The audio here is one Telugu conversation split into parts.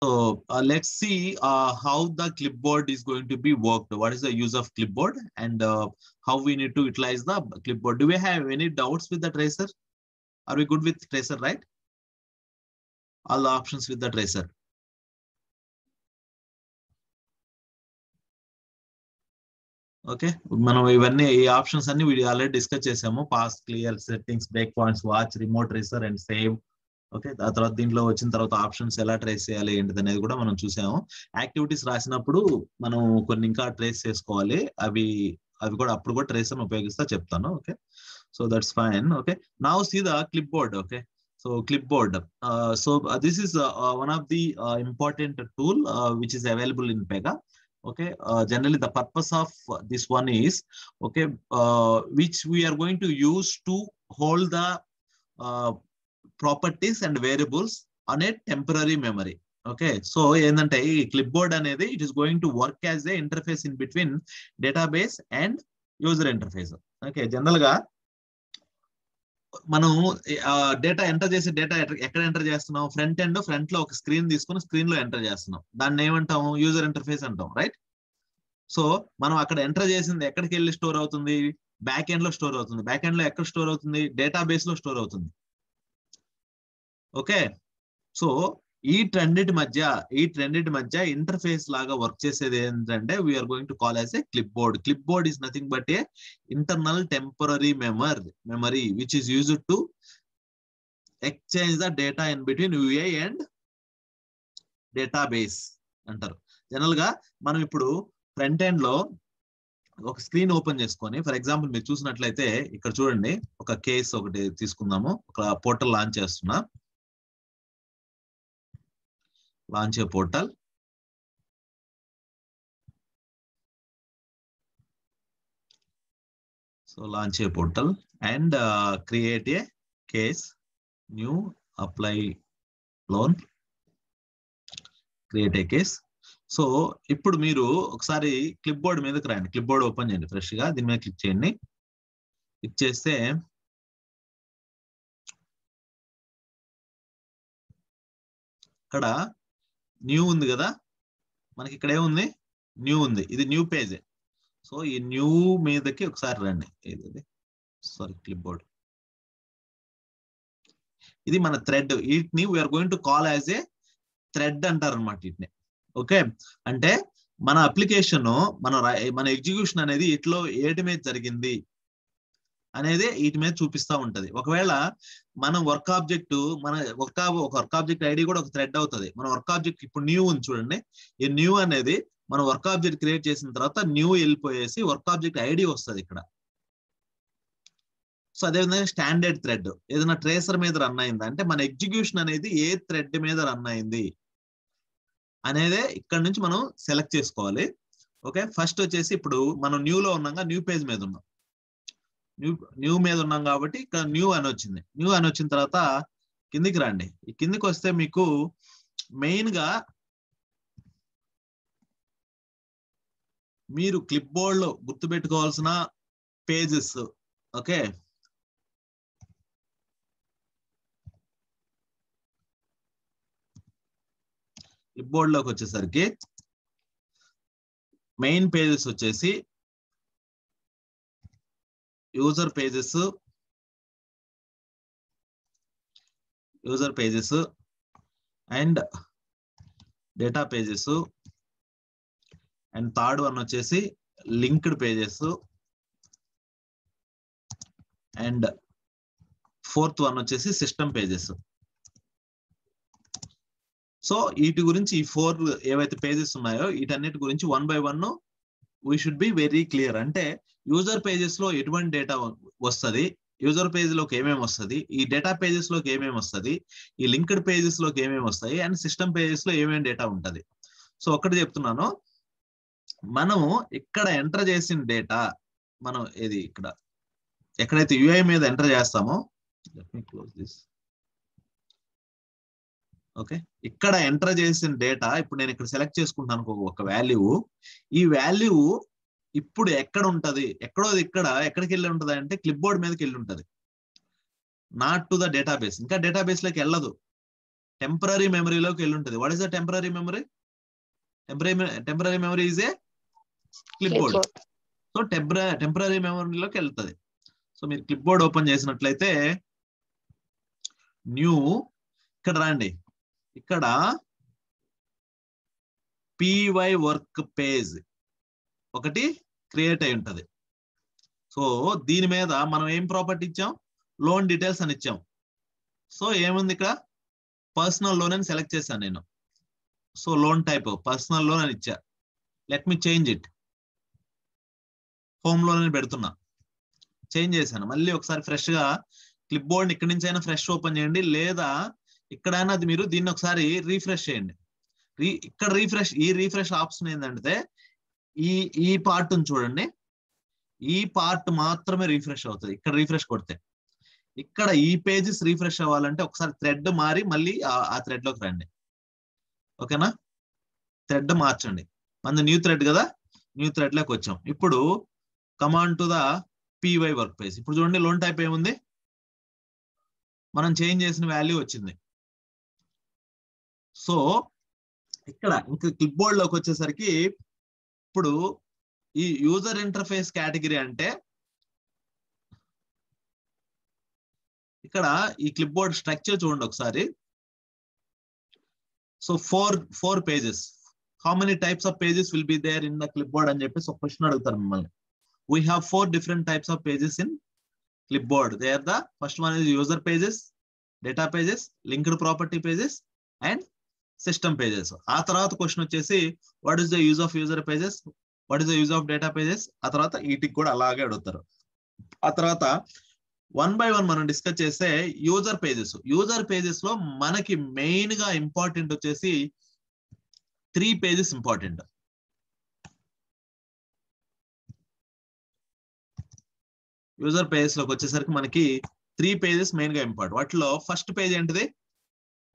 So let's see how the clipboard is going to be worked. What is the use of clipboard and how we need to utilize the clipboard. Do we have any doubts with the tracer? Are we good with tracer, right? All the options with the tracer. Okay మనం ఇవన్నీ ఈ ఆప్షన్స్ అన్ని వీడియో ఆల్రెడీ డిస్కస్ చేసాము. Pass, clear, settings, break points, watch, remote tracer and save. Okay, ఆ తర్వాత దీంట్లో వచ్చిన తర్వాత ఆప్షన్స్ ఎలా ట్రేస్ చేయాలి ఏంటిది అనేది కూడా మనం చూసాము. యాక్టివిటీస్ రాసినప్పుడు మనం కొన్ని ఇంకా ట్రేస్ చేసుకోవాలి. అవి కూడా అప్పుడు కూడా ట్రేసర్ ఉపయోగిస్తా చెప్తాను. Okay, so that's fine. Okay, now see the clipboard. Okay, so clipboard. So this is one of the important tool which is available in Pega. Okay, generally the purpose of this one is, okay, which we are going to use to hold the properties and variables on a temporary memory. Okay, so ఏంటంటే ఈ clipboard అనేది it is going to work as a interface in between database and user interface. Okay, general గా మనం డేటా ఎంటర్ చేసే డేటా ఎక్కడ ఎంటర్ చేస్తున్నాం? ఫ్రంట్ లో ఒక స్క్రీన్ తీసుకుని స్క్రీన్ లో ఎంటర్ చేస్తున్నాం. దాన్ని ఏమంటాం? యూజర్ ఇంటర్ఫేస్ అంటాం, రైట్? సో మనం అక్కడ ఎంటర్ చేసింది ఎక్కడికి వెళ్ళి స్టోర్ అవుతుంది? బ్యాక్ ఎండ్ లో స్టోర్ అవుతుంది. బ్యాక్ ఎండ్ లో ఎక్కడ స్టోర్ అవుతుంది? డేటాబేస్ లో స్టోర్ అవుతుంది. ఓకే, సో ఈ రెండింటి మధ్య ఇంటర్ఫేస్ లాగా వర్క్ చేసేది ఏంటంటే we're going to call as a clipboard. Clipboard is nothing but a internal temporary memory which is used to exchange the data in between UI and database అంటారు. జనరల్ గా మనం ఇప్పుడు ఫ్రంట్ ఎండ్ లో ఒక స్క్రీన్ ఓపెన్ చేసుకొని, ఫర్ ఎగ్జాంపుల్ మీరు చూసినట్లయితే ఇక్కడ చూడండి, ఒక కేస్ ఒకటి తీసుకుందాము. ఒక పోర్టల్ లాంచ్ చేస్తున్నా. launch a portal. So launch a portal and create a case, new, apply loan, create a case. So ఇప్పుడు మీరు ఒకసారి క్లిప్ బోర్డ్ మీదకి రండి. క్లిప్ బోర్డ్ ఓపెన్ చేయండి ఫ్రెష్ గా. దీని మీద క్లిక్ చేయండి. క్లిక్ చేస్తే ఇక్కడ న్యూ ఉంది కదా, మనకి ఇక్కడ ఏముంది? న్యూ ఉంది. ఇది న్యూ పేజ్. సో ఈ న్యూ మీదకి ఒకసారి రండి. Sorry, clipboard. ఇది మన థ్రెడ్. వీటిని we're going to call as a thread అంటారు అనమాట వీటిని. ఓకే, అంటే మన అప్లికేషన్, మన ఎగ్జిక్యూషన్ అనేది ఇట్లో ఏటి మీద జరిగింది అనేది వీటి మీద చూపిస్తా ఉంటది. ఒకవేళ మన వర్క్ ఆబ్జెక్ట్, ఒక వర్క్ ఆబ్జెక్ట్ ఐడి కూడా ఒక థ్రెడ్ అవుతుంది. మన వర్క్ ఆబ్జెక్ట్ ఇప్పుడు న్యూ ఉంది చూడండి. ఈ న్యూ అనేది మన వర్క్ ఆబ్జెక్ట్ క్రియేట్ చేసిన తర్వాత న్యూ వెళ్ళిపోయేసి వర్క్ ఆబ్జెక్ట్ ఐడి వస్తుంది ఇక్కడ. సో అదేవిధంగా స్టాండర్డ్ థ్రెడ్ ఏదైనా ట్రేసర్ మీద రన్ అయిందా అంటే మన ఎగ్జిక్యూషన్ అనేది ఏ థ్రెడ్ మీద రన్ అయింది అనేదే ఇక్కడ నుంచి మనం సెలెక్ట్ చేసుకోవాలి. ఓకే, ఫస్ట్ వచ్చేసి ఇప్పుడు మనం న్యూలో ఉన్నాగా న్యూ పేజ్ మీద ఉన్నాం. న్యూ మీద ఉన్నాం కాబట్టి ఇక్కడ న్యూ అని వచ్చింది. న్యూ అని వచ్చిన తర్వాత కిందికి రండి. ఈ కిందికి వస్తే మీకు మెయిన్ గా మీరు క్లిప్ బోర్డ్ లో గుర్తుపెట్టుకోవాల్సిన పేజెస్. ఓకే, క్లిప్ బోర్డ్ లోకి వచ్చేసరికి మెయిన్ పేజెస్ వచ్చేసి user pages and data pages and third one వచ్చేసి linked pages and fourth one వచ్చేసి సిస్టమ్ పేజెస్. సో వీటి గురించి ఈ 4 ఏవైతే పేజెస్ ఉన్నాయో వీటన్నిటి గురించి 1 by 1 we should be very clear. అంటే యూజర్ పేజెస్ లో ఎటువంటి డేటా వస్తుంది, యూజర్ పేజ్ లోకి ఏమేమి వస్తుంది, ఈ డేటా పేజెస్ లోకి ఏమేమి వస్తుంది, ఈ లింక్డ్ పేజెస్ లోకి ఏమేమి వస్తాయి అండ్ సిస్టమ్ పేజెస్ లో ఏమేమి డేటా ఉంటుంది. సో ఒకటి చెప్తున్నాను, మనము ఇక్కడ ఎంటర్ చేసిన డేటా మనం ఏది ఇక్కడ ఎక్కడైతే యూఐ మీద ఎంటర్ చేస్తామో, let me close this. Okay, ఇక్కడ ఎంటర్ చేసిన డేటా ఇప్పుడు నేను ఇక్కడ సెలెక్ట్ చేసుకుంటాను ఒక వాల్యూ. ఈ వాల్యూ ఇప్పుడు ఎక్కడ ఉంటది? ఎక్కడికి వెళ్ళి ఉంటది అంటే క్లిప్ బోర్డ్ మీదకి వెళ్ళి ఉంటది, నాట్ టు ద డేటాబేస్. ఇంకా డేటాబేస్ లోకి వెళ్ళదు. టెంపరరీ మెమరీలోకి వెళ్ళి ఉంటుంది. What is the temporary memory? Temporary memory is a clipboard. So temporary మెమరీలోకి వెళ్తుంది. సో మీరు క్లిప్ బోర్డ్ ఓపెన్ చేసినట్లయితే న్యూ, ఇక్కడ రండి, ఇక్కడ PY వర్క్ పేజ్ ఒకటి క్రియేట్ అయి ఉంటది. సో దీని మీద మనం ఏం ప్రాపర్టీ ఇచ్చాం? లోన్ డీటెయిల్స్ అని ఇచ్చాం. సో ఏముంది ఇక్కడ? పర్సనల్ లోన్ అని సెలెక్ట్ చేశాను నేను. So loan type personal loan అని ఇచ్చా. Let me change it, home loan అని పెడుతున్నా. చేంజ్ చేశాను. మళ్ళీ ఒకసారి ఫ్రెష్ గా క్లిప్ బోర్డ్ ఇక్కడి నుంచి అయినా ఫ్రెష్ ఓపెన్ చేయండి, లేదా ఇక్కడైనా అది మీరు దీన్ని ఒకసారి రీఫ్రెష్ చేయండి. ఇక్కడ రీఫ్రెష్ ఆప్షన్ ఏంటంటే ఈ పార్ట్ చూడండి, ఈ పార్ట్ మాత్రమే రీఫ్రెష్ అవుతుంది. ఇక్కడ రీఫ్రెష్ కొడితే ఇక్కడ ఈ పేజెస్ రీఫ్రెష్ అవ్వాలంటే ఒకసారి థ్రెడ్ మారి మళ్ళీ ఆ థ్రెడ్ లోకి రండి. ఓకేనా? థ్రెడ్ మార్చండి. మన న్యూ థ్రెడ్ కదా, న్యూ థ్రెడ్ లోకి వచ్చాం. ఇప్పుడు command to the PY work page. ఇప్పుడు చూడండి లోన్ టైప్ ఏముంది, మనం చేంజ్ చేసిన వాల్యూ వచ్చింది. సో ఇక్కడ ఇంకా క్లిప్ బోర్డ్ లోకి వచ్చేసరికి ఇప్పుడు ఈ యూజర్ ఇంటర్ఫేస్ కేటగిరీ అంటే ఇక్కడ ఈ క్లిప్ బోర్డ్ స్ట్రక్చర్ చూడండి ఒకసారి. So four pages, how many types of pages will be there in the clipboard అని చెప్పేసి ఒక క్వశ్చన్ అడుగుతారు మిమ్మల్ని. We have 4 different types of pages in clipboard. They are the first one is user pages, data pages, linked property pages, and system pages. ఆ తర్వాత క్వశ్చన్ వచ్చేసి what is the use of user pages, what is the use of data pages. ఆ తర్వాత వీటికి కూడా అలాగే అడుగుతారు. ఆ తర్వాత 1 by 1 మనం డిస్కస్ చేస్తే యూజర్ పేజెస్. యూజర్ పేజెస్ లో మనకి మెయిన్ గా ఇంపార్టెంట్ వచ్చేసి 3 పేజెస్ ఇంపార్టెంట్. యూజర్ పేజెస్ లోకి వచ్చేసరికి మనకి 3 పేజెస్ మెయిన్ గా ఇంపార్టెంట్. వాటిలో ఫస్ట్ పేజ్ ఏంటిది?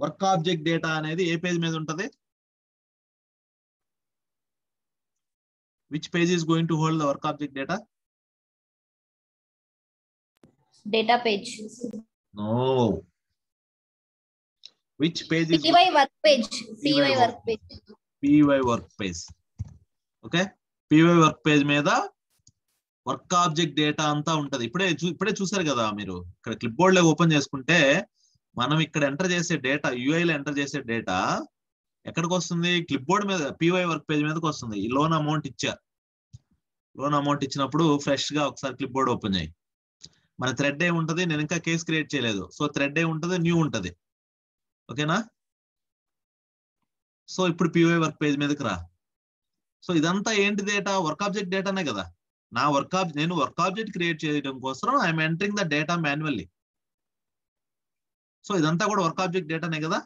వర్క్ ఆబ్జెక్ట్ డేటా అనేది ఏ పేజ్ మీద ఉంటది? Which page is going to hold the work object data? Data page. No. Which page is? PY work page. PY work page. PY work page. Okay, PY work page మీద వర్క్ ఆబ్జెక్ట్ డేటా అంతా ఉంటది. ఇప్పుడే చూసారు కదా మీరు. ఇక్కడ క్లిప్ బోర్డ్ లో ఓపెన్ చేసుకుంటే మనం ఇక్కడ ఎంటర్ చేసే డేటా, UI లో ఎంటర్ చేసే డేటా ఎక్కడికి వస్తుంది? క్లిప్ బోర్డ్ మీద PY వర్క్ పేజ్ మీదకి వస్తుంది. ఈ లోన్ అమౌంట్ ఇచ్చా. లోన్ అమౌంట్ ఇచ్చినప్పుడు ఫ్రెష్ గా ఒకసారి క్లిప్ బోర్డ్ ఓపెన్ చేయి. మన థ్రెడ్ ఏ ఉంటది. నేను ఇంకా కేసు క్రియేట్ చేయలేదు. సో థ్రెడ్ ఏ ఉంటది, న్యూ ఉంటది. ఓకేనా? సో ఇప్పుడు PY వర్క్ పేజ్ మీదకి రా. సో ఇదంతా ఏంటి డేటా? వర్క్ ఆబ్జెక్ట్ డేటానే కదా. నేను వర్క్ ఆబ్జెక్ట్ క్రియేట్ చేయడం కోసం I'm entering the data manually. So ఇదంతా కూడా వర్క్ ఆబ్జెక్ట్ డేటానే కదా.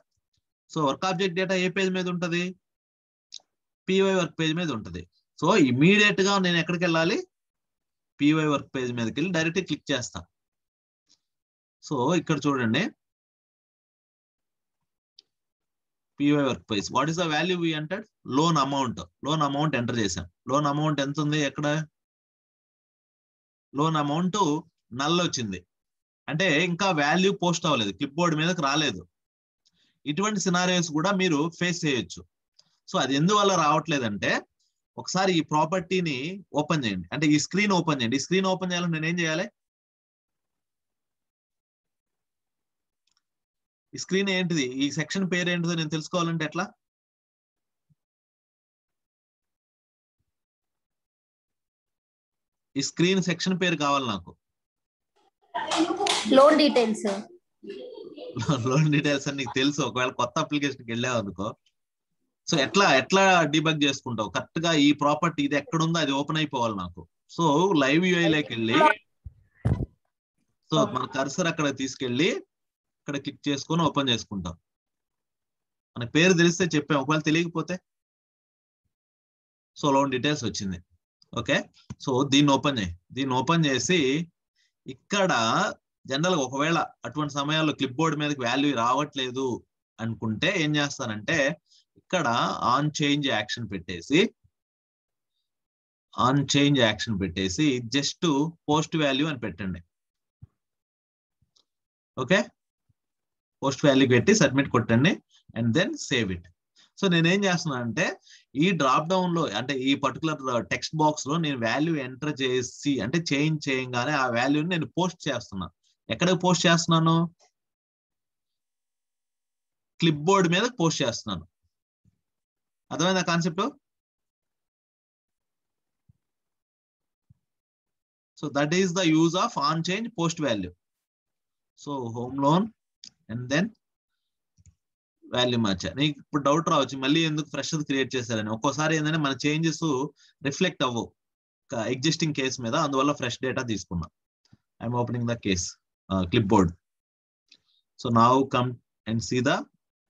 సో వర్క్ ఆబ్జెక్ట్ డేటా ఏ పేజ్ మీద ఉంటది? PY వర్క్ పేజ్ మీద ఉంటది. సో ఇమీడియట్ గా నేను ఎక్కడికి వెళ్ళాలి? PY వర్క్ పేజ్ మీదకి వెళ్ళి డైరెక్ట్ క్లిక్ చేస్తా. సో ఇక్కడ చూడండి, PY work page. What is the value we entered? Loan amount. Loan amount enter చేశాం. లోన్ అమౌంట్ ఎంత ఉంది? ఎక్కడ? లోన్ అమౌంట్ నల్ వచ్చింది. అంటే ఇంకా వాల్యూ పోస్ట్ అవ్వలేదు, క్లిప్ బోర్డ్ మీదకి రాలేదు. ఇటువంటి సినారియోస్ కూడా మీరు ఫేస్ చేయొచ్చు. సో అది ఎందువల్ల రావట్లేదంటే ఒకసారి ఈ ప్రాపర్టీని ఓపెన్ చేయండి. అంటే ఈ స్క్రీన్ ఓపెన్ చేయండి. ఈ స్క్రీన్ ఓపెన్ చేయాలంటే నేను ఏం చేయాలి? ఈ స్క్రీన్ ఏంటిది? ఈ సెక్షన్ పేరు ఏంటిదో నేను తెలుసుకోవాలంటే ఎట్లా? ఈ స్క్రీన్ సెక్షన్ పేరు కావాలి నాకు. Loan details. లోన్ డీటెయిల్స్ అని నీకు తెలుసు. ఒకవేళ కొత్త అప్లికేషన్కి వెళ్ళావు అనుకో, సో ఎట్లా డీబగ్ చేసుకుంటావు? కరెక్ట్ గా ఈ ప్రాపర్టీ ఇది ఎక్కడుందో అది ఓపెన్ అయిపోవాలి నాకు. సో లైవ్ యూఐలోకి వెళ్ళి, సో మన కర్సర్ అక్కడ తీసుకెళ్ళి ఇక్కడ క్లిక్ చేసుకొని ఓపెన్ చేసుకుంటాం. మన పేరు తెలిస్తే చెప్పాం, ఒకవేళ తెలియకపోతే. సో లోన్ డీటెయిల్స్ వచ్చింది. ఓకే, సో దీన్ని ఓపెన్ చేయి. దీన్ని ఓపెన్ చేసి ఇక్కడ జనరల్ గా ఒకవేళ అటువంటి సమయాల్లో క్లిప్ బోర్డ్ మీదకి వాల్యూ రావట్లేదు అనుకుంటే ఏం చేస్తానంటే ఇక్కడ ఆన్ చేంజ్ యాక్షన్ పెట్టేసి జస్ట్ పోస్ట్ వాల్యూ అని పెట్టండి. ఓకే, పోస్ట్ వాల్యూ పెట్టి సబ్మిట్ కొట్టండి. And then save it. So నేనేం చేస్తున్నా అంటే ఈ డ్రాప్ డౌన్ లో అంటే ఈ పర్టికులర్ టెక్స్ట్ బాక్స్ లో నేను వాల్యూ ఎంటర్ చేసి అంటే చేంజ్ చేయగానే ఆ వాల్యూని నేను పోస్ట్ చేస్తున్నా. ఎక్కడికి పోస్ట్ చేస్తున్నాను? క్లిప్ బోర్డ్ మీద పోస్ట్ చేస్తున్నాను. అర్థమైందా concept? So that is the use of on change post value. So home loan and then value మార్చా. నీకు ఇప్పుడు డౌట్ రావచ్చు మళ్ళీ ఎందుకు ఫ్రెష్ క్రియేట్ చేశారని. ఒక్కోసారి ఏంటంటే మన చేంజెస్ రిఫ్లెక్ట్ అవ్వవు ఎగ్జిస్టింగ్ కేస్ మీద, అందువల్ల ఫ్రెష్ డేటా తీసుకున్నా. I'm opening the case clipboard. So now come and see the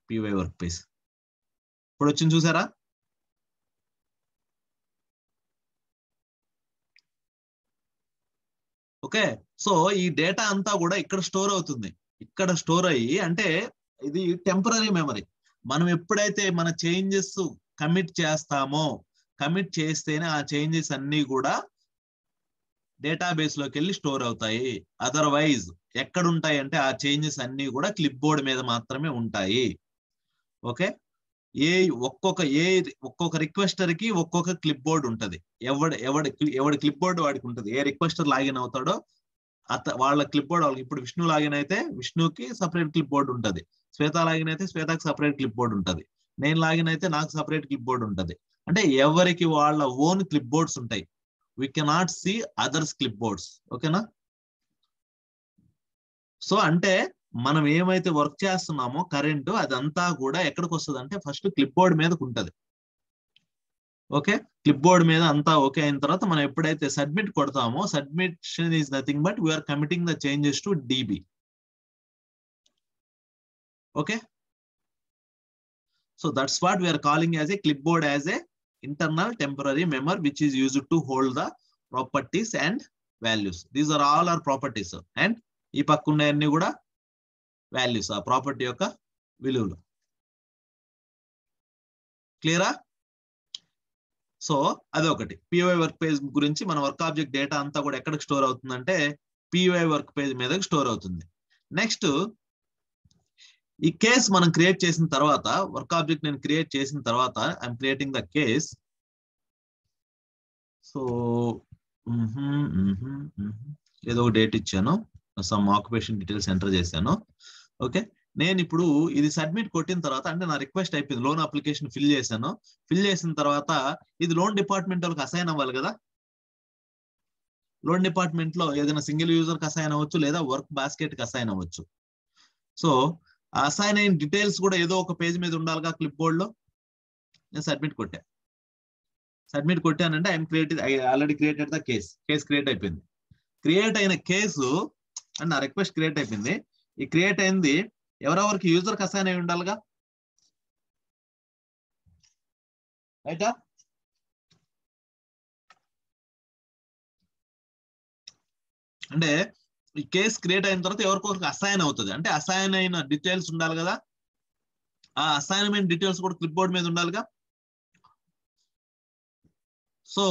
PY work page. ఇప్పుడు వచ్చింది చూసారా? ఓకే. సో ఈ డేటా అంతా కూడా ఇక్కడ స్టోర్ అవుతుంది. ఇక్కడ స్టోర్ అయ్యి అంటే ఇది టెంపరరీ మెమరీ. మనం ఎప్పుడైతే మన చేంజెస్ కమిట్ చేస్తామో, కమిట్ చేస్తేనే ఆ చేంజెస్ అన్ని కూడా డేటాబేస్ లోకి వెళ్ళి స్టోర్ అవుతాయి. అదర్వైజ్ ఎక్కడ ఉంటాయి అంటే ఆ చేంజెస్ అన్ని కూడా క్లిప్ బోర్డ్ మీద మాత్రమే ఉంటాయి. ఓకే. ఒక్కొక్క రిక్వెస్టర్ కి ఒక్కొక్క క్లిప్ బోర్డ్ ఉంటది. ఎవడి క్లిప్ బోర్డ్ వాడికి ఉంటది. ఏ రిక్వెస్టర్ లాగిన్ అవుతాడో వాళ్ళ క్లిప్ బోర్డ్ వాళ్ళకి. ఇప్పుడు విష్ణు లాగిన్ అయితే విష్ణుకి సపరేట్ క్లిప్ బోర్డ్ ఉంటది. శ్వేత లాగిన్ అయితే శ్వేతకి సపరేట్ క్లిప్ బోర్డ్ ఉంటది. నేను లాగిన్ అయితే నాకు సపరేట్ క్లిప్ బోర్డ్ ఉంటది. అంటే ఎవరికి వాళ్ళ ఓన్ క్లిప్ బోర్డ్స్ ఉంటాయి. We cannot see others clipboards. ఓకేనా? సో అంటే మనం ఏమైతే వర్క్ చేస్తున్నామో కరెంట్ అదంతా కూడా ఎక్కడికి వస్తుంది అంటే ఫస్ట్ క్లిప్ బోర్డ్ మీదకి ఉంటది. ఓకే. క్లిప్ బోర్డ్ మీద అంతా ఓకే అయిన తర్వాత మనం ఎప్పుడైతే సబ్మిట్ కొడతామో, submission is nothing but we're committing the changes to DB. Okay. So that's what we're calling as a clipboard as a internal temporary memory which is used to hold the properties and values. These are all are properties. And ఈ పక్క ఉన్నవన్నీ కూడా వాల్యూస్, ఆ ప్రాపర్టీ యొక్క విలువలు. క్లియరా? సో అదొకటి. PY వర్క్ పేజ్ గురించి మన వర్క్ ఆబ్జెక్ట్ డేటా అంతా కూడా ఎక్కడికి స్టోర్ అవుతుందంటే PY వర్క్ పేజ్ మీదకి స్టోర్ అవుతుంది. నెక్స్ట్ ఈ కేస్ మనం క్రియేట్ చేసిన తర్వాత, వర్క్ ఆబ్జెక్ట్ నేను క్రియేట్ చేసిన తర్వాత I'm creating the case. So ఏదో ఒక డేట్ ఇచ్చాను, సమ్ ఆక్యుపేషన్ డీటెయిల్స్ ఎంటర్ చేశాను. ఓకే. నేను ఇప్పుడు ఇది సబ్మిట్ కొట్టిన తర్వాత అంటే నా రిక్వెస్ట్ అయిపోయింది. లోన్ అప్లికేషన్ ఫిల్ చేశాను. ఫిల్ చేసిన తర్వాత ఇది లోన్ డిపార్ట్మెంట్ వాళ్ళకి అసైన్ అవ్వాలి కదా. లోన్ డిపార్ట్మెంట్ లో ఏదైనా సింగిల్ యూజర్ కి అసైన్ అవ్వచ్చు, లేదా వర్క్ బాస్కెట్ కి అసైన్ అవ్వచ్చు. సో అసైన్ అయిన డీటెయిల్స్ కూడా ఏదో ఒక పేజ్ మీద ఉండాలిగా క్లిప్ బోర్డ్ లో. నేను సబ్మిట్ కొట్టానంటే I already created the case create అయిపోయింది. క్రియేట్ అయిన కేసు అండ్ నా రిక్వెస్ట్ క్రియేట్ అయిపోయింది. ఈ క్రియేట్ అయింది ఎవరెవరికి యూజర్ కి అసైన్ అయి ఉండాలిగా, రైటా? అంటే ఈ కేసు క్రియేట్ అయిన తర్వాత ఎవరికొకరికి అసైన్ అవుతుంది. అంటే అసైన్ అయిన డీటెయిల్స్ ఉండాలి కదా. ఆ అసైన్మెంట్ డీటెయిల్స్ కూడా క్లిప్ బోర్డ్ మీద ఉండాలిగా. సో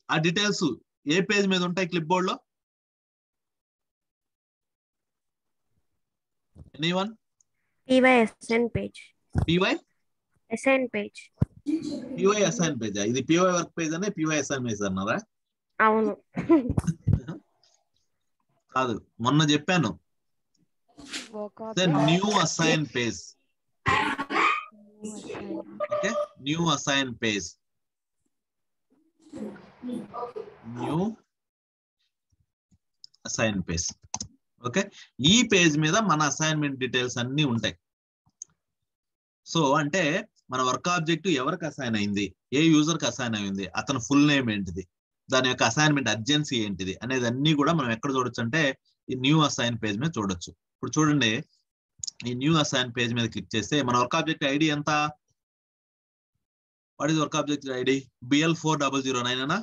ఆ డీటెయిల్స్ ఏ పేజ్ మీద ఉంటాయి క్లిప్ బోర్డ్ లో? Anyone? PY assign page. PY Assign page. PY assign page. ఇది PY వర్క్ పేజ్ అనే PY అసైన్ పేజ్ అన్నారా? అవును. కాదు, మొన్న చెప్పాను new assign page. Okay. New assign page, new assign page. Okay. ఈ పేజ్ మీద మన అసైన్మెంట్ డీటెయిల్స్ అన్ని ఉంటాయి. సో అంటే మన వర్క్ ఆబ్జెక్ట్ ఎవరికి అసైన్ అయింది, ఏ యూజర్ కి అసైన్ అయింది, అతని ఫుల్ నేమ్ ఏంటిది, దాని యొక్క అసైన్మెంట్ అర్జెన్సీ ఏంటిది అనేది అన్ని కూడా మనం ఎక్కడ చూడొచ్చు అంటే ఈ న్యూ అసైన్ పేజ్ మీద చూడొచ్చు. ఇప్పుడు చూడండి, ఈ న్యూ అసైన్ పేజ్ మీద క్లిక్ చేస్తే మన వర్క్ ఆబ్జెక్ట్ ఐడి ఎంత? What is work object ID? BL4009 అనా?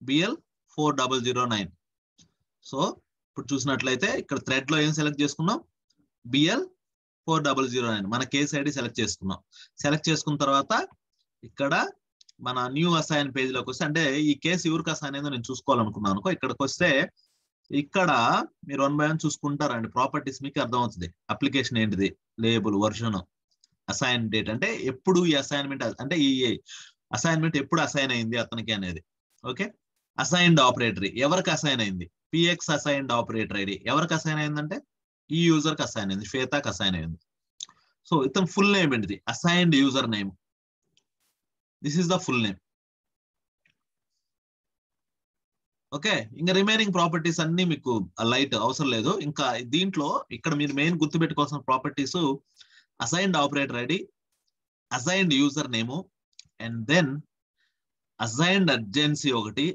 BL4009. సో ఇప్పుడు చూసినట్లయితే ఇక్కడ థ్రెడ్ లో ఏం సెలెక్ట్ చేసుకున్నాం? BL4009 మన కేస్ ఐడి సెలెక్ట్ చేసుకున్నాం. సెలెక్ట్ చేసుకున్న తర్వాత ఇక్కడ మన న్యూ అసైన్ పేజ్ లోకి వస్తే, అంటే ఈ కేసు ఎవరికి అసైన్ అయిందో నేను చూసుకోవాలనుకున్నాను అనుకో. ఇక్కడికి వస్తే ఇక్కడ మీరు 1 by 1 చూసుకుంటారండి. ప్రాపర్టీస్ మీకు అర్థమవుతుంది. అప్లికేషన్ ఏంటిది, లేబుల్ వర్షన్ అసైన్ డేట్ అంటే ఎప్పుడు ఈ అసైన్మెంట్ అంటే ఈ అసైన్మెంట్ ఎప్పుడు అసైన్ అయింది అతనికి అనేది. ఓకే, అసైన్డ్ ఆపరేటరీ ఎవరికి అసైన్ అయింది, పిఎక్స్ అసైన్డ్ ఆపరేటర్ ఐడి ఎవరికి అసైన్ అయిందంటే ఈ యూజర్ కి అసైన్ అయింది, శ్వేతకి అసైన్ అయింది. సో ఇతను ఫుల్ నేమ్ ఏంటిది, assigned user name, this is the full name. Okay, ఇంకా రిమైనింగ్ ప్రాపర్టీస్ అన్ని మీకు లైట్ అవసరం లేదు. ఇంకా దీంట్లో ఇక్కడ మీరు మెయిన్ గుర్తుపెట్టుకోవాల్సిన properties assigned operator ID, assigned user name, and then assigned urgency ఒకటి,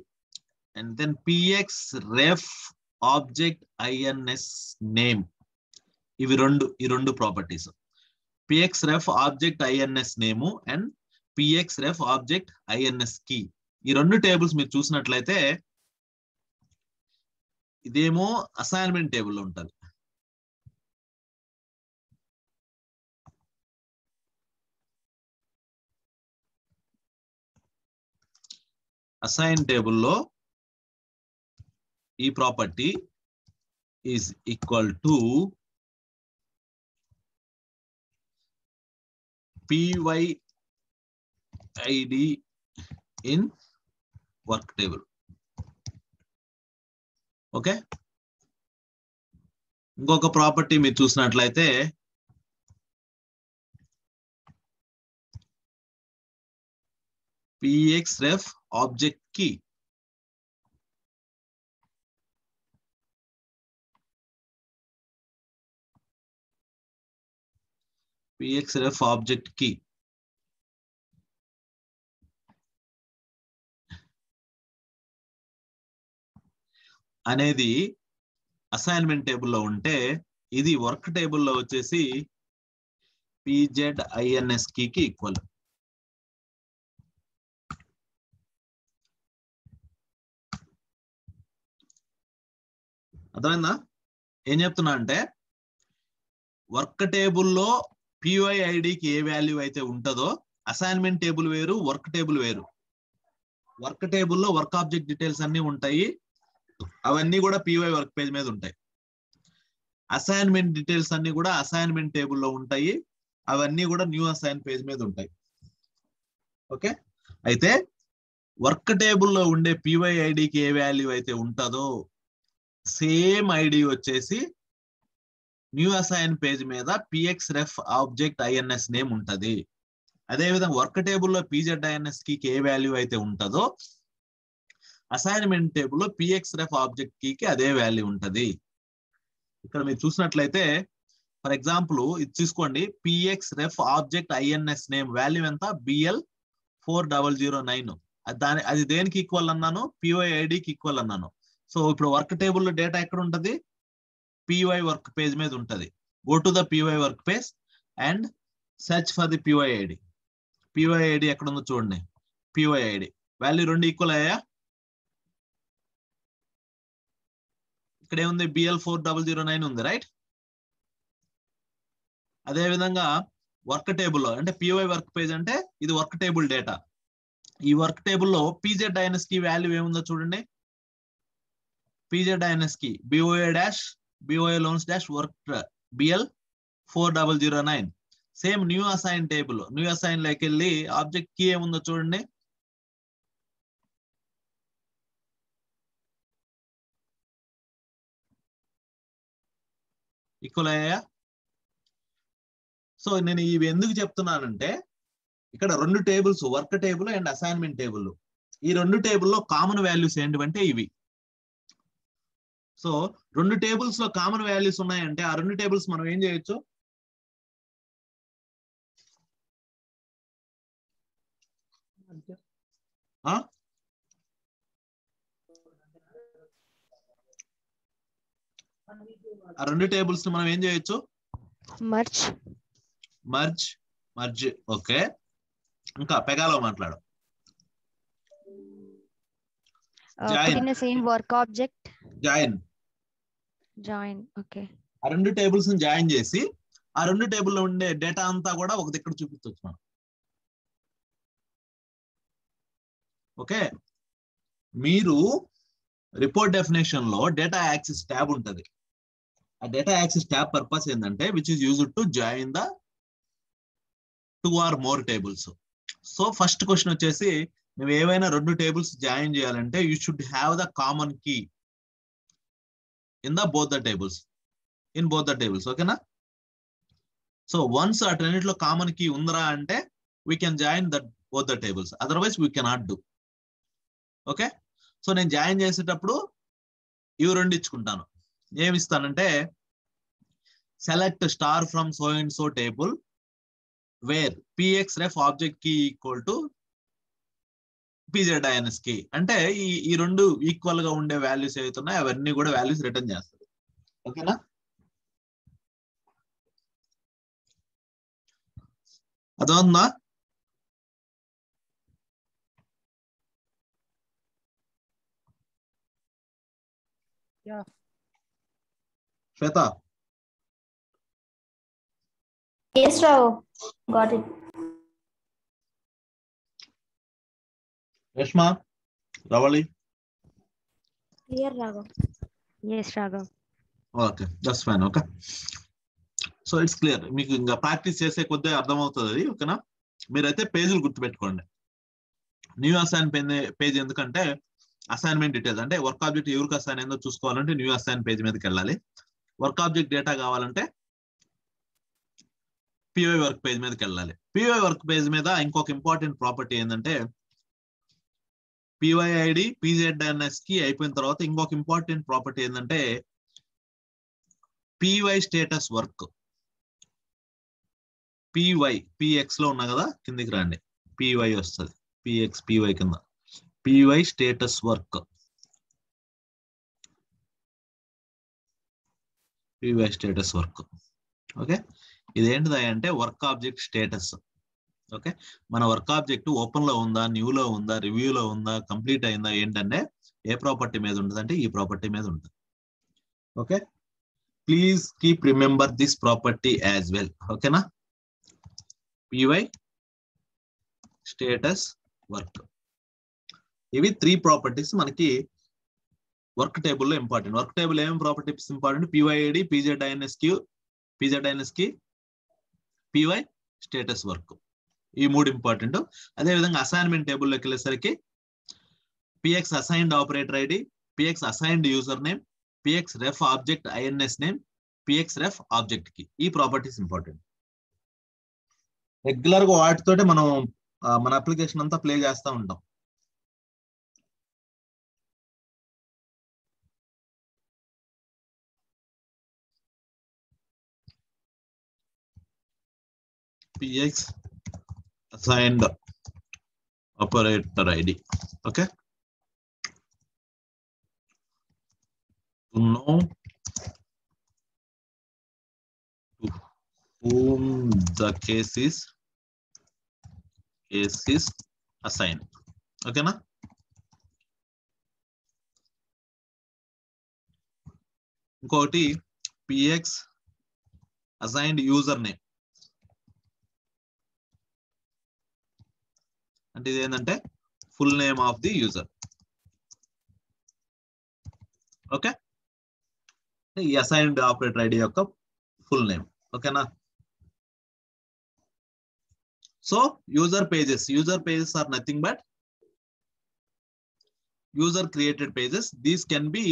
and then PX ref object INS name. ఈ రెండు properties, PX ref object INS name and PX ref object INS key. ఈ రెండు టేబుల్స్ మీరు చూసినట్లయితే ఇదేమో అసైన్మెంట్ టేబుల్లో ఉంటుంది, అసైన్ టేబుల్లో ఈ property is equal to PYID in work table. Okay, ఇంకొక ప్రాపర్టీ మీరు చూసినట్లయితే PXREF object key. PXREF object key అనేది అసైన్మెంట్ టేబుల్లో ఉంటే ఇది వర్క్ టేబుల్లో వచ్చేసి PZINS కీకి ఈక్వల్. అర్థమైందా ఏం చెప్తున్నా అంటే, వర్క్ టేబుల్లో PYIDకి ఏ వాల్యూ అయితే ఉంటుందో అసైన్మెంట్ టేబుల్ వేరు, వర్క్ టేబుల్ వేరు. వర్క్ టేబుల్లో వర్క్ ఆబ్జెక్ట్ డీటెయిల్స్ అన్ని ఉంటాయి, అవన్నీ కూడా PY వర్క్ పేజ్ మీద ఉంటాయి. అసైన్మెంట్ డీటెయిల్స్ అన్ని కూడా అసైన్మెంట్ టేబుల్లో ఉంటాయి, అవన్నీ కూడా న్యూ అసైన్ పేజ్ మీద ఉంటాయి. ఓకే, అయితే వర్క్ టేబుల్లో ఉండే PYIDకి ఏ వాల్యూ అయితే ఉంటుందో సేమ్ ఐడి వచ్చేసి న్యూ అసైన్ పేజ్ మీద PXREF ఆబ్జెక్ట్ INS నేమ్ ఉంటది. అదేవిధంగా వర్క్ టేబుల్లో PZINS కీకి ఏ వాల్యూ అయితే ఉంటుందో అసైన్మెంట్ టేబుల్లో PXREF ఆబ్జెక్ట్ కీకి అదే వాల్యూ ఉంటది. ఇక్కడ మీరు చూసినట్లయితే ఫర్ ఎగ్జాంపుల్ ఇది తీసుకోండి, PXREF object INS name value ఎంత, BL4009. అది దేనికి ఈక్వల్ అన్నాను, PYIDకి ఈక్వల్ అన్నాను. సో ఇప్పుడు వర్క్ టేబుల్లో డేటా ఎక్కడ ఉంటది, PY వర్క్ పేజ్ మీద ఉంటది. Go to the PY work page and search for the PYID. PYID ఎక్కడ ఉందో చూడండి, PYID వాల్యూ రెండు ఈక్వల్ అయ్యా. ఇక్కడ ఏముంది, BL4009 ఉంది, రైట్. అదే విధంగా వర్క్ టేబుల్లో అంటే PY వర్క్ పేజ్ అంటే ఇది వర్క్ టేబుల్ డేటా. ఈ వర్క్ టేబుల్లో PZINS కి వాల్యూ ఏముందో చూడండి, PZINS కి BOA loans work BL4009. Same new assign table, new assign లోకి వెళ్ళి ఆబ్జెక్ట్ కీ ఏముందో చూడండి, ఈక్వల్ అయ్యా. సో నేను ఇవి ఎందుకు చెప్తున్నానంటే, ఇక్కడ రెండు tables, work table and assignment table, ఈ రెండు టేబుల్లో కామన్ వాల్యూస్ ఏంటంటే ఇవి. సో రెండు టేబుల్స్ లో కామన్ వాల్యూస్ ఉన్నాయంటే ఆ రెండు టేబుల్స్ మనం ఏం చేయొచ్చు, ఆ రెండు టేబుల్స్ మనం ఏం చేయొచ్చు, మర్జ్. ఓకే, ఇంకా పెగాలో మాట్లాడు. Put same work object join. Okay, ఆ రెండు టేబుల్స్ ని జాయిన్ చేసి ఆ రెండు టేబుల్లో ఉండే డేటా అంతా కూడా ఒక దగ్గర చూపించవచ్చు మనం. ఓకే, మీరు రిపోర్ట్ డెఫినేషన్ లో డేటా యాక్సెస్ ట్యాబ్ ఉంటది. ఆ డేటా యాక్సెస్ ట్యాబ్ పర్పస్ ఏంటంటే which is used to join the 2 or more tables. So first question వచ్చేసి నువ్వు ఏవైనా 2 టేబుల్స్ జాయిన్ చేయాలంటే you should have the common key in both the tables. ఓకేనా? సో వన్స్ అటన్నిటిలో కామన్ కీ ఉందరా అంటే we can join both the tables, otherwise we cannot do. Okay, so నేను జాయిన్ చేసేటప్పుడు ఇవి 2 ఇచ్చుకుంటాను. ఏమి ఇస్తానంటే select star from so and so table where pxref object key equal to pzins key. అంటే ఈ 2 ఈక్వల్ గా ఉండే వాల్యూస్ ఏవైతున్నాయి అవన్నీ కూడా వాల్యూస్ రిటర్న్ చేస్తుంది. ఓకేనా? అదొందా? శ్వేత? Yes, Rao. Got it. Reshma? Ravali? Clear, Raghav. Yes, Raghav. Okay, that's fine. Okay, so it's clear. మీకు ఇంకా ప్రాక్టీస్ చేసే కొద్ది అర్థమవుతుంది అది. ఓకేనా? మీరైతే పేజీలు గుర్తుపెట్టుకోండి. న్యూ అసైన్ పేజ్ ఎందుకంటే అసైన్మెంట్ డీటెయిల్స్ అంటే వర్క్ ఆబ్జెక్ట్ ఎవరికి అసైన్ అయిందో చూసుకోవాలంటే న్యూ అసైన్ పేజ్ మీదకి వెళ్ళాలి. వర్క్ ఆబ్జెక్ట్ డేటా కావాలంటే పివై వర్క్ పేజ్ మీదకి వెళ్ళాలి. పివై వర్క్ పేజ్ మీద ఇంకొక ఇంపార్టెంట్ ప్రాపర్టీ ఏంటంటే పివై ఐడి pzins కి అయిపోయిన తర్వాత ఇంకొక ఇంపార్టెంట్ ప్రాపర్టీ ఏంటంటే పివై స్టేటస్ వర్క్. పిఎక్స్ లో ఉన్నా కదా, కిందికి రండి, పివై వస్తుంది. పివై కింద PY status work. PY status work. Okay, ఇదేంటిది అంటే వర్క్ ఆబ్జెక్ట్ స్టేటస్. ఓకే, మన వర్క్ ఆబ్జెక్ట్ ఓపెన్ లో ఉందా, న్యూ లో ఉందా, రివ్యూలో ఉందా, కంప్లీట్ అయిందా ఏంటంటే ఏ ప్రాపర్టీ మీద ఉంటుంది అంటే ఈ ప్రాపర్టీ మీద ఉంటుంది. Okay, please keep remember this property as well. ఓకేనా? PY status work. ఇవి 3 ప్రాపర్టీస్ మనకి వర్క్ టేబుల్ లో ఇంపార్టెంట్. వర్క్ టేబుల్ ఏమేమి properties important? PY ID, pzins key PY status work. ఈ 3 ఇంపార్టెంట్. అదే విధంగా అసైన్మెంట్ టేబుల్లోకి వెళ్ళేసరికి px assigned operator ID, px assigned user name, px ref object ins name, px ref object key. ఈ ప్రాపర్టీస్ ఇంపార్టెంట్. రెగ్యులర్ గా వాటితోటే మనం మన అప్లికేషన్ అంతా ప్లే చేస్తూ ఉంటాం. px assigned operator ID. Okay, to know to whom the case is assigned. Okay na? ఇంకొకటి px assigned user name. అంటే ఇది ఏంటంటే full name of the user. Okay, ఈ అసైన్డ్ ఆపరేటర్ ఐడి యొక్క ఫుల్ నేమ్. ఓకేనా? So user pages are nothing but user created pages. These can be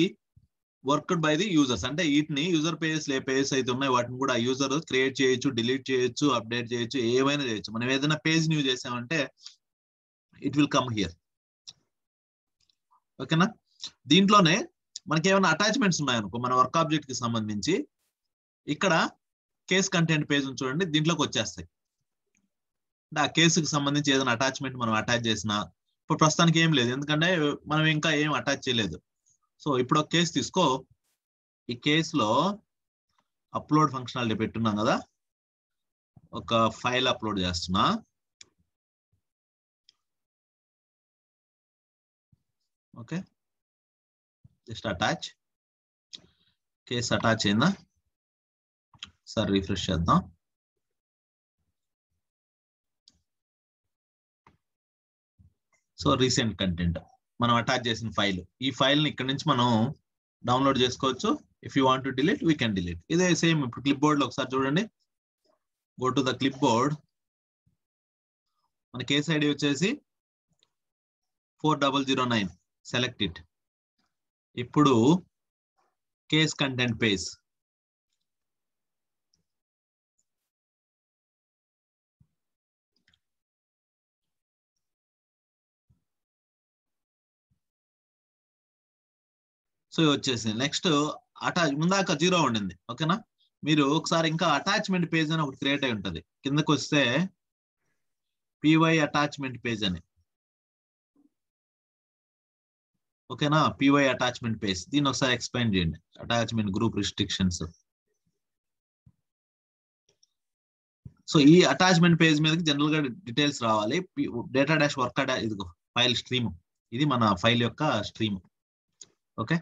worked by the users. అంటే వీటిని యూజర్ పేజెస్ ఏ పేజెస్ అయితే ఉన్నాయి వాటిని కూడా యూజర్ క్రియేట్ చేయొచ్చు, డిలీట్ చేయొచ్చు, అప్డేట్ చేయొచ్చు, ఏమైనా చేయొచ్చు. మనం ఏదైనా పేజ్ న్యూ చేసామంటే ఇట్ విల్ కమ్ హియర్. ఓకేనా? దీంట్లోనే మనకి ఏమైనా అటాచ్మెంట్స్ ఉన్నాయనుకో మన వర్క్ ఆబ్జెక్ట్ కి సంబంధించి ఇక్కడ కేస్ కంటెంట్ పేజ్ చూడండి, దీంట్లోకి వచ్చేస్తాయి. అంటే ఆ కేసుకి సంబంధించి ఏదైనా అటాచ్మెంట్ మనం అటాచ్ చేసినా ఇప్పుడు ప్రస్తుతానికి ఏం లేదు, ఎందుకంటే మనం ఇంకా ఏం అటాచ్ చేయలేదు. సో ఇప్పుడు ఒక కేసు తీసుకో, ఈ కేసులో అప్లోడ్ ఫంక్షనాలిటీ పెట్టున్నాం కదా, ఒక ఫైల్ అప్లోడ్ చేస్తున్నా. Okay, just attach. Case attach అయిందా? సార్ రిఫ్రెష్ చేద్దాం. సో రీసెంట్ కంటెంట్ మనం అటాచ్ చేసిన ఫైల్. ఈ ఫైల్ ని ఇక్కడ నుంచి మనం డౌన్లోడ్ చేసుకోవచ్చు, if you want to delete we can delete. ఇదే సేమ్ ఇప్పుడు క్లిప్ బోర్డ్ లో ఒకసారి చూడండి. Go to the clip board. మన కేస్ ఐడి వచ్చేసి 4009. Select it. ఇప్పుడు కేస్ కంటెంట్ పేజ్. సో వచ్చేసింది. నెక్స్ట్ ముందాక 0 ఉండింది. ఓకేనా? మీరు ఒకసారి ఇంకా అటాచ్మెంట్ పేజ్ అని ఒకటి క్రియేట్ అయి ఉంటుంది. కిందకు వస్తే పివై అటాచ్మెంట్ పేజ్ అని. ఓకేనా? PY attachment page. దీన్ని ఒకసారి ఎక్స్ప్లెయిన్ చేయండి. Attachment group restrictions. సో ఈ అటాచ్మెంట్ పేజ్ మీదకి జనరల్ గా డీటెయిల్స్ రావాలి. డేటా డాష్ వర్క్ ఇదిగో ఫైల్ స్ట్రీమ్. ఇది మన ఫైల్ యొక్క స్ట్రీమ్. ఓకే,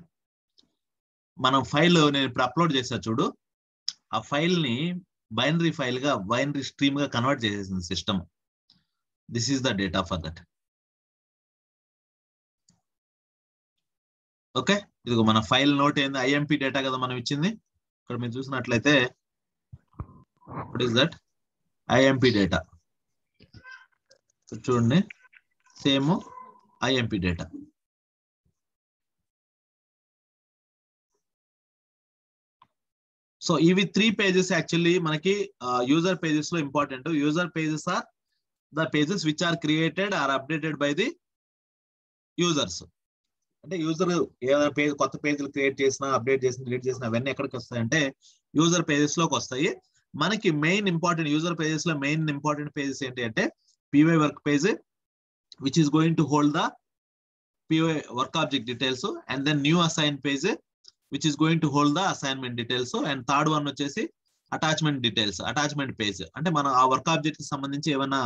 మనం ఫైల్ నేను ఇప్పుడు అప్లోడ్ చేసా చూడు. ఆ ఫైల్ ని బైనరీ ఫైల్ గా, బైనరీ స్ట్రీమ్ గా కన్వర్ట్ చేసేసింది system. This is the data for that. Okay, ఇదిగో మన ఫైల్ నోట్ ఏంది, ఐఎంపీ డేటా కదా మనం ఇచ్చింది. ఇక్కడ మీరు చూసినట్లయితే what is that, IMP data. చూడండి, సేమ్ ఐఎంపీ డేటా. సో ఇవి 3 pages యాక్చువల్లీ మనకి యూజర్ పేజెస్ లో important. User pages are the pages which are created or updated by the users. అంటే యూజర్ ఏదైనా పేజ్, కొత్త పేజీలు క్రియేట్ చేసినా, అప్డేట్ చేసిన, డిలీట్ చేసిన అవన్నీ ఎక్కడికి వస్తాయంటే యూజర్ పేజెస్ లోకి వస్తాయి. మనకి మెయిన్ ఇంపార్టెంట్ యూజర్ పేజెస్ లో మెయిన్ ఇంపార్టెంట్ పేజెస్ ఏంటి అంటే PY work page which is going to hold the PY work object details, and then new assign page which is going to hold the assignment details. And third one వచ్చేసి attachment details, attachment page. అంటే మనం ఆ వర్క్ ఆబ్జెక్ట్ కి సంబంధించి ఏమైనా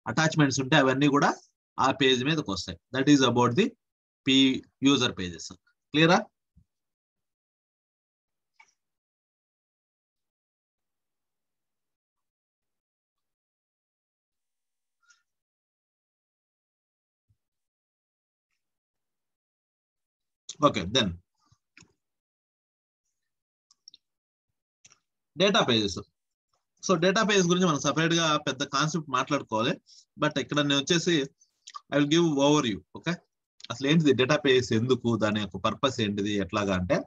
అటాచ్మెంట్స్ ఉంటే అవన్నీ కూడా ఆ పేజ్ మీదకి వస్తాయి. That is about the user pages. క్లియరా? Okay, then data pages. So data pages గురించి మనం సపరేట్ గా పెద్ద కాన్సెప్ట్ మాట్లాడుకోవాలి. బట్ ఇక్కడ నేను వచ్చేసి I will give over you. Okay, అసలు ఏంటిది డేటా పేజెస్, ఎందుకు, దాని యొక్క పర్పస్ ఏంటిది, ఎట్లాగా అంటే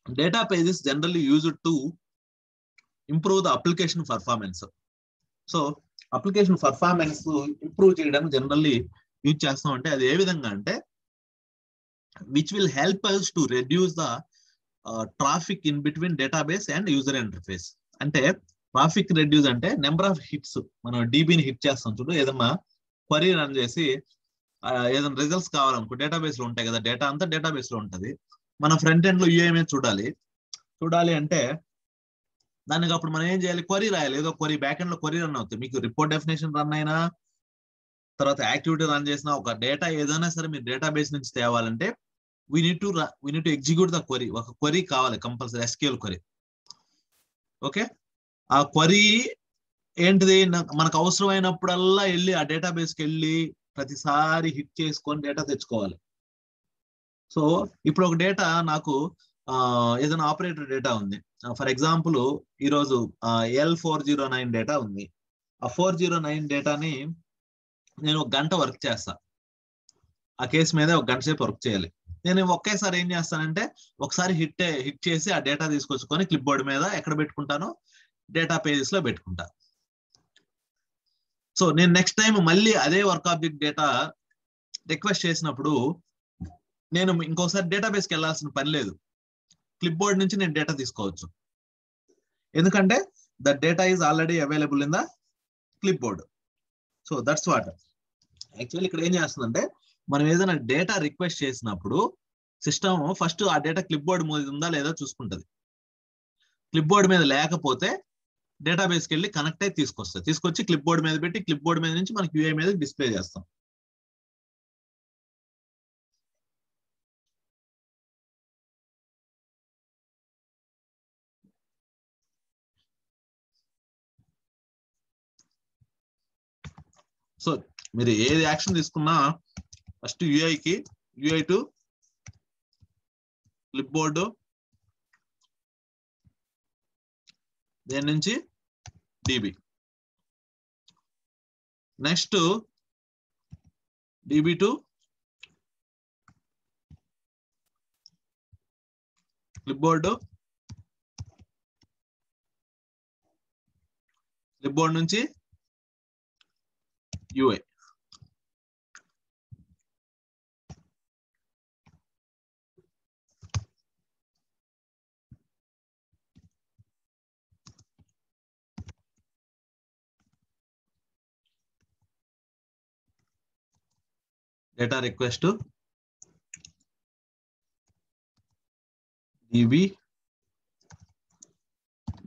data pages generally used to improve the application performance. So application performance improve చేయడానికి జనరల్లీ యూజ్ చేస్తాం. అంటే అది ఏ విధంగా అంటే which will help us to reduce the traffic in between database and user interface. అంటే ట్రాఫిక్ రెడ్యూస్ అంటే నెంబర్ ఆఫ్ హిట్స్. మనం డీబీని హిట్ చేస్తాం చూడు, ఏదన్నా క్వరీ రన్ చేసి ఏదైనా రిజల్ట్స్ కావాలనుకో డేటాబేస్ లో ఉంటాయి కదా, డేటా అంతా డేటాబేస్ లో ఉంటది. మన ఫ్రంట్ ఎండ్ లో యూఐఎంఏ చూడాలి అంటే దానికి అప్పుడు మనం ఏం చేయాలి, క్వరీ రాయాలి. ఏదో క్వరీ బ్యాక్ ఎండ్ లో క్వరీ రన్ అవుతుంది. మీకు రిపోర్ట్ డెఫినేషన్ రన్ అయినా, తర్వాత యాక్టివిటీ రన్ చేసిన, ఒక డేటా ఏదైనా సరే మీరు డేటాబేస్ నుంచి తేవాలంటే we need to execute the query. ఒక క్వరీ కావాలి కంపల్సరీ, SQL క్వరీ. ఓకే, ఆ క్వరీ ఏంటిది, మనకు అవసరమైనప్పుడల్లా వెళ్ళి ఆ డేటాబేస్కి వెళ్ళి ప్రతిసారి హిట్ చేసుకొని డేటా తెచ్చుకోవాలి. సో ఇప్పుడు ఒక డేటా నాకు ఏదైనా ఆపరేటర్ డేటా ఉంది. ఫర్ ఎగ్జాంపుల్ ఈరోజు L409 డేటా ఉంది. ఆ 409 డేటాని నేను 1 గంట వర్క్ చేస్తా. ఆ కేసు మీద 1 గంట సేపు వర్క్ చేయాలి. నేను ఒకేసారి ఏం చేస్తానంటే ఒకసారి హిట్ చేసి ఆ డేటా తీసుకొచ్చుకొని క్లిప్ బోర్డ్ మీద ఎక్కడ పెట్టుకుంటాను, డేటా పేజెస్ లో పెట్టుకుంటా. సో నేను నెక్స్ట్ టైం మళ్ళీ అదే వర్క్ ఆబ్జెక్ట్ డేటా రిక్వెస్ట్ చేసినప్పుడు నేను ఇంకోసారి డేటాబేస్కి వెళ్ళాల్సిన పని లేదు. క్లిప్ బోర్డ్ నుంచి నేను డేటా తీసుకోవచ్చు. ఎందుకంటే the data is already available in the clipboard. So that's what actually ఇక్కడ ఏం చేస్తుందంటే మనం ఏదైనా డేటా రిక్వెస్ట్ చేసినప్పుడు సిస్టమ్ ఫస్ట్ ఆ డేటా క్లిప్ బోర్డ్ మీద ఉందా లేదా చూసుకుంటది. క్లిప్ బోర్డ్ మీద లేకపోతే డేటాబేస్కి వెళ్ళి కనెక్ట్ అయి తీసుకొచ్చి క్లిప్ బోర్డ్ మీద పెట్టి క్లిప్ బోర్డ్ మీద నుంచి మనకి యూఐ మీద డిస్ప్లే చేస్తాం. సో మీరు ఏది యాక్షన్ తీసుకున్నా first UI to clip board దేని నుంచి డిబి. నెక్స్ట్ డిబి టు క్లిప్బోర్డ్, క్లిప్బోర్డ్ నుంచి UI. Data request dB,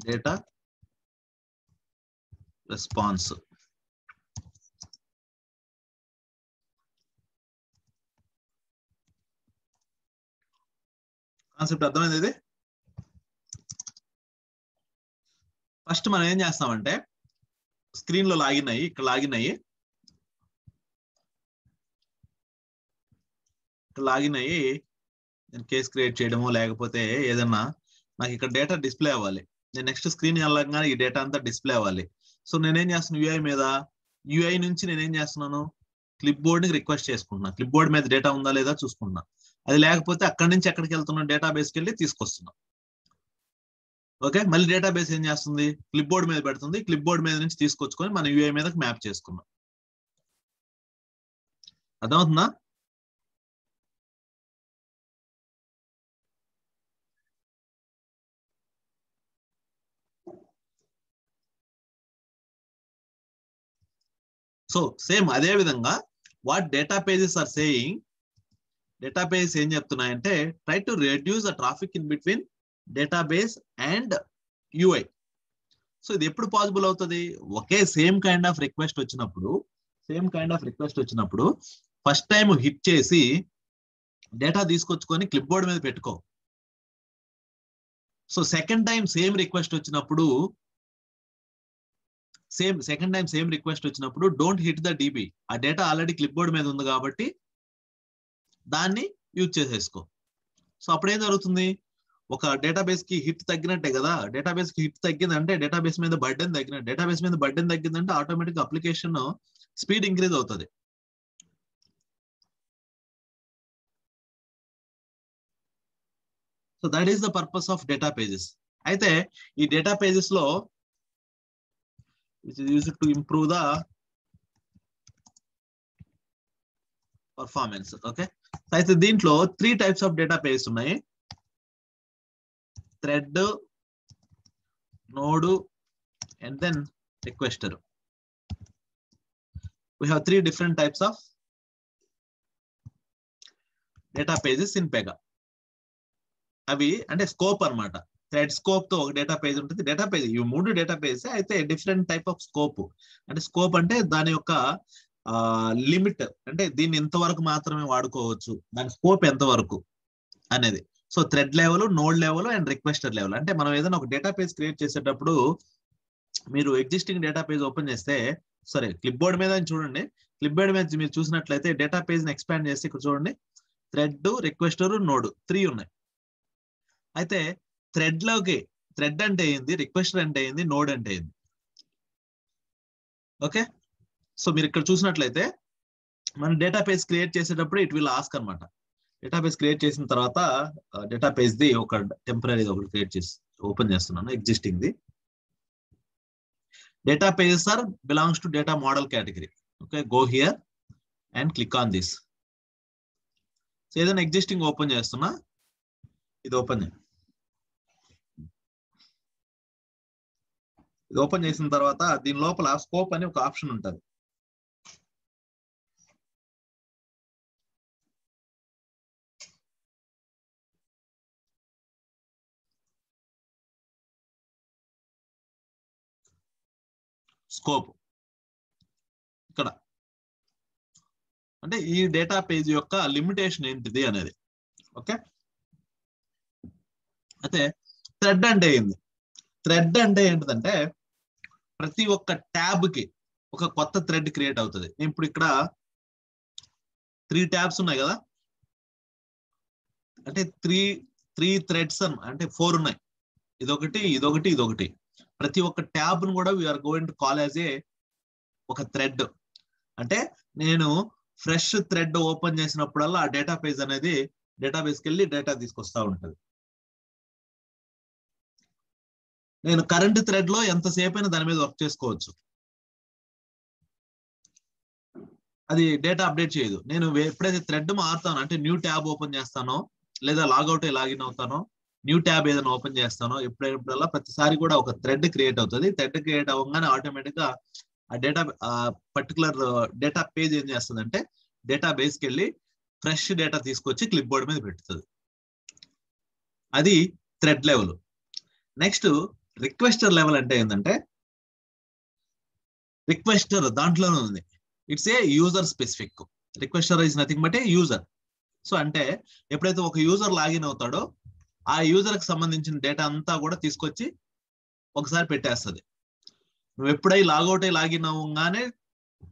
data response. Concept అర్థమైంది ఇది. ఫస్ట్ మనం ఏం చేస్తామంటే స్క్రీన్ లో లాగిన్ అయ్యి ఇక్కడ లాగిన్ అయ్యి నేను కేస్ క్రియేట్ చేయడమో లేకపోతే ఏదన్నా నాకు ఇక్కడ డేటా డిస్ప్లే అవ్వాలి. నేను నెక్స్ట్ స్క్రీన్ వెళ్ళగానే ఈ డేటా అంతా డిస్ప్లే అవ్వాలి. సో నేనేం చేస్తున్నాను యూఐ మీద, యూఐ నుంచి నేనేం చేస్తున్నాను క్లిప్ బోర్డ్ ని రిక్వెస్ట్ చేసుకుంటున్నా. క్లిప్ బోర్డ్ మీద డేటా ఉందా లేదా చూసుకుంటున్నా. అది లేకపోతే అక్కడి నుంచి ఎక్కడికి వెళ్తున్నా డేటాబేస్కి వెళ్ళి తీసుకొస్తున్నా. ఓకే, మళ్ళీ డేటాబేస్ ఏం చేస్తుంది క్లిప్ బోర్డ్ మీద పెడుతుంది. క్లిప్ బోర్డ్ మీద నుంచి తీసుకొచ్చుకొని మన యూఐ మీదకి మ్యాప్ చేసుకున్నాం. అర్థమవుతుందా? సో సేమ్ అదే విధంగా what data pages are saying, data pages ఏం చెప్తున్నాయంటే try to reduce the traffic in between database and UI. So ఇది ఎప్పుడు పాసిబుల్ అవుతుంది? ఒకే సేమ్ కైండ్ ఆఫ్ రిక్వెస్ట్ వచ్చినప్పుడు ఫస్ట్ టైం హిట్ చేసి డేటా తీసుకొచ్చుకొని క్లిప్ బోర్డ్ మీద పెట్టుకో. So second time same request వచ్చినప్పుడు డోంట్ హిట్ ద డిబి. ఆ డేటా ఆల్రెడీ క్లిప్ బోర్డ్ మీద ఉంది కాబట్టి దాన్ని యూజ్ చేసేసుకో. సో అప్పుడు ఏం జరుగుతుంది, ఒక డేటాబేస్ కి హిట్ తగ్గినట్టే కదా. డేటాబేస్ కి హిట్ తగ్గిందంటే డేటాబేస్ మీద బర్డెన్ తగ్గినట్టు. డేటాబేస్ మీద బర్డెన్ తగ్గిందంటే ఆటోమేటిక్ అప్లికేషన్ స్పీడ్ ఇంక్రీజ్ అవుతుంది. So that is the purpose of data pages. అయితే ఈ డేటా పేజెస్ లో which is used to improve the performance. Okay, అయితే దీంట్లో 3 types of data pages ఉన్నాయి. Thread, node and then requester. We have 3 different types of data pages in Pega. అవి అంటే స్కోప్ అన్నమాట. థ్రెడ్ స్కోప్ తో ఒక డేటా పేజ్ ఉంటుంది. డేటా పేజ్ ఈ 3 డేటా పేజ్ అయితే డిఫరెంట్ టైప్ ఆఫ్ స్కోప్. అంటే స్కోప్ అంటే దాని యొక్క లిమిట్, అంటే దీన్ని ఎంతవరకు మాత్రమే వాడుకోవచ్చు, దాని స్కోప్ ఎంతవరకు అనేది. So thread level, node level and requester level. అంటే మనం ఏదైనా ఒక డేటా పేజ్ క్రియేట్ చేసేటప్పుడు మీరు ఎగ్జిస్టింగ్ డేటా పేజ్ ఓపెన్ చేస్తే, సరే క్లిప్ బోర్డ్ మీద చూడండి, క్లిప్ బోర్డ్ మీద మీరు చూసినట్లయితే డేటా పేజ్ ని ఎక్స్పాండ్ చేస్తే ఇక్కడ చూడండి థ్రెడ్, రిక్వెస్టర్, నోడ్ 3 ఉన్నాయి. అయితే థ్రెడ్ లోకి థ్రెడ్ అంటే ఏంది, రిక్వెస్టర్ అంటే ఏంది, నోడ్ అంటే ఏంది. ఓకే, సో మీరు ఇక్కడ చూసినట్లయితే మనం డేటా పేజ్ క్రియేట్ చేసేటప్పుడు ఇట్ విల్ ఆస్క్ అనమాట. డేటా పేజ్ క్రియేట్ చేసిన తర్వాత డేటా పేజ్ ది ఒక టెంపరీ ఒకటి క్రియేట్ చేసి ఓపెన్ చేస్తున్నాను ఎగ్జిస్టింగ్ ది. Data pages are belongs to data model category. Okay, go here and click on this. So ఏదైనా ఎగ్జిస్టింగ్ ఓపెన్ చేస్తున్నా, ఇది ఓపెన్ చేయండి. ఇది ఓపెన్ చేసిన తర్వాత దీని లోపల స్కోప్ అని ఒక ఆప్షన్ ఉంటుంది. స్కోప్ ఇక్కడ అంటే ఈ డేటా పేజ్ యొక్క లిమిటేషన్ ఏంటిది అనేది. ఓకే, అయితే థ్రెడ్ అంటే ఏంది? థ్రెడ్ అంటే ఏంటిదంటే ప్రతి ఒక్క ట్యాబ్ కి ఒక కొత్త థ్రెడ్ క్రియేట్ అవుతుంది. ఇప్పుడు ఇక్కడ 3 ట్యాబ్స్ ఉన్నాయి కదా, అంటే త్రీ థ్రెడ్స్ అంటే 4 ఉన్నాయి. ఇదొకటి, ఇదొకటి, ఇదొకటి. ప్రతి ఒక్క ట్యాబ్ ను కూడా we're going to call as a ఒక థ్రెడ్. అంటే నేను ఫ్రెష్ థ్రెడ్ ఓపెన్ చేసినప్పుడల్లా ఆ డేటా పేజ్ అనేది డేటాబేస్కి వెళ్ళి డేటా తీసుకొస్తా ఉంటుంది. నేను కరెంట్ థ్రెడ్ లో ఎంతసేపు అయినా దాని మీద వర్క్ చేసుకోవచ్చు, అది డేటా అప్డేట్ చేయదు. నేను ఎప్పుడైతే థ్రెడ్ మారుతానో, అంటే న్యూ ట్యాబ్ ఓపెన్ చేస్తానో లేదా లాగౌట్ లాగిన్ అవుతానో, న్యూ ట్యాబ్ ఏదైనా ఓపెన్ చేస్తానో ఎప్పుడల్లా ప్రతిసారి కూడా ఒక థ్రెడ్ క్రియేట్ అవుతుంది. థ్రెడ్ క్రియేట్ అవ్వగానే ఆటోమేటిక్ గా ఆ డేటా పర్టికులర్ డేటా పేజ్ ఏం చేస్తుంది అంటే డేటా బేస్కి వెళ్ళి ఫ్రెష్ డేటా తీసుకొచ్చి క్లిప్ బోర్డ్ మీద పెడుతుంది. అది thread level. Next requester level అంటే ఏంటంటే, రిక్వెస్టర్ దాంట్లోనే ఉంది, it's a user specific. Requester is nothing but A user. So అంటే ఎప్పుడైతే ఒక యూజర్ లాగిన్ అవుతాడో ఆ యూజర్ కి సంబంధించిన డేటా అంతా కూడా తీసుకొచ్చి ఒకసారి పెట్టేస్తుంది. నువ్వు ఎప్పుడై లాగౌట్ అయ్యి లాగిన్ అవ్వగానే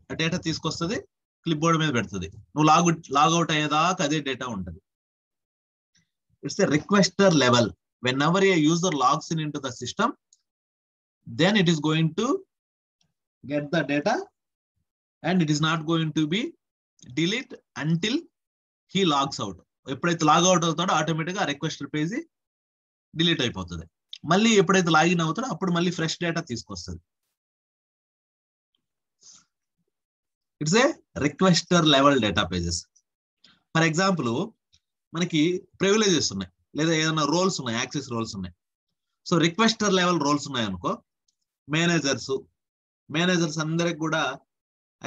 ఆ డేటా తీసుకొస్తుంది, క్లిప్ బోర్డ్ మీద పెడుతుంది. నువ్వు లాగౌట్ అయ్యేదాకా అదే డేటా ఉంటుంది. It's a requester level. whenever a user logs into the system, then it is going to get the data and it is not going to be delete until he logs out. ఎప్పుడైతే లాగౌట్ అవుతాడో ఆటోమేటిక్గా ఆ రిక్వెస్టర్ పేజ్ డిలీట్ అయిపోతుంది. మళ్ళీ ఎప్పుడైతే లాగిన్ అవుతాడో అప్పుడు మళ్ళీ ఫ్రెష్ డేటా తీసుకొస్తుంది. It's a requester level data pages. For example మనకి ప్రివిలేజెస్ ఉన్నాయి లేదా ఏదైనా రోల్స్ ఉన్నాయి, యాక్సెస్ రోల్స్ ఉన్నాయి. సో రిక్వెస్టర్ లెవెల్ రోల్స్ ఉన్నాయి అనుకో, మేనేజర్స్ అందరికి కూడా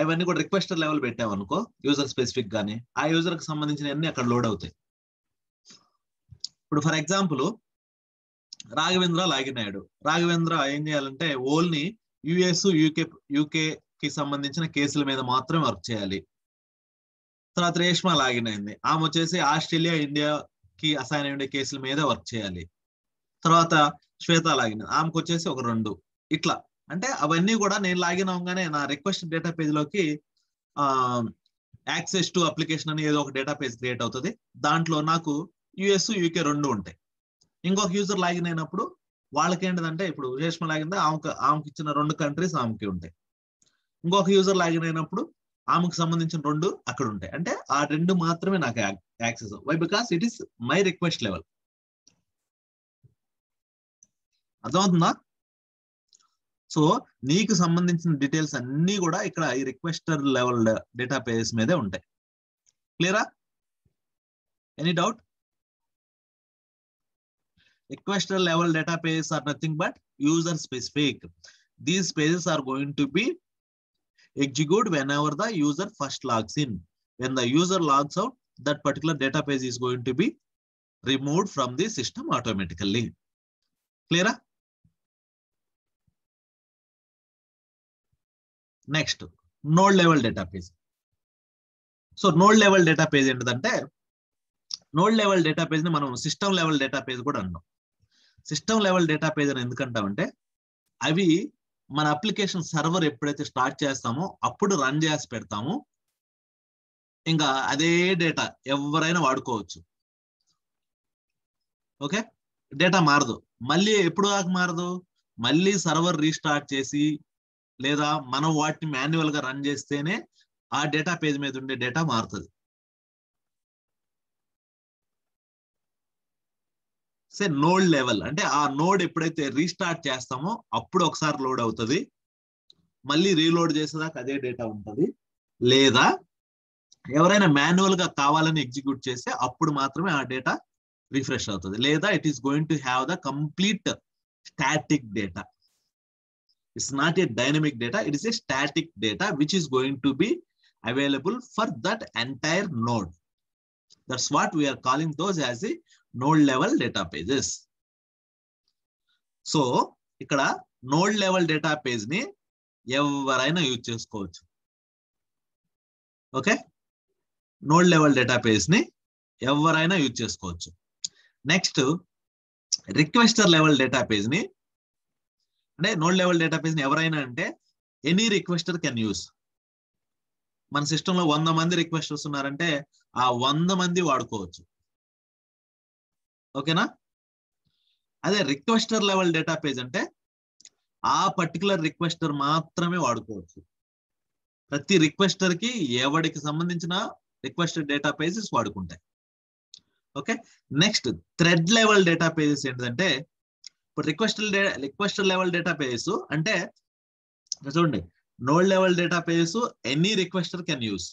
అవన్నీ కూడా రిక్వెస్టర్ లెవెల్ పెట్టామనుకో, యూజర్ స్పెసిఫిక్ గానీ ఆ యూజర్ కి సంబంధించిన అన్ని అక్కడ లోడ్ అవుతాయి. ఇప్పుడు ఫర్ ఎగ్జాంపుల్ రాఘవేంద్ర లాగిన్ అయ్యాడు. రాఘవేంద్ర ఏం చేయాలంటే ఓన్లీ యుఎస్ యూకే కి సంబంధించిన కేసుల మీద మాత్రమే వర్క్ చేయాలి. తర్వాత రేష్మా లాగిన్ అయింది, ఆమె వచ్చేసి ఆస్ట్రేలియా ఇండియాకి అసైన్ అయ్యే కేసుల మీద వర్క్ చేయాలి. తర్వాత శ్వేత లాగిన్, ఆమెకు వచ్చేసి ఒక 2. ఇట్లా అంటే అవన్నీ కూడా నేను లాగిన్ అవ్వగానే నా రిక్వెస్ట్ డేటా పేజ్ లోకి యాక్సెస్ టు అప్లికేషన్ అని ఏదో ఒక డేటా పేజ్ క్రియేట్ అవుతుంది. దాంట్లో నాకు యుఎస్ యూకే 2 ఉంటాయి. ఇంకొక యూజర్ లాగిన్ అయినప్పుడు వాళ్ళకి ఏంటంటే, ఇప్పుడు రేష్మ లాగిన్ ఆమెకి ఇచ్చిన 2 కంట్రీస్ ఆమెకి ఉంటాయి. ఇంకొక యూజర్ లాగిన్ అయినప్పుడు ఆమెకు సంబంధించిన 2 అక్కడ ఉంటాయి. అంటే ఆ 2 మాత్రమే నాకు access. Why? Because it is my request level. అర్థమవుతుందా? సో నీకు సంబంధించిన డీటెయిల్స్ అన్ని కూడా ఇక్కడ ఈ రిక్వెస్టర్ లెవెల్ డేటా పేజెస్ మీదే ఉంటాయి. క్లియరా? Any doubt? Requester level data pages are nothing but user specific. These pages are going to be executed whenever the user first logs in. When the user logs out, that particular data page is going to be removed from the system automatically. Clear? Next, node level data page. So node level data page ఏంటంటే, నోడ్ లెవెల్ డేటా పేజ్ ని మనం సిస్టమ్ లెవెల్ డేటా పేజ్ కూడా అన్నాం. సిస్టమ్ లెవెల్ డేటా పేజ్ అని ఎందుకంటామంటే, అవి మన అప్లికేషన్ సర్వర్ ఎప్పుడైతే స్టార్ట్ చేస్తామో అప్పుడు రన్ చేసి పెడతాము. ఇంకా అదే డేటా ఎవరైనా వాడుకోవచ్చు. ఓకే, డేటా మారదు. మళ్ళీ ఎప్పుడు దాకా మారదు? మళ్ళీ సర్వర్ రీస్టార్ట్ చేసి లేదా మనం వాటిని మాన్యువల్ గా రన్ చేస్తేనే ఆ డేటా పేజ్ మీద ఉండే డేటా మారుతుంది. సే నోడ్ లెవెల్ అంటే ఆ నోడ్ ఎప్పుడైతే రీస్టార్ట్ చేస్తామో అప్పుడు ఒకసారి లోడ్ అవుతుంది, మళ్ళీ రీలోడ్ చేసేదాకా అదే డేటా ఉంటుంది. లేదా ఎవరైనా మాన్యువల్ గా కావాలని ఎగ్జిక్యూట్ చేస్తే అప్పుడు మాత్రమే ఆ డేటా రిఫ్రెష్ అవుతుంది. లేదా it is going to have the complete static data. It's not a dynamic data, it is a static data which is going to be available for that entire node. That's what we're calling those as a node level data pages. So ఇక్కడ నోడ్ లెవెల్ డేటా పేజ్ ని ఎవరైనా యూజ్ చేసుకోవచ్చు. Okay, node level data page ని ఎవరైనా యూజ్ చేసుకోవచ్చు. Next requester level data page ని, అంటే నోడ్ లెవెల్ డేటా పేజ్ ని ఎవరైనా అంటే ఎనీ రిక్వెస్టర్ కెన్ యూజ్. మన సిస్టంలో 100 మంది రిక్వెస్టర్స్ ఉన్నారంటే ఆ 100 మంది వాడుకోవచ్చు. ఓకేనా? అదే రిక్వెస్టర్ లెవెల్ డేటా పేజ్ అంటే ఆ పర్టికులర్ రిక్వెస్టర్ మాత్రమే వాడుకోవచ్చు. ప్రతి రిక్వెస్టర్ కి ఎవరికి సంబంధించిన రిక్వెస్టెడ్ డేటా పేజెస్ వాడుకుంటాయి. Okay, next thread level data pages ఏంటంటే, ఇప్పుడు రిక్వెస్టర్ లెవెల్ డేటా పేజెస్ అంటే చూడండి, node level data pages any requester can use,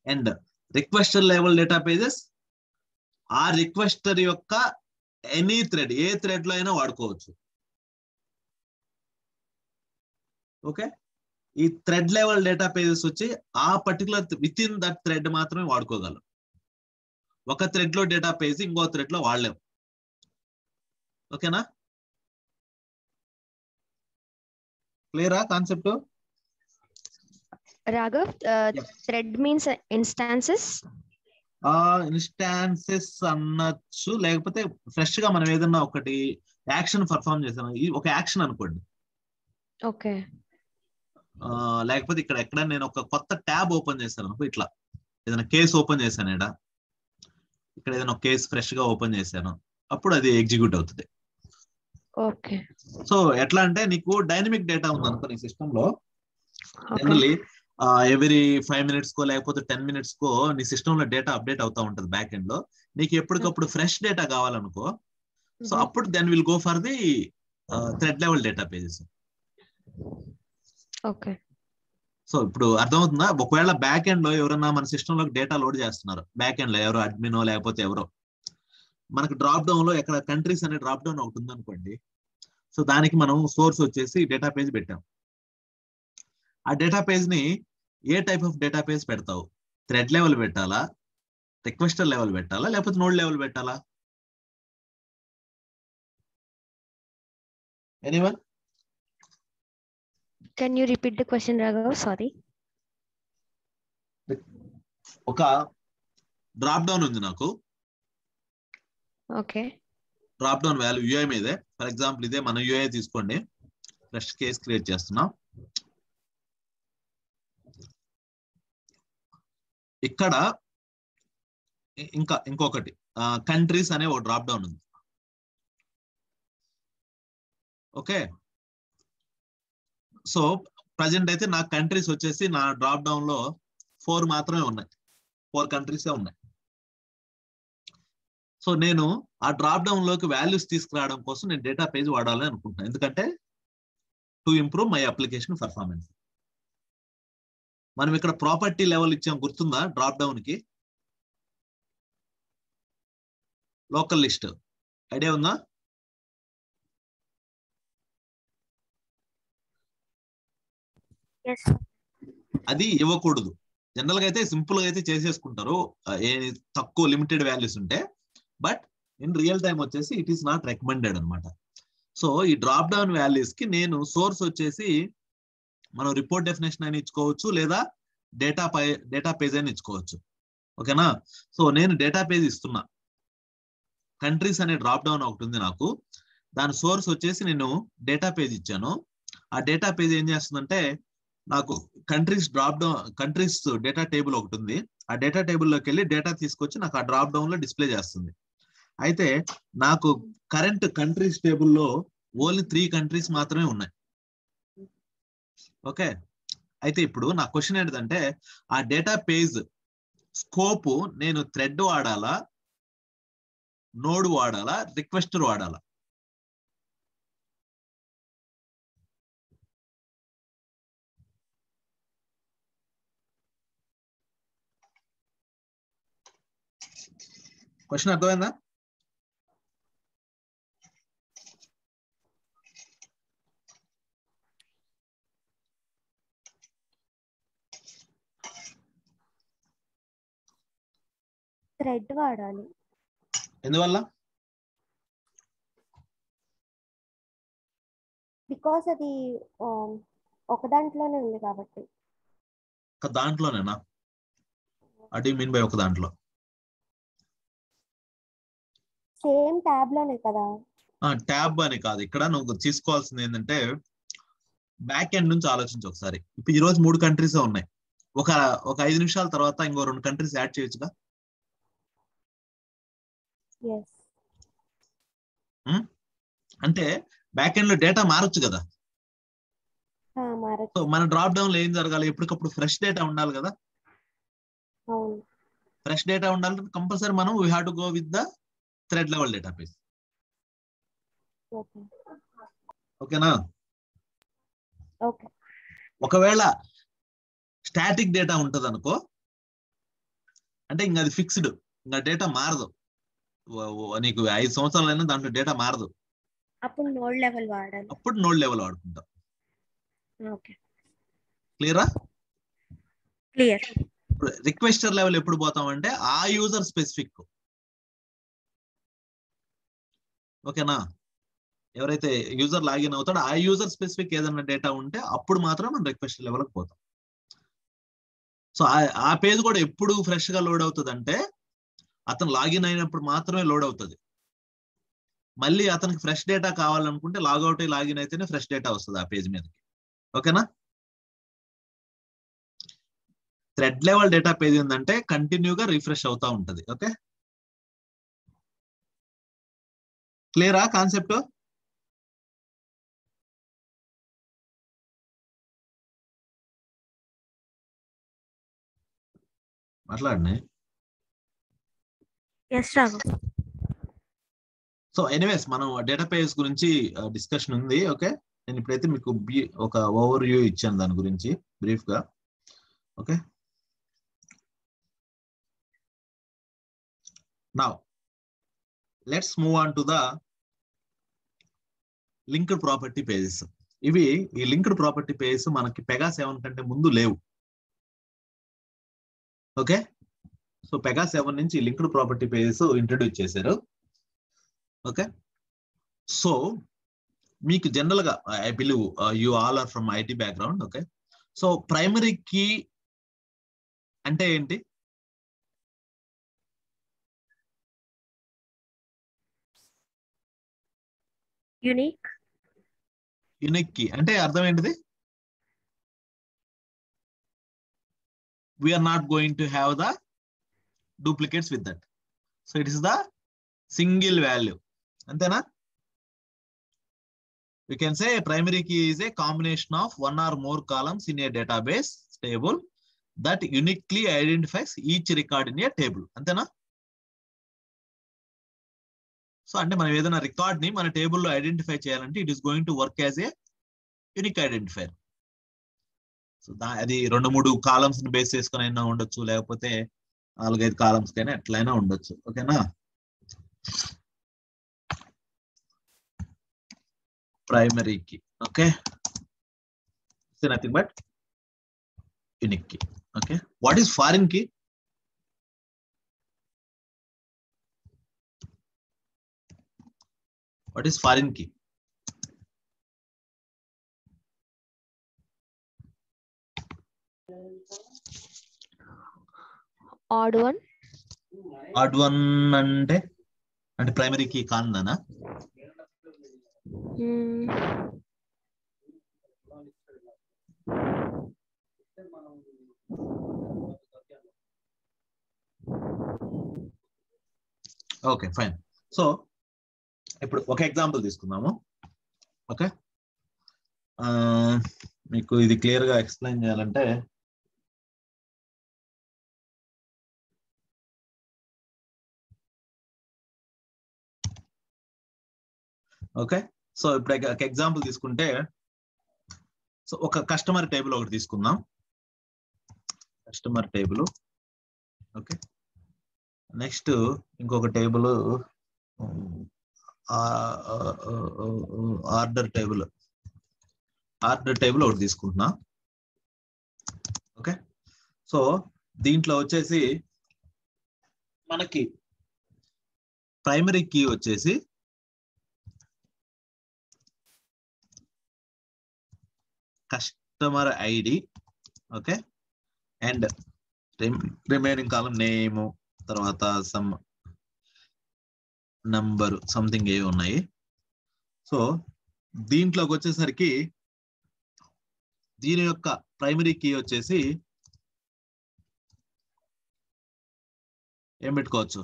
and requester level data pages ఆ రిక్వెస్టర్ యొక్క ఎనీ థ్రెడ్, ఏ థ్రెడ్ లో అయినా వాడుకోవచ్చు. ఓకే, ఈ థ్రెడ్ లెవెల్ డేటా పేజెస్ వచ్చి ఆ particular with in that thread మాత్రమే వాడుకోగలరు. ఒక థ్రెడ్ లో డేటా పేజ్ ఇంకో థ్రెడ్ లో వాడలేం. ఓకేనా, క్లియరా concept? Raghav, thread means instances. Instances అనొచ్చు, లేకపోతే ఫ్రెష్ గా మనం ఏదన్నా ఒకటి యాక్షన్ పర్ఫామ్ చేసాం, ఒక యాక్షన్ అనుకోండి. Okay. లేకపోతే ఇక్కడ నేను ఒక కొత్త ట్యాబ్ ఓపెన్ చేశాను అనుకో, ఇట్లా ఏదైనా కేసు ఓపెన్ చేశాను, ఇక్కడ ఏదైనా కేసు ఫ్రెష్ గా ఓపెన్ చేశాను, అప్పుడు అది ఎగ్జిక్యూట్ అవుతుంది. ఓకే, సో ఎట్లా అంటే నీకు డైనమిక్ డేటా ఉంది అనుకో నీ సిస్టమ్ లో, జనరల్లీ ఎవ్రీ 5 minutes కో లేకపోతే 10 minutes కో నీ సిస్టమ్ లో డేటా అప్డేట్ అవుతా ఉంటది బ్యాక్ ఎండ్ లో. నీకు ఎప్పటికప్పుడు ఫ్రెష్ డేటా కావాలనుకో, సో అప్పుడు then will go for the thread level data pages. Okay, so ఇప్పుడు అర్థమవుతుందా? ఒకవేళ బ్యాక్ ఎండ్ లో ఎవరన్నా మన సిస్టమ్ లో డేటా లోడ్ చేస్తున్నారు, బ్యాక్ ఎండ్ లో ఎవరో అడ్మినో లేకపోతే ఎవరో, మనకు డ్రాప్ డౌన్ లో ఎక్కడ కంట్రీస్ అనే డ్రాప్ డౌన్ ఒకటి ఉందనుకోండి. సో దానికి మనం సోర్స్ వచ్చేసి డేటా పేజ్ పెట్టాం. ఆ డేటా పేజ్ ని ఏ టైప్ ఆఫ్ డేటా పేజ్ పెడతావు? థ్రెడ్ లెవెల్ పెట్టాలా, రిక్వెస్టర్ లెవెల్ పెట్టాలా, లేకపోతే నోడ్ లెవెల్ పెట్టాలా? Anyone? can you repeat the question, Raghav? Sorry. ఒక డ్రాప్ డౌన్ ఉంది నాకు. Okay, drop down value UI మీదే. ఫర్ ఎగ్జాంపుల్ ఇదే మన యూఐ తీసుకోండి, ఫ్రెష్ కేస్ క్రియేట్ చేస్తున్నాం. ఇక్కడ ఇంకొకటి కంట్రీస్ అనే ఒక డ్రాప్ డౌన్ ఉంది. ఓకే, సో ప్రజెంట్ అయితే నా కంట్రీస్ వచ్చేసి నా డ్రాప్ డౌన్ లో 4 మాత్రమే ఉన్నాయి, 4 కంట్రీసే ఉన్నాయి. సో నేను ఆ డ్రాప్ డౌన్ లోకి వాల్యూస్ తీసుకురావడం కోసం నేను డేటా పేజ్ వాడాలని అనుకుంటున్నాను, ఎందుకంటే to improve my application performance. మనం ఇక్కడ ప్రాపర్టీ లెవెల్ ఇచ్చాం, గుర్తుందా? డ్రాప్ డౌన్ కి లోకల్ లిస్ట్ ఐడియా ఉందా? Yes. అది ఇవ్వకూడదు. జనరల్ గా అయితే సింపుల్ గా అయితే చేసేసుకుంటారు తక్కువ లిమిటెడ్ వాల్యూస్ ఉంటే, బట్ ఇన్ రియల్ టైం వచ్చేసి ఇట్ ఈస్ నాట్ రికమెండెడ్ అనమాట. సో ఈ డ్రాప్ డౌన్ వాల్యూస్ కి నేను సోర్స్ వచ్చేసి మనం రిపోర్ట్ డెఫినేషన్ అని ఇచ్చుకోవచ్చు, లేదా డేటా పేజ్ అని ఇచ్చుకోవచ్చు. ఓకేనా, సో నేను డేటా పేజ్ ఇస్తున్నా. కంట్రీస్ అనే డ్రాప్ డౌన్ ఒకటి ఉంది నాకు, దాని సోర్స్ వచ్చేసి నేను డేటా పేజ్ ఇచ్చాను. ఆ డేటా పేజ్ ఏం చేస్తుందంటే, నాకు కంట్రీస్ కంట్రీస్ డేటా టేబుల్ ఒకటి ఉంది, ఆ డేటా టేబుల్లోకి వెళ్ళి డేటా తీసుకొచ్చి నాకు ఆ డ్రాప్ డౌన్ లో డిస్ప్లే చేస్తుంది. అయితే నాకు కరెంట్ కంట్రీస్ టేబుల్లో ఓన్లీ 3 కంట్రీస్ మాత్రమే ఉన్నాయి. ఓకే, అయితే ఇప్పుడు నా క్వశ్చన్ ఏంటంటే, ఆ డేటా పేజ్ స్కోప్ నేను థ్రెడ్ వాడాలా, నోడ్ వాడాలా, రిక్వెస్టర్ వాడాలా? క్వశ్చన్ అర్థమైందా? థ్రెడ్ వాడాలి. ఎందువల్ల? బికాస్ అది ఒక దాంట్లోనే ఉంది కాబట్టి. ఒక దాంట్లోనేనా? వాట్ యు మీన్ బై ఒక దాంట్లో? సేమ్ ట్యాబ్ లోనే కదా. ట్యాబ్ అని కాదు, ఇక్కడ నువ్వు తీసుకోవాల్సింది ఏంటంటే బ్యాక్ ఎండ్ నుంచి ఆలోచించు ఒకసారి. ఇప్పుడు ఈ రోజు 3 కంట్రీస్ ఉన్నాయి, ఒక 5 నిమిషాల తర్వాత ఇంకో 2 కంట్రీస్ యాడ్ చేయొచ్చుగా. అంటే బ్యాక్ ఎండ్ లో డేటా మారొచ్చు కదా. మారచ్చు. సో మన డ్రాప్ డౌన్ లో ఏం జరగాలి, ఎప్పటికప్పుడు ఫ్రెష్ డేటా ఉండాలి కదా. అవును. ఫ్రెష్ డేటా ఉండాలంటే కంపల్సరీ మనం we have to go with the thread level database. Okay. ఓకేనా. ఓకే. ఒకవేళ స్టాటిక్ డేటా ఉంటది అనుకో, అంటే ఇంకా అది ఫిక్స్డ్, ఇంకా డేటా మారదు. నీకు 5 సంవత్సరాలైనా దాంట్లో డేటా మారదు. అప్పుడు నోడ్ లెవెల్ వాడాలి. అప్పుడు నోడ్ లెవెల్ వాడుకుంటాం. ఓకే. క్లియరా? క్లియర్. రిక్వెస్టర్ లెవెల్ ఎప్పుడు పోతామంటే ఆ యూజర్ స్పెసిఫిక్. ఓకేనా. ఎవరైతే యూజర్ లాగిన్ అవుతాడో ఆ యూజర్ స్పెసిఫిక్ ఏదైనా డేటా ఉంటే అప్పుడు మాత్రం మనం రిక్వెస్ట్ లెవెల్కి పోతాం. సో ఆ పేజ్ కూడా ఎప్పుడు ఫ్రెష్ గా లోడ్ అవుతుంది అంటే అతను లాగిన్ అయినప్పుడు మాత్రమే లోడ్ అవుతుంది. మళ్ళీ అతనికి ఫ్రెష్ డేటా కావాలనుకుంటే లాగౌట్ లాగిన్ అయితేనే ఫ్రెష్ డేటా వస్తుంది ఆ పేజ్ మీదకి. ఓకేనా. థ్రెడ్ లెవెల్ డేటా పేజ్ ఏంటంటే కంటిన్యూగా రిఫ్రెష్ అవుతా ఉంటది. ఓకే, క్లియరా కాన్సెప్ట్? మాట్లాడండి. సో ఎనీవేస్ మనం డేటాబేస్ గురించి డిస్కషన్ ఉంది. ఓకే, నేను ఇప్పుడైతే మీకు ఒక ఓవర్ వ్యూ ఇచ్చాను దాని గురించి బ్రీఫ్ గా. Okay, now let's move on to the linked property pages. ఈ లింక్డ్ ప్రాపర్టీ పేజెస్ మనకి పెగా 7 కంటే ముందు లేవు. ఓకే, సో పెగా 7 నుంచి లింక్డ్ ప్రాపర్టీ పేజెస్ ఇంట్రడ్యూస్ చేశారు. ఓకే, సో మీకు జనరల్ గా I believe you all are from IT background. Okay, so primary key అంటే ఏంటి? యూనిక్ కీ అంటే అర్థం ఏంటిది? We are not going to have the duplicates with that. So it is the single value. Antena? We can say a primary key is a combination of one or more columns in a database table that uniquely identifies each record in a table. Antena? So ante మనం ఏదైనా రికార్డ్ ని మన టేబుల్లో ఐడెంటిఫై చేయాలంటే it is going to work as a unique identifier. So అది 2-3 కాలమ్స్ ని బేస్ చేసుకుని అయినా ఉండొచ్చు, లేకపోతే 4-5 కాలమ్స్ కైనా ఎట్లయినా ఉండొచ్చు. ఓకేనా. Primary key, okay, so nothing but unique key. Okay, what is foreign key? What is foreign key? Odd one. Odd one అంటే ప్రైమరీ కీ కాందనా? Okay fine. సో ఇప్పుడు ఒక ఎగ్జాంపుల్ తీసుకుందాము. ఓకే, మీకు ఇది క్లియర్ గా ఎక్స్ప్లెయిన్ చేయాలంటే ఓకే, సో ఇప్పుడు ఒక ఎగ్జాంపుల్ తీసుకుంటే, సో ఒక కస్టమర్ టేబుల్ ఒకటి తీసుకుందాం. Customer table. ఓకే, నెక్స్ట్ ఇంకొక టేబుల్ ఆర్డర్ టేబుల్ ఒకటి తీసుకుంటున్నా. ఓకే, సో దీంట్లో వచ్చేసి మనకి ప్రైమరీ కీ వచ్చేసి customer ID. Okay, and remaining column name, తర్వాత సమ్ నంబర్ సంథింగ్ ఏవి ఉన్నాయి. సో దీంట్లోకి వచ్చేసరికి దీని యొక్క ప్రైమరీ కీ వచ్చేసి ఏం పెట్టుకోవచ్చు?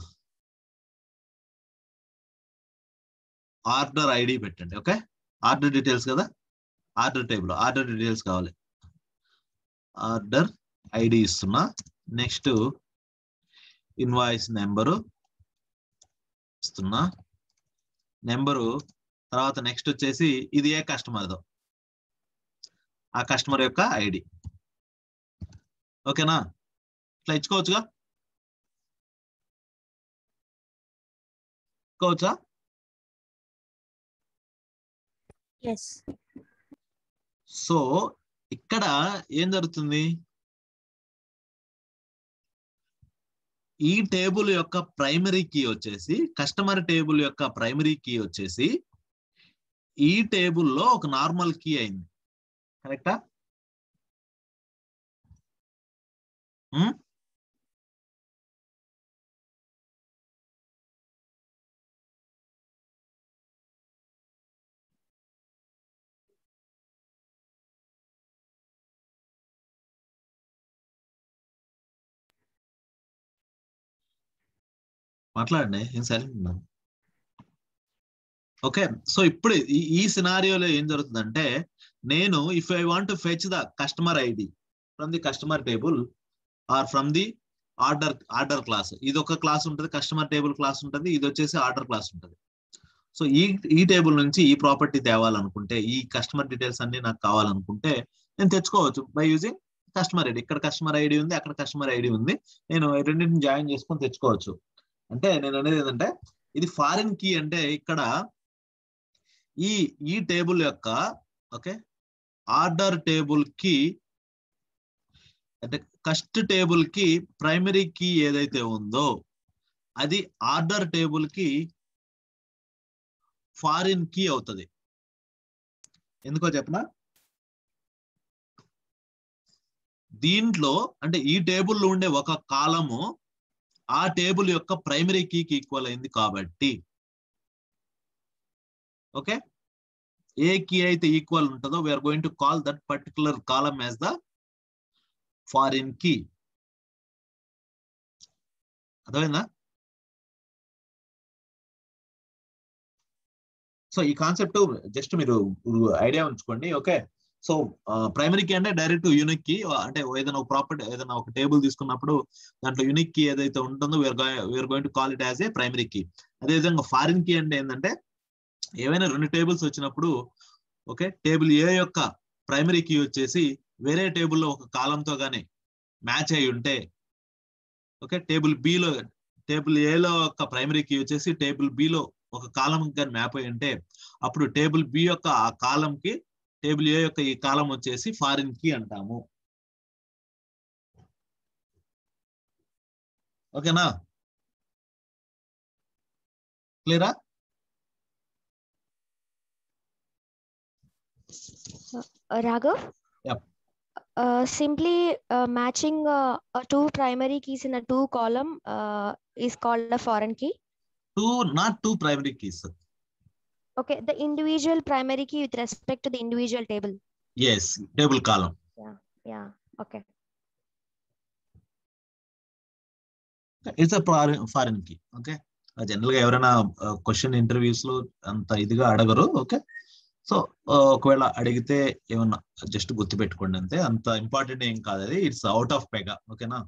ఆర్డర్ ఐడి పెట్టండి. ఓకే, ఆర్డర్ డీటెయిల్స్ కదా, ఆర్డర్ టేబుల్ ఆర్డర్ డీటెయిల్స్ కావాలి. ఆర్డర్ ఐడి ఇస్తున్నా, నెక్స్ట్ ఇన్వాయిస్ నెంబరు ఇస్తున్నా, నెంబరు తర్వాత నెక్స్ట్ వచ్చేసి ఇది ఏ కస్టమర్దో ఆ కస్టమర్ యొక్క ఐడి. ఓకేనా, ఇట్లా ఇచ్చుకోవచ్చుగా, ఇచ్చుకోవచ్చా? సో ఇక్కడ ఏం జరుగుతుంది, ఈ టేబుల్ యొక్క ప్రైమరీ కీ వచ్చేసి కస్టమర్ టేబుల్ యొక్క ప్రైమరీ కీ వచ్చేసి ఈ టేబుల్లో ఒక నార్మల్ కీ అయింది. కరెక్టా? మాట్లాడండి, ఏం సైలెంట్ ఉన్నాను. ఓకే, సో ఇప్పుడు ఈ సినారియోలో ఏం జరుగుతుందంటే, నేను if I want to fetch the customer ID from the customer table or from the order class, ఇది ఒక క్లాస్ ఉంటుంది, కస్టమర్ టేబుల్ క్లాస్ ఉంటుంది, ఇది వచ్చేసి ఆర్డర్ క్లాస్ ఉంటుంది. సో ఈ టేబుల్ నుంచి ఈ ప్రాపర్టీ తేవాలనుకుంటే, ఈ కస్టమర్ డీటెయిల్స్ అన్ని నాకు కావాలనుకుంటే నేను తెచ్చుకోవచ్చు బై యూజింగ్ కస్టమర్ ఐడి. ఇక్కడ కస్టమర్ ఐడి ఉంది, అక్కడ కస్టమర్ ఐడి ఉంది, నేను రెండింటిని జాయిన్ చేసుకొని తెచ్చుకోవచ్చు. అంటే నేను అనేది ఏంటంటే, ఇది ఫారిన్ కీ అంటే ఇక్కడ ఈ టేబుల్ యొక్క ఓకే ఆర్డర్ టేబుల్ కి అంటే కస్ట్ టేబుల్ కి ప్రైమరీ కీ ఏదైతే ఉందో అది ఆర్డర్ టేబుల్ కి ఫారిన్ కీ అవుతుంది. ఎందుకో చెప్పనా, దీంట్లో అంటే ఈ టేబుల్లో ఉండే ఒక కాలము ఆ టేబుల్ యొక్క ప్రైమరీ కీకి ఈక్వల్ అయింది కాబట్టి. ఓకే, ఏ కీ అయితే ఈక్వల్ ఉంటుందో we're going to call that particular column as the foreign key. అర్థమైందా? సో ఈ కాన్సెప్ట్ జస్ట్ మీరు ఐడియా ఉంచుకోండి. ఓకే, సో ప్రైమరీ కీ అంటే డైరెక్ట్ యూనిక్ కీ, అంటే ఏదైనా ఒక ప్రాపర్టీ ఏదైనా ఒక టేబుల్ తీసుకున్నప్పుడు దాంట్లో యూనిక్ కీ ఏదైతే ఉంటుందో we're going to call it as a primary key. అదేవిధంగా ఫారిన్ కీ అంటే ఏంటంటే, ఏవైనా రెండు టేబుల్స్ వచ్చినప్పుడు ఓకే టేబుల్ ఏ యొక్క ప్రైమరీ కీ వచ్చేసి వేరే టేబుల్లో ఒక కాలంతో కానీ మ్యాచ్ అయి ఉంటే, ఓకే టేబుల్ ఏలో ఒక ప్రైమరీ కీ వచ్చేసి టేబుల్ బిలో ఒక కాలం కానీ మ్యాప్ అయి ఉంటే, అప్పుడు టేబుల్ బి యొక్క ఆ కాలం కి టేబుల్ ఏ యొక్క ఈ కాలం వచ్చేసి ఫారిన్ కీ అంటాము. ఓకేనా, క్లియరా? Raghav? Yep. Simply matching two primary keys in a two column is called a foreign key. Not two primary keys. Okay, the individual primary key with respect to the individual table. Yes, table column. Yeah, okay. It's a foreign key. Okay, general గా ఎవరైనా క్వశ్చన్ ఇంటర్వ్యూస్ లో అంత ఇదిగా అడగరు. ఓకే, సో ఒకవేళ అడిగితే ఏమన్నా జస్ట్ గుర్తుపెట్టుకోండి అంతే, అంత ఇంపార్టెంట్ ఏం కాదు అది. It's out of Pega. ఓకేనా,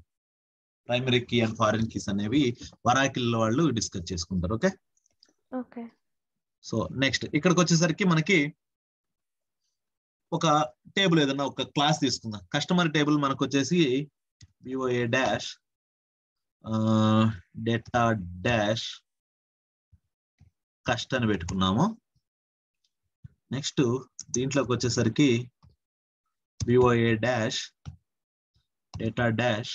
primary key and foreign keys అనేవి వరాకిల్ వాళ్ళు డిస్కస్ చేసుకుంటారు. ఓకే ఓకే, సో నెక్స్ట్ ఇక్కడికి వచ్చేసరికి మనకి ఒక టేబుల్ ఏదైనా ఒక క్లాస్ తీసుకుందాం. కస్టమర్ టేబుల్ మనకు వచ్చేసి విఓఏ డాష్ డేటా డాష్ కస్ట్ అని పెట్టుకున్నాము. నెక్స్ట్ దీంట్లోకి వచ్చేసరికి VOA dash data dash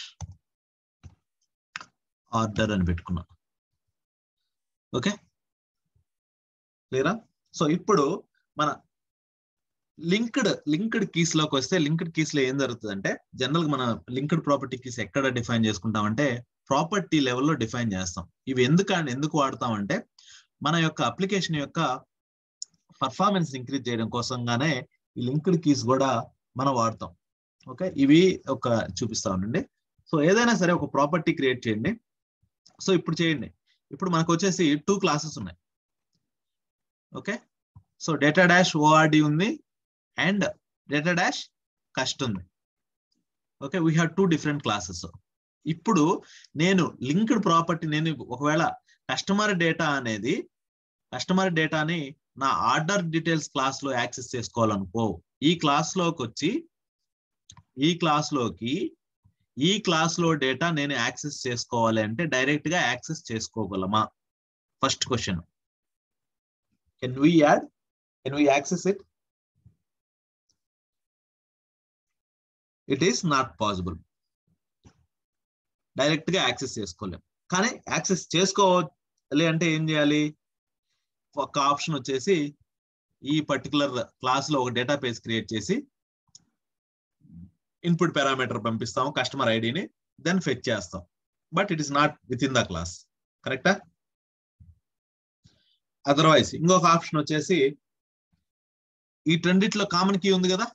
order అని పెట్టుకున్నాం. ఓకే, క్లియరా? సో ఇప్పుడు మన లింక్డ్ కీస్ లోకి వస్తే, లింక్డ్ కీస్ లో ఏం జరుగుతుంది అంటే, జనరల్ గా మన లింక్డ్ ప్రాపర్టీ కీస్ ఎక్కడ డిఫైన్ చేసుకుంటామంటే ప్రాపర్టీ లెవెల్లో డిఫైన్ చేస్తాం. ఇవి ఎందుకు వాడతామంటే, మన యొక్క అప్లికేషన్ యొక్క పర్ఫార్మెన్స్ ఇంక్రీజ్ చేయడం కోసంగానే ఈ లింక్డ్ కీస్ కూడా మనం వాడతాం. ఓకే, ఇవి ఒక చూపిస్తా ఉండండి. సో ఏదైనా సరే ఒక ప్రాపర్టీ క్రియేట్ చేయండి. సో ఇప్పుడు చేయండి. ఇప్పుడు మనకు వచ్చేసి 2 క్లాసెస్ ఉన్నాయి. Okay, so data dash ORD ఉంది అండ్ డేటా డాష్ కస్ట్ ఉంది. Okay, we have 2 different classes. ఇప్పుడు నేను లింక్డ్ ప్రాపర్టీ, నేను ఒకవేళ కస్టమర్ డేటాని నా ఆర్డర్ డీటెయిల్స్ క్లాస్ లో యాక్సెస్ చేసుకోవాలనుకో, ఈ క్లాస్ లో డేటా నేను యాక్సెస్ చేసుకోవాలి అంటే డైరెక్ట్ గా యాక్సెస్ చేసుకోగలమా? First question, can we access it? It is not possible. Direct గా యాక్సెస్ చేసుకోలేం. కానీ యాక్సెస్ చేసుకోవాలి అంటే ఏం చేయాలి? ఒక ఆప్షన్ వచ్చేసి ఈ పర్టికులర్ క్లాస్ లో ఒక డేటాబేస్ క్రియేట్ చేసి ఇన్పుట్ పారామీటర్ పంపిస్తాము, కస్టమర్ ఐడిని, దెన్ ఫెచ్ చేస్తాం. But it is not with in the class. కరెక్టా? అదర్వైజ్ ఇంకొక ఆప్షన్ వచ్చేసి ఈ రెండిట్లో కామన్ కీ ఉంది కదా,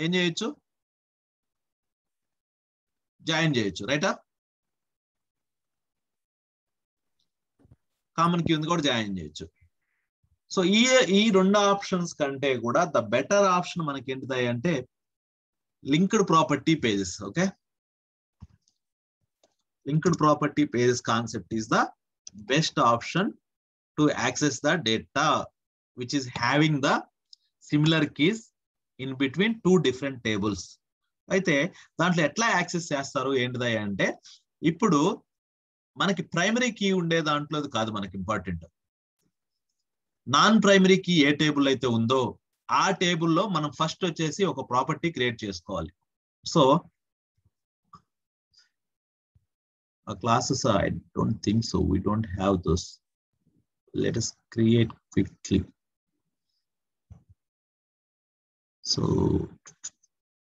ఏం చేయొచ్చు? జాయిన్ చేయొచ్చు. రైటా? కామన్ కీ ఉంది కూడా జాయిన్ చేయొచ్చు. సో ఈ 2 ఆప్షన్స్ కంటే కూడా ద బెటర్ ఆప్షన్ మనకి ఏంటిది అంటే linked property pages. Okay, linked property pages concept is the best option to access the data which is having the similar keys in between 2 different tables. అయితే దాంట్లో ఎట్లా యాక్సెస్ చేస్తారు ఏంటిది అంటే, ఇప్పుడు మనకి ప్రైమరీ కీ ఉండే దాంట్లో కాదు మనకి ఇంపార్టెంట్, నాన్ ప్రైమరీ కీ ఏ టేబుల్ అయితే ఉందో ఆ టేబుల్లో మనం ఫస్ట్ వచ్చేసి ఒక ప్రాపర్టీ క్రియేట్ చేసుకోవాలి. So classes I don't think so, we don't have those. Let us create quickly. So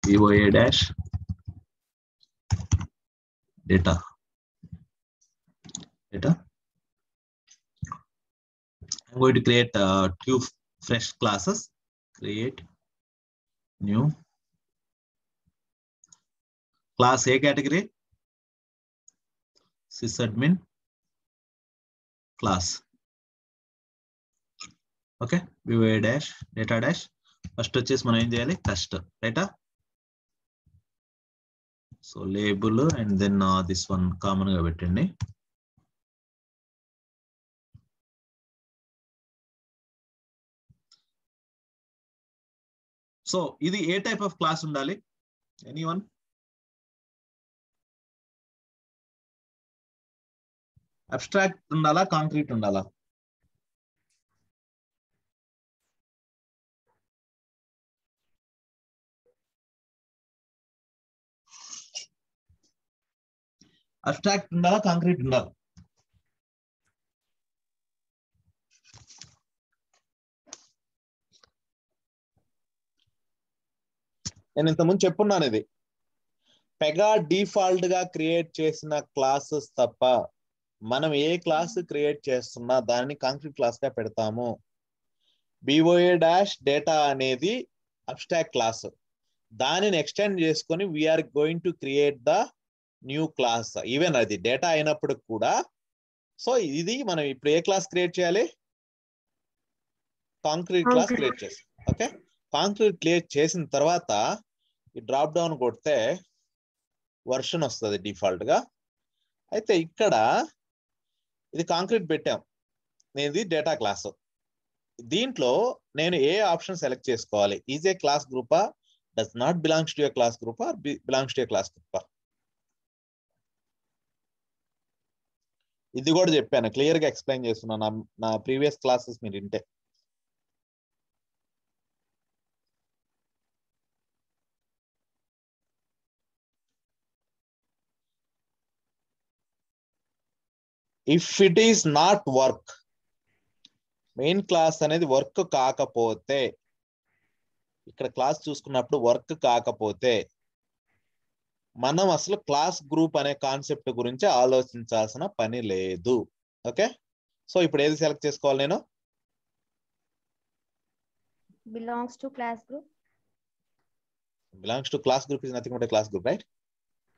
VOA dash data. I'm going to create 2 fresh classes. Create new class A category, sysadmin class. Okay, VOA dash data dash. First వచ్చేసి మనం ఏం చేయాలి? కస్ట్. రైటా? So label and then this one common గా పెట్టండి. సో ఇది ఏ టైప్ ఆఫ్ క్లాస్ ఉండాలి? ఎనీవన్? అబ్స్ట్రాక్ట్ ఉండాలా, కాంక్రీట్ ఉండాలా? అబ్స్ట్రాక్ట్ ఉండాలా, కాంక్రీట్ ఉండాలా? నేను ఇంతకుముందు చెప్పున్నాను, ఇది పెగా డిఫాల్ట్ గా క్రియేట్ చేసిన క్లాసెస్ తప్ప మనం ఏ క్లాస్ క్రియేట్ చేస్తున్నా దాన్ని కాంక్రీట్ క్లాస్ గా పెడతాము. BOA డాష్ డేటా అనేది అబ్స్ట్రాక్ట్ క్లాస్, దానిని ఎక్స్టెండ్ చేసుకొని we're going to create the new class. Even అది డేటా అయినప్పుడు కూడా. సో ఇది మనం ఇప్పుడు ఏ క్లాస్ క్రియేట్ చేయాలి? కాంక్రీట్ క్లాస్ క్రియేట్ చేస్తాం. ఓకే, కాంక్రీట్ క్రియేట్ చేసిన తర్వాత ఈ డ్రాప్ డౌన్ కొడితే వర్షన్ వస్తుంది డిఫాల్ట్ గా. అయితే ఇక్కడ ఇది కాంక్రీట్ పెట్టాం, ఇది డేటా క్లాస్. దీంట్లో నేను ఏ ఆప్షన్ సెలెక్ట్ చేసుకోవాలి? ఈజ్ ఏ క్లాస్ గ్రూపా, does not belongs to a class గ్రూపా, బిలాంగ్స్ టు ఏ క్లాస్ గ్రూపా? ఇది కూడా చెప్పాను, క్లియర్ గా ఎక్స్ప్లెయిన్ చేస్తున్నాను నా ప్రీవియస్ క్లాసెస్ మీరు వింటే. If it is not work, main class అనేది వర్క్ కాకపోతే, ఇక్కడ క్లాస్ చూసుకున్నప్పుడు వర్క్ కాకపోతే మనం అసలు క్లాస్ గ్రూప్ అనే కాన్సెప్ట్ గురించి ఆలోచించాల్సిన పని లేదు. ఓకే, సో ఇప్పుడు ఏది సెలెక్ట్ చేసుకోవాలి? నేను belongs to class group. belongs to class group is nothing but a class group, right?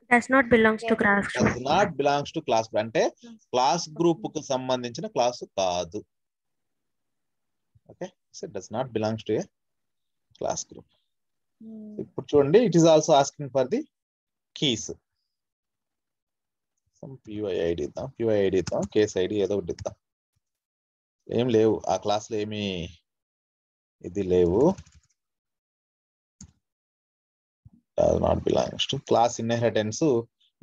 Does not belongs to class group. Does not belongs to class group అంటే క్లాస్ గ్రూప్ కు సంబంధించిన క్లాసు కాదు. Okay, so it does not belongs to a class group. ఇప్పుడు చూడండి, it is also asking for the keys. Some PYID ఇద్దాం, PYID ఇద్దాం, కేస్ ఐడి ఏదో ఒకటి ఇద్దాం. ఏం లేవు ఆ క్లాస్ లో, ఏమి ఇది లేవు. does not belongs to class inheritance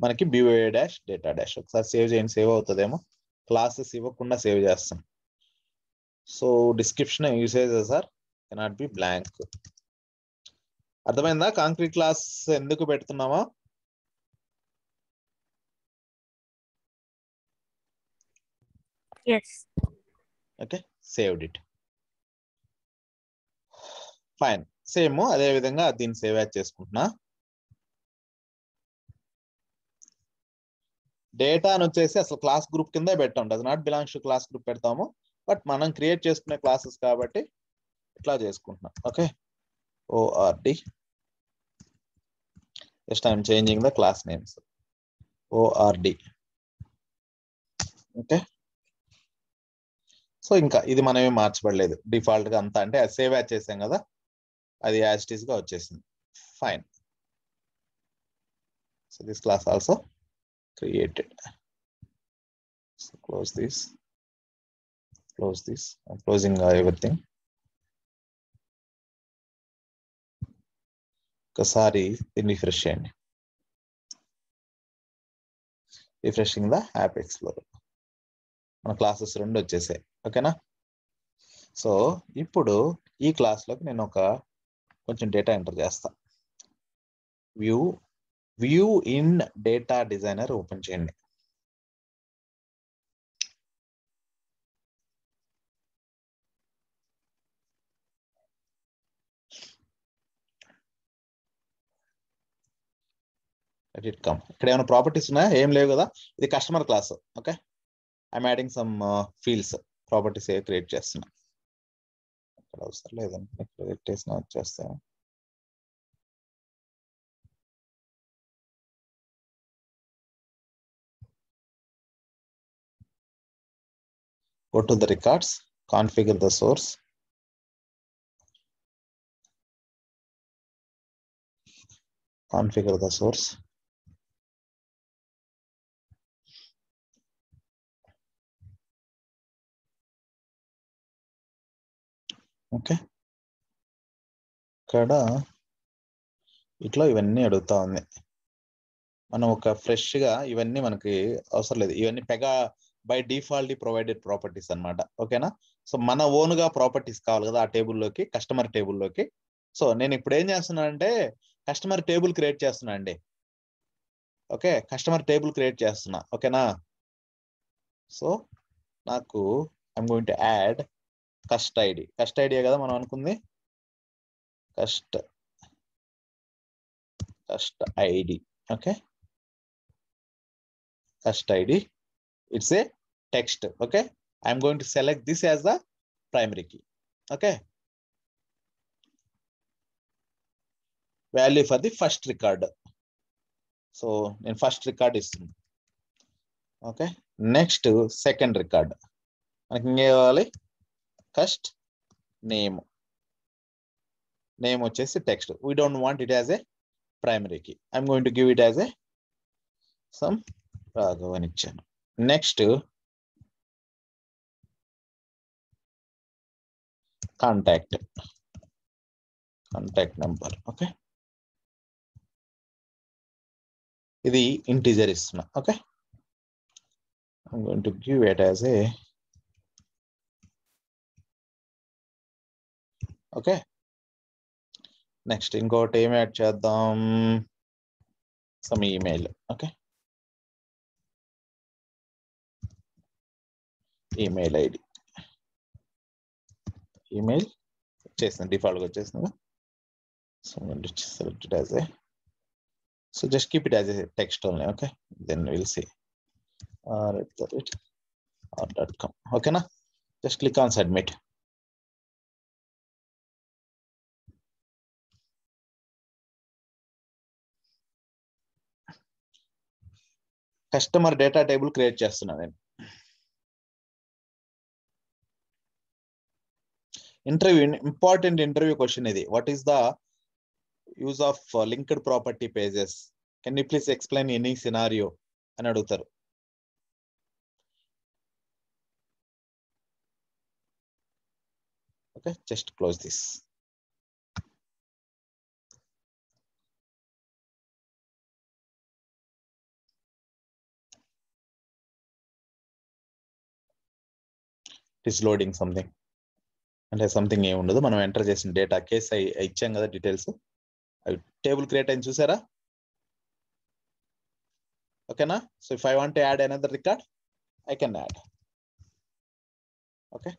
మనకి BY డాష్ డేటా డాష్. ఒకసారి సేవ్ చేయండి, సేవ్ అవుతుందేమో. క్లాసెస్ ఇవ్వకుండా సేవ్ చేస్తాం. So description usages are cannot be blank. అర్థమైందా కాంక్రీట్ క్లాస్ ఎందుకు పెడుతున్నామా? Yes. Okay, saved it. Fine, same అదే విధంగా దీన్ని సేవ్ యాడ్ చేసుకుంటున్నా. డేటాను వచ్చేసి అసలు క్లాస్ గ్రూప్ కింద పెట్టాం, does not belongs to class group పెడతాము. బట్ మనం క్రియేట్ చేసుకునే క్లాసెస్ కాబట్టి ఇట్లా చేసుకుంటున్నాం. Okay, ORD, just I'm changing the class names. ORD. Okay, so ఇంకా ఇది మనమే మార్చబడలేదు, డిఫాల్ట్ గా అంతా, అంటే అది సేవ్ యాడ్ చేసాం కదా, అది యాజ్ ఇట్ ఈస్ గా వచ్చేసింది. Fine. So this class also created. So close this. I'm closing everything. ఒకసారి రిఫ్రెష్ చేయండి. Refreshing the app explorer. మన క్లాసెస్ 2 వచ్చేసాయి. ఓకేనా? సో ఇప్పుడు ఈ క్లాస్లోకి నేను కొంచెం డేటా ఎంటర్ చేస్తా. View in data designer open చేయండి. ఇక్కడ ఏమైనా ప్రాపర్టీస్ ఉన్నాయా? ఏం లేవు కదా. ఇది customer class. Okay, I'm adding some fields, properties create చేస్తున్నా. ఇక్కడ అవసరం లేదంటే క్రియేట్ చేసిన వచ్చేస్తాను. Go to the records, configure the source. Configure the source. Okay, ఇక్కడ ఇట్లా ఇవన్నీ అడుగుతా ఉంది. మనం ఫ్రెష్ గా ఇవన్నీ మనకి అవసరం లేదు. ఇవన్నీ బై డిఫాల్ట్ ప్రొవైడెడ్ ప్రాపర్టీస్ అన్నమాట. ఓకేనా? సో మన ఓన్ గా ప్రాపర్టీస్ కావాలి కదా ఆ టేబుల్లోకి, కస్టమర్ టేబుల్లోకి. సో నేను ఇప్పుడు ఏం చేస్తున్నా అంటే కస్టమర్ టేబుల్ క్రియేట్ చేస్తున్నా అండి. ఓకే, కస్టమర్ టేబుల్ క్రియేట్ చేస్తున్నా. ఓకేనా? సో నాకు I'm going to add cust ID. Cust ఐడియా కదా మనం అనుకుంది. Cust ID. Okay, cust ID. It's a text. Okay, I'm going to select this as the primary key. Okay, value for the first record. So in first record is okay. Next second record, first name వచ్చేసి text. We don't want it as a primary key. I'm going to give it as a some Raghavan ఇచ్చాను. Next contact number. Okay, ఇది ఇంటిజర్ ఇస్తున్నా. Okay, I'm going to give it as a okay. Next ఇంకోటి ఏం యాడ్ చేద్దాం, some email. Okay, email ID. Email వచ్చేసింది, డిఫాల్ట్ గా వచ్చేసింది. So select it as a, so just keep it as a text only. Okay, then we'll see r@r.com. okay na, just click on submit. Customer data table create చేస్తున్నా నేను. ఇంపార్టెంట్ ఇంటర్వ్యూ క్వశ్చన్ ఇది. What is the use of linked property pages? Can you please explain any scenario అని అడుగుతారు. Okay, just close this. It is loading something. అంటే సంథింగ్ ఏమి ఉండదు, మనం ఎంటర్ చేసిన డేటా కేస్ ఇచ్చాం కదా డీటెయిల్స్, అవి టేబుల్ క్రియేట్ అయింది చూసారా? ఓకేనా? So if I want to add another record, I can add. Okay.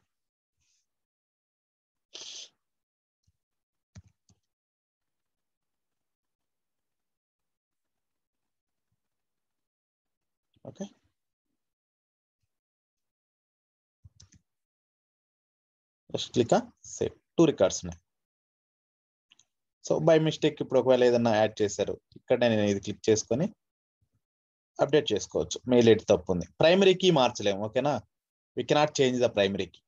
Okay. Just click on save. 2 records ఉన్నాయి. సో బై మిస్టేక్ ఇప్పుడు ఒకవేళ ఏదన్నా యాడ్ చేశారు, ఇక్కడ నేను ఇది క్లిక్ చేసుకొని అప్డేట్ చేసుకోవచ్చు. మెయిల్ ఐడి తప్పు ఉంది, ప్రైమరీ కీ మార్చలేము. ఓకేనా? we cannot change the primary key.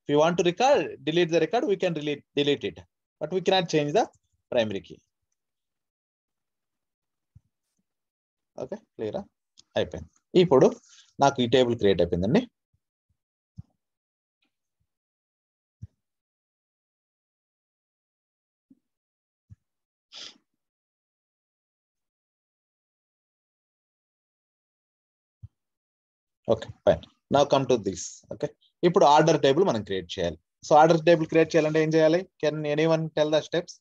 If you want to record, delete the record, we can delete it, but we cannot change the primary key. Okay, క్లియరా? అయిపోయింది. ఇప్పుడు నాకు ఈ టేబుల్ క్రియేట్ అయిపోయిందండి. Okay, fine. Now come to this. Okay, ఇప్పుడు ఆర్డర్ టేబుల్ మనం క్రియేట్ చేయాలి. సో ఆర్డర్ టేబుల్ క్రియేట్ చేయాలంటే ఏం చేయాలి? Can anyone tell the steps?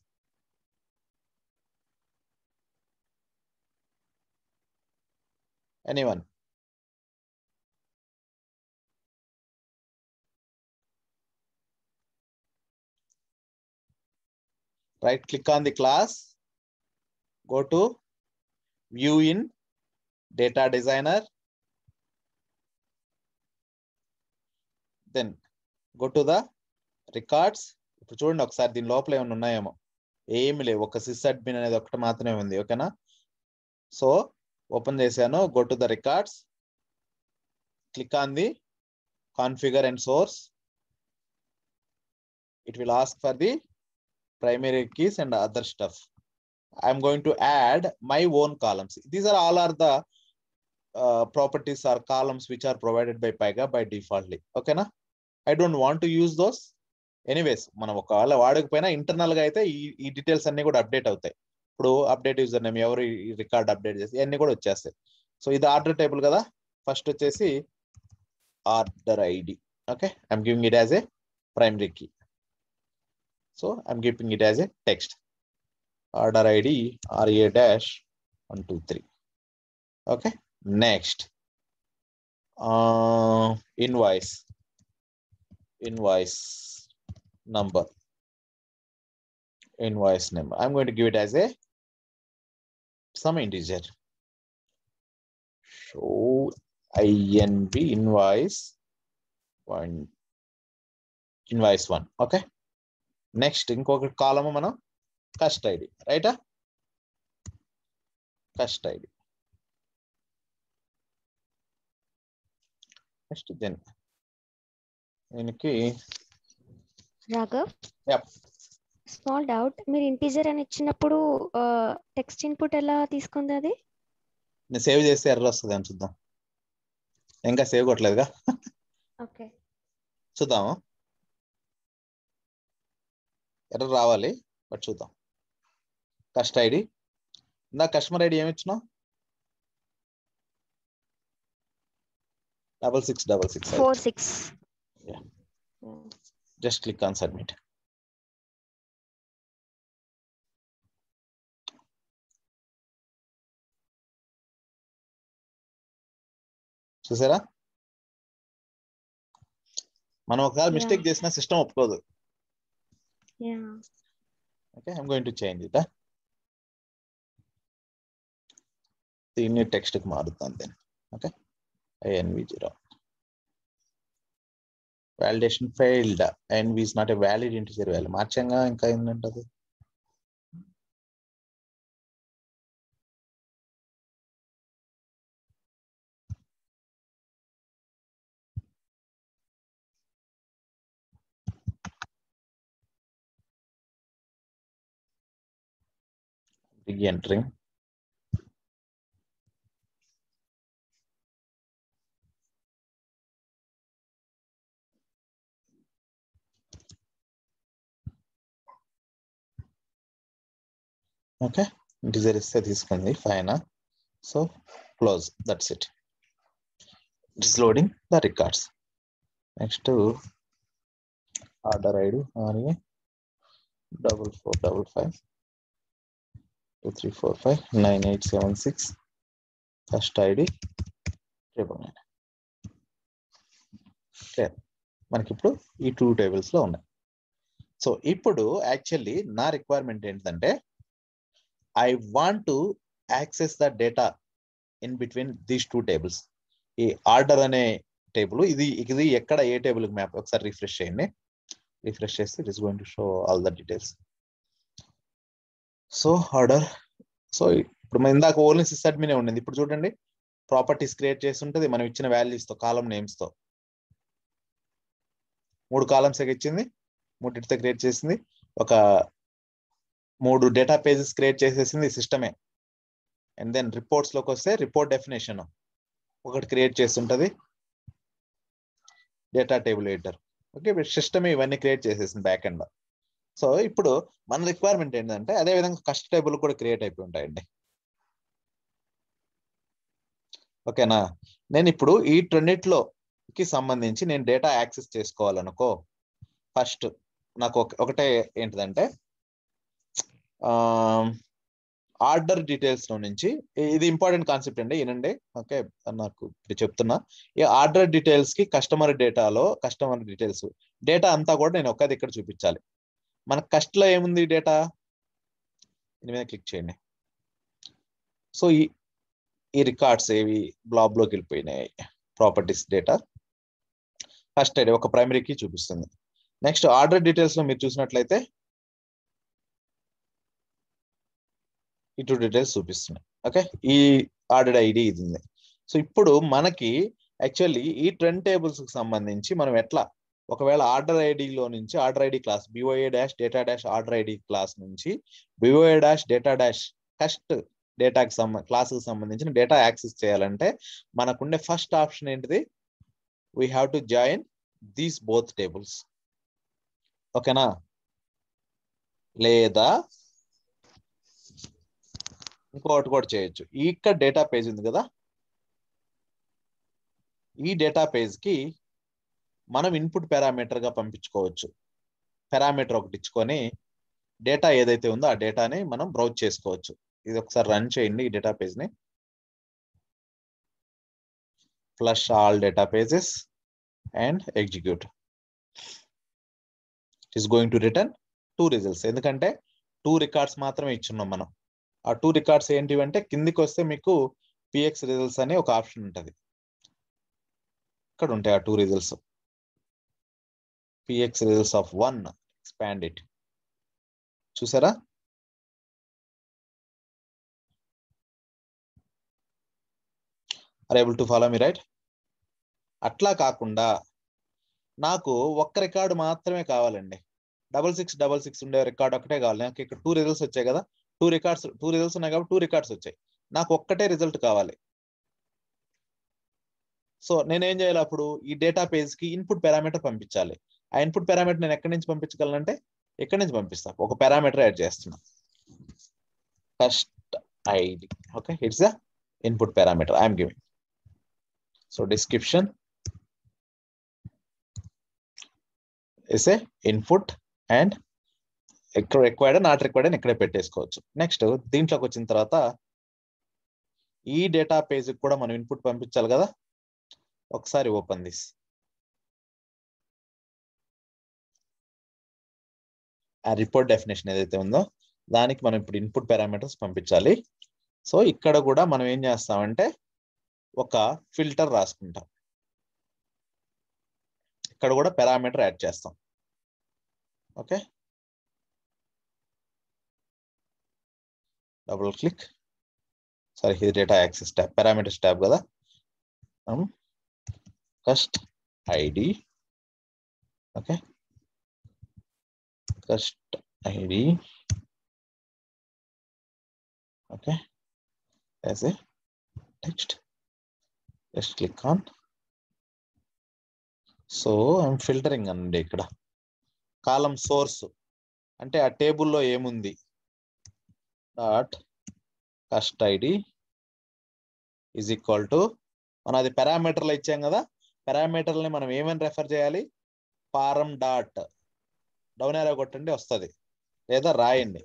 Anyone? Right click on the class, go to view in data designer, then go to the records. ఇప్పుడు చూడండి ఒకసారి దీని లోపల ఏమైనా ఉన్నాయేమో, ఏమి లేవు, ఒక సిస్ అడ్మిన్ అనేది ఒకటి మాత్రమే ఉంది. ఓకేనా? సో ఓపెన్ చేశాను, go to the records, click on the configure and source. It will ask for the primary keys and other stuff. I'm going to add my own columns. These are all are the properties or columns which are provided by Pega by defaultly. Okay na? I don't want to use those. Anyways, మనం ఒకవేళ వాడకపోయినా ఇంటర్నల్ గా అయితే ఈ డీటెయిల్స్ అన్ని కూడా అప్డేట్ అవుతాయి. ఇప్పుడు అప్డేట్ యూజర్ నేమ్, ఎవరు ఈ రికార్డ్ అప్డేట్ చేసి అన్ని కూడా వచ్చేస్తాయి. సో ఇది ఆర్డర్ టేబుల్ కదా. ఫస్ట్ వచ్చేసి order ID. Okay, I'm giving it as a primary key. So I'm keeping it as a text. Order ID RA-123. Okay. Next, invoice number. Invoice number. I'm going to give it as a some integer. Show INV invoice 1. Okay. Next ఇంకొక కాలము మనం కస్ట్ ఐడి. రైటా? కస్ట్ ఐడి. నెక్స్ట్ దీనికి రాఘవ్, స్మాల్ డౌట్, మీరు ఇంటీజర్ అని ఇచ్చినప్పుడు టెక్స్ట్ ఇన్పుట్ ఎలా తీసుకుంది? అది నేను సేవ్ చేస్తే ఎర్రర్ వస్తుంది అని చూద్దాం. ఇంకా సేవ్ కొట్టలేదుగా. ఓకే, చూద్దాము. ఎర్రర్ రావాలి, బట్ చూద్దాం. కస్ట్ ఐడి, నా కస్టమర్ ఐడి ఏమి ఇచ్చినావు? 6666. 46. Just click on submit. చూసారా? మనం ఒకసారి మిస్టేక్ చేసిన సిస్టమ్ ఒప్పుకోదు. Okay, I'm going to change it. దీన్ని టెక్స్ట్ కి మారుతాను then. Okay, INV0. Validation failed. INV is not a valid integer value. మార్చంగా ఇంకా ఏంటంటది? re-entering. Okay, integer ఇస్తే తీసుకుంది fine. So close, that's it. It is loading the records. Next order ID RA 4455 2345 9876 first ID 999. Okay, మనకి ఇప్పుడు ఈ 2 టేబుల్స్ లో ఉన్నాయి. సో ఇప్పుడు యాక్చువల్లీ నా రిక్వైర్మెంట్ ఏంటంటే I want to access the data in between these 2 tables. ఈ ఆర్డర్ అనే టేబుల్ ఇది ఎక్కడ ఏ టేబుల్ మ్యాప్ ఒకసారి రిఫ్రెష్ చేయండి. రిఫ్రెష్ చేస్తే it is going to show all the details. So order, so ఇప్పుడు మనం ఇందాక ఓన్లీ సిస్అడ్మినే ఉండింది. ఇప్పుడు చూడండి ప్రాపర్టీస్ క్రియేట్ చేసి ఉంటుంది మనం ఇచ్చిన వాల్యూస్ తో, కాలం నేమ్స్ తో. 3 కాలమ్స్ ఇచ్చింది, 3 క్రియేట్ చేసింది, ఒక 3 డేటా పేజెస్ క్రియేట్ చేసేసింది సిస్టమే. అండ్ దెన్ రిపోర్ట్స్ లోకి వస్తే రిపోర్ట్ డెఫినేషన్ ఒకటి క్రియేట్ చేస్తుంటది, డేటా టేబుల్ ఎడిటర్. ఓకే, సిస్టమే ఇవన్నీ క్రియేట్ చేసేసింది బ్యాక్ ఎండ్ లో. సో ఇప్పుడు మన రిక్వైర్మెంట్ ఏంటంటే అదే విధంగా కస్ట్ టేబుల్ కూడా క్రియేట్ అయిపోయి ఉంటాయండి. ఓకేనా, నేను ఇప్పుడు ఈ రెండిట్లోకి సంబంధించి నేను డేటా యాక్సెస్ చేసుకోవాలనుకో, ఫస్ట్ నాకు ఒకటే ఏంటిదంటే ఆర్డర్ డీటెయిల్స్ లో నుంచి, ఇది ఇంపార్టెంట్ కాన్సెప్ట్ అండి, వినండి. ఓకే, నాకు ఇప్పుడు చెప్తున్నా, ఈ ఆర్డర్ డీటెయిల్స్ కి కస్టమర్ డీటెయిల్స్ డేటా అంతా కూడా నేను ఒక్కది ఇక్కడ చూపించాలి. మన కస్ట్ లో ఏముంది డేటా, దీని మీద క్లిక్ చేయండి. సో ఈ రికార్డ్స్ ఏవి బ్లాబ్ లోకి వెళ్ళిపోయినాయి, ప్రాపర్టీస్ డేటా ఫస్ట్ ఐడి ఒక ప్రైమరీకి చూపిస్తుంది. నెక్స్ట్ ఆర్డర్ డీటెయిల్స్ లో మీరు చూసినట్లయితే ఈ 2 డీటెయిల్స్ చూపిస్తున్నాయి. ఓకే, ఈ ఆర్డర్ ఐడి ఇది ఉంది. సో ఇప్పుడు మనకి యాక్చువల్లీ ఈ ట్రెండ్ టేబుల్స్ కి సంబంధించి మనం ఎట్లా, ఒకవేళ ఆర్డర్ ఐడిలో నుంచి order ID class BOA dash data dash order ID class నుంచి BOA డాష్ డేటా డాష్ కస్ట్ డేటాకి క్లాస్కి సంబంధించిన డేటా యాక్సెస్ చేయాలంటే మనకుండే ఫస్ట్ ఆప్షన్ ఏంటిది, we have to join these both tables. ఓకేనా, లేదా ఇంకోటి కూడా చేయొచ్చు. ఇక్కడ డేటా పేజ్ ఉంది కదా, ఈ డేటా పేజ్ కి మనం ఇన్పుట్ పారామీటర్ గా పంపించుకోవచ్చు. పారామీటర్ ఒకటి ఇచ్చుకొని డేటా ఏదైతే ఉందో ఆ డేటాని మనం బ్రౌజ్ చేసుకోవచ్చు. ఇది ఒకసారి రన్ చేయండి. ఈ డేటా పేజ్ ని flush all data pages and execute. It is going to return 2 results. ఎందుకంటే 2 రికార్డ్స్ మాత్రమే ఇచ్చున్నాం మనం. ఆ 2 రికార్డ్స్ ఏంటివి అంటే కిందికి వస్తే మీకు PX రిజల్ట్స్ అనే ఒక ఆప్షన్ ఉంటుంది. ఇక్కడ ఉంటాయి ఆ 2 results. PX results of 1, expand it. చూసారా, are able to follow me right? అట్లా కాకుండా నాకు ఒక్క రికార్డు మాత్రమే కావాలండి, 6666 ఉండే రికార్డ్ ఒకటే కావాలి. నాకు ఇక్కడ 2 రిజల్ట్స్ వచ్చాయి కదా, 2 రిజల్ట్స్ ఉన్నాయి కాబట్టి 2 రికార్డ్స్ వచ్చాయి. నాకు ఒక్కటే రిజల్ట్ కావాలి. సో నేనేం చేయాలి, అప్పుడు ఈ డేటా పేజ్ కి ఇన్పుట్ పారామీటర్ పంపించాలి. ఆ ఇన్పుట్ పారామీటర్ నేను ఎక్కడి నుంచి పంపించగలనంటే ఎక్కడి నుంచి పంపిస్తా, ఒక పారామీటర్ యాడ్ చేస్తున్నా, first ID. Okay, it's the input parameter I'm giving. So description is a input and required not required అని ఇక్కడే పెట్టేసుకోవచ్చు. నెక్స్ట్ దీంట్లోకి వచ్చిన తర్వాత ఈ డేటా పేజ్ కూడా మనం ఇన్పుట్ పంపించాలి కదా. ఒకసారి ఓపెన్ దిస్. ఆ రిపోర్ట్ డెఫినేషన్ ఏదైతే ఉందో దానికి మనం ఇప్పుడు ఇన్పుట్ పారామీటర్స్ పంపించాలి. సో ఇక్కడ కూడా మనం ఏం చేస్తామంటే ఒక ఫిల్టర్ రాసుకుంటాం. ఇక్కడ కూడా పారామీటర్ యాడ్ చేస్తాం. ఓకే, డబుల్ క్లిక్, సారీ ఇది data access tab, parameters tab కదా. Cust ID, okay, cust ID Okay, as a text. Just click on. So I'm filtering అండి ఇక్కడ కాలమ్ సోర్స్ అంటే ఆ టేబుల్లో ఏముంది dot cust ID is equal to మనం అది పారామీటర్లో ఇచ్చాం కదా, పారామీటర్ని మనం ఏమని రెఫర్ చేయాలి, పారం డాట్ డౌన్ యారో కొట్టండి వస్తుంది, లేదా రాయండి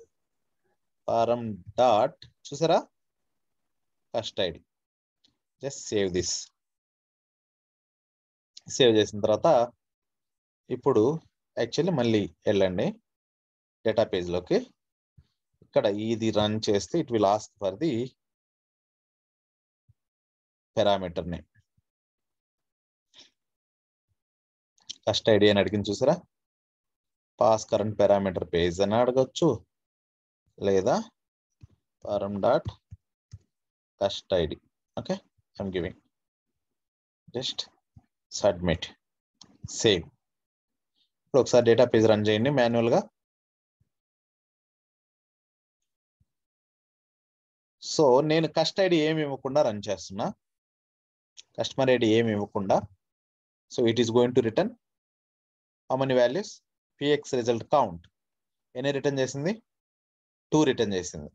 పారం డాట్, చూసారా cust ID. Just save this. Save చేసిన తర్వాత ఇప్పుడు యాక్చువల్లీ మళ్ళీ వెళ్ళండి డేటా పేజ్లోకి. ఇక్కడ ఇది రన్ చేస్తే it will ask for the parameter name. Cust ID అని అడిగింది చూసారా, పాస్ కరెంట్ పారామీటర్ పేజ్ అని అడగచ్చు, లేదా param dot cust ID. Okay, I'm giving, just submit, save. ఇప్పుడు ఒకసారి డేటా పేజ్ రన్ చేయండి మాన్యువల్గా. సో నేను కస్ట్ ఐడి ఏమి ఇవ్వకుండా రన్ చేస్తున్నా, కస్టమర్ ఐడి ఏమి ఇవ్వకుండా. So it is going to return how many values, PX result count. ఎన్ని రిటర్న్ చేసింది, 2 రిటర్న్ చేసింది.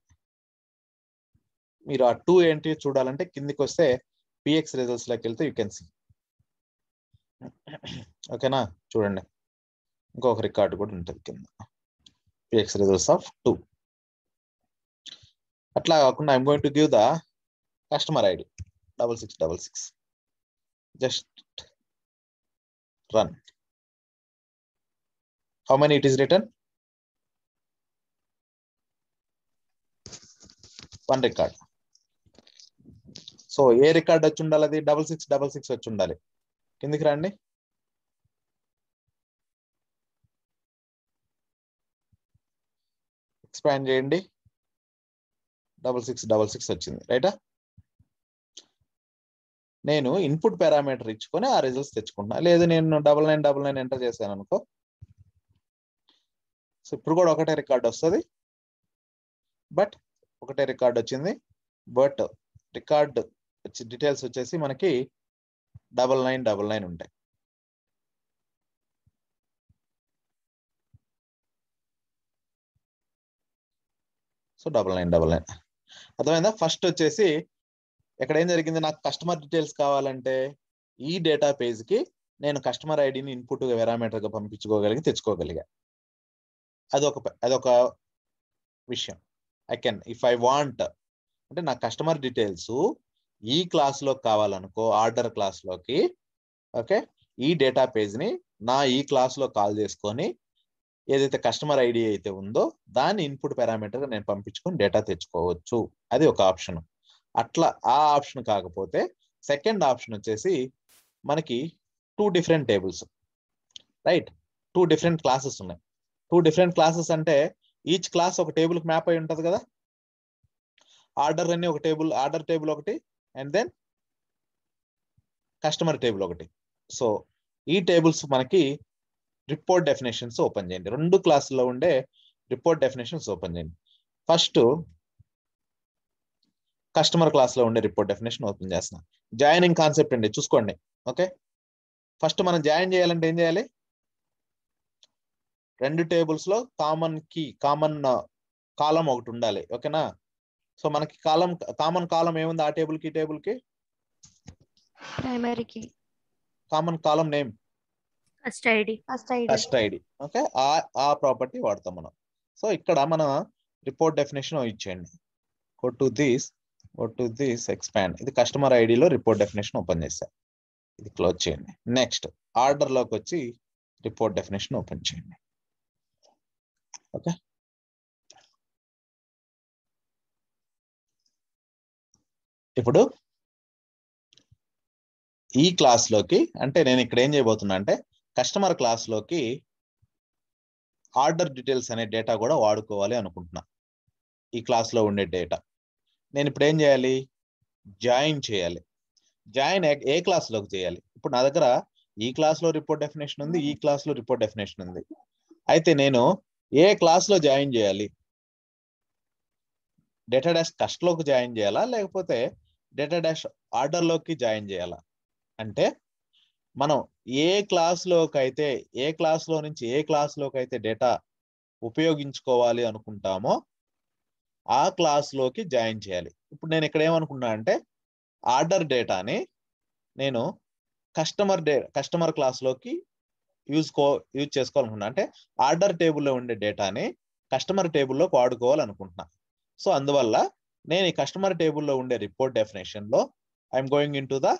మీరు ఆ 2 ఏంటి చూడాలంటే కిందికి వస్తే పిఎక్స్ రిజల్ట్స్ లోకి వెళ్తే యూ కెన్ సీ. ఓకేనా, చూడండి ఇంకొక రికార్డు కూడా ఉంటుంది కింద, పిఎక్స్ రిజల్ట్స్ ఆఫ్ 2. అట్లా కాకుండా I'm going to give the customer ID 6666. Just run. How many it is return, 1 record. So A record వచ్చి ఉండాలి, అది 6666 వచ్చి ఉండాలి. కిందికి రండి, ఎక్స్పాండ్ చేయండి, 6666 వచ్చింది. రైటా, నేను ఇన్పుట్ పారామీటర్ ఇచ్చుకొని ఆ రిజల్ట్స్ తెచ్చుకుంటున్నా. లేదు నేను 9999 ఎంటర్ చేశాను అనుకో, సో ఇప్పుడు కూడా ఒకటే రికార్డ్ వస్తుంది, బట్ ఒకటే రికార్డ్ వచ్చింది, బట్ రికార్డ్ డీటెయిల్స్ వచ్చేసి మనకి 9999 ఉంటాయి. సో 9999 అర్థమైందా. ఫస్ట్ వచ్చేసి ఇక్కడ ఏం జరిగింది, నాకు కస్టమర్ డీటెయిల్స్ కావాలంటే ఈ డేటా పేజ్ కి నేను కస్టమర్ ఐడిని ఇన్పుట్ పారామీటర్ గా పంపించుకోగలిగి తెచ్చుకోగలిగా. అదొక విషయం. I can if I want అంటే నా కస్టమర్ డీటెయిల్స్ ఈ క్లాస్ లో కావాలనుకో, ఆర్డర్ క్లాస్ లోకి, ఓకే, ఈ డేటా పేజ్ ని నా ఈ క్లాస్ లో కాల్ చేసుకొని ఏదైతే కస్టమర్ ఐడి అయితే ఉందో దాన్ని ఇన్పుట్ పారామీటర్ గా నేను పంపించుకొని డేటా తెచ్చుకోవచ్చు. అది ఒక ఆప్షన్. అట్లా ఆ ఆప్షన్ కాకపోతే సెకండ్ ఆప్షన్ వచ్చేసి మనకి 2 different tables, right, 2 different classes ఉన్నాయి. 2 డిఫరెంట్ క్లాసెస్ అంటే ఈచ్ క్లాస్ ఒక టేబుల్ కి మ్యాప్ అయి ఉంటది కదా. ఆర్డర్ అని ఒక టేబుల్, ఆర్డర్ టేబుల్ ఒకటి, అండ్ దెన్ కస్టమర్ టేబుల్ ఒకటి. సో ఈ టేబుల్స్ మనకి రిపోర్ట్ డెఫినేషన్స్ ఓపెన్ చేయండి. 2 క్లాసుల్లో ఉండే రిపోర్ట్ డెఫినేషన్స్ ఓపెన్ చేయండి. ఫస్ట్ కస్టమర్ క్లాస్ లో ఉండే రిపోర్ట్ డెఫినేషన్ ఓపెన్ చేస్తున్నా. జాయినింగ్ కాన్సెప్ట్ అండి, చూసుకోండి. ఓకే, ఫస్ట్ మనం జాయిన్ చేయాలంటే ఏం చేయాలి, 2 టేబుల్స్ లో కామన్ కాలం ఒకటి ఉండాలి. ఓకేనా, సో మనకి కామన్ కాలం ఏముంది ఆ టేబుల్ కి, టేబుల్ కి primary key, common column name cust ID. Okay, ఆ ప్రాపర్టీ వాడతాం మనం. సో ఇక్కడ మన రిపోర్ట్ డెఫినేషన్ ఇచ్చేయండి. Go to this expand. ఇది కస్టమర్ ఐడిలో రిపోర్ట్ డెఫినేషన్ ఓపెన్ చేశా, ఇది క్లోజ్ చేయండి. నెక్స్ట్ ఆర్డర్ లోకి వచ్చి రిపోర్ట్ డెఫినేషన్ ఓపెన్ చేయండి. ఓకే, ఇప్పుడు ఈ క్లాస్ లోకి అంటే నేను ఇక్కడ ఏం చేయబోతున్నా అంటే కస్టమర్ క్లాస్ లోకి ఆర్డర్ డీటెయిల్స్ అనే డేటా కూడా వాడుకోవాలి అనుకుంటున్నా. ఈ క్లాస్ లో ఉండే డేటా నేను ఇప్పుడు ఏం చేయాలి, జాయిన్ చేయాలి. జాయిన్ ఏ క్లాస్ లోకి చేయాలి, ఇప్పుడు నా దగ్గర ఈ క్లాస్ లో రిపోర్ట్ డెఫినేషన్ ఉంది, ఈ క్లాస్ లో రిపోర్ట్ డెఫినేషన్ ఉంది. అయితే నేను ఏ క్లాస్ లో జాయిన్ చేయాలి, డేటా డాష్ కస్ట్లోకి జాయిన్ చేయాలా లేకపోతే డేటా డాష్ ఆర్డర్లోకి జాయిన్ చేయాలా అంటే మనం ఏ క్లాస్లోకి అయితే ఏ క్లాస్లో నుంచి ఏ క్లాస్లోకి అయితే డేటా ఉపయోగించుకోవాలి అనుకుంటామో ఆ క్లాస్లోకి జాయిన్ చేయాలి. ఇప్పుడు నేను ఇక్కడ ఏమనుకున్నా అంటే ఆర్డర్ డేటాని నేను కస్టమర్ క్లాస్లోకి యూజ్ చేసుకోవాలనుకున్నా. అంటే ఆర్డర్ టేబుల్లో ఉండే డేటాని కస్టమర్ టేబుల్లోకి వాడుకోవాలనుకుంటున్నా. సో అందువల్ల నేను ఈ కస్టమర్ టేబుల్లో ఉండే రిపోర్ట్ డెఫినేషన్లో I'm going in to the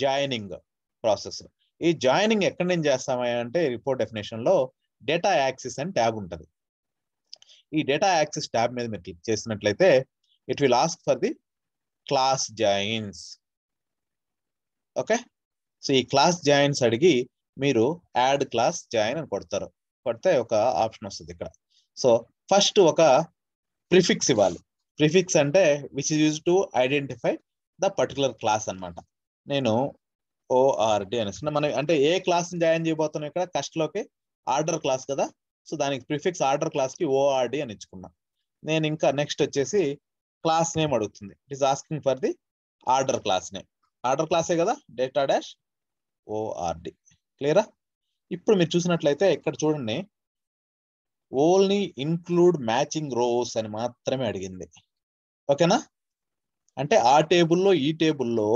joining process. ఈ జాయినింగ్ ఎక్కడి నుంచి చేస్తామంటే రిపోర్ట్ డెఫినేషన్లో డేటా యాక్సెస్ అని ట్యాబ్ ఉంటుంది. ఈ డేటా యాక్సెస్ ట్యాబ్ మీద మీరు క్లిక్ చేసినట్లయితే it will ask for the class joins. Okay, so ఈ క్లాస్ జాయిన్స్ అడిగి మీరు యాడ్ క్లాస్ జాయిన్ అని కొడితే ఒక ఆప్షన్ వస్తుంది ఇక్కడ. సో ఫస్ట్ ఒక ప్రిఫిక్స్ ఇవ్వాలి. ప్రిఫిక్స్ అంటే which is use to identify the particular class అన్నమాట. నేను ఓఆర్డి అనేసి మనం అంటే ఏ క్లాస్ జాయిన్ చేయబోతున్నాం ఇక్కడ కస్ట్లోకి ఆర్డర్ క్లాస్ కదా, సో దానికి ప్రిఫిక్స్ ఆర్డర్ క్లాస్కి ఓఆర్డి అని ఇచ్చుకున్నా. నేను ఇంకా నెక్స్ట్ వచ్చేసి క్లాస్ నేమ్ అడుగుతుంది. It is asking for the order class name. Order క్లాసే కదా, డేటా డాష్ ఓఆర్డి. క్లియరా? ఇప్పుడు మీరు చూసినట్లయితే ఇక్కడ చూడండి, ఓన్లీ ఇన్క్లూడ్ మ్యాచింగ్ రోస్ అని మాత్రమే అడిగింది. ఓకేనా? అంటే ఆ టేబుల్లో ఈ టేబుల్లో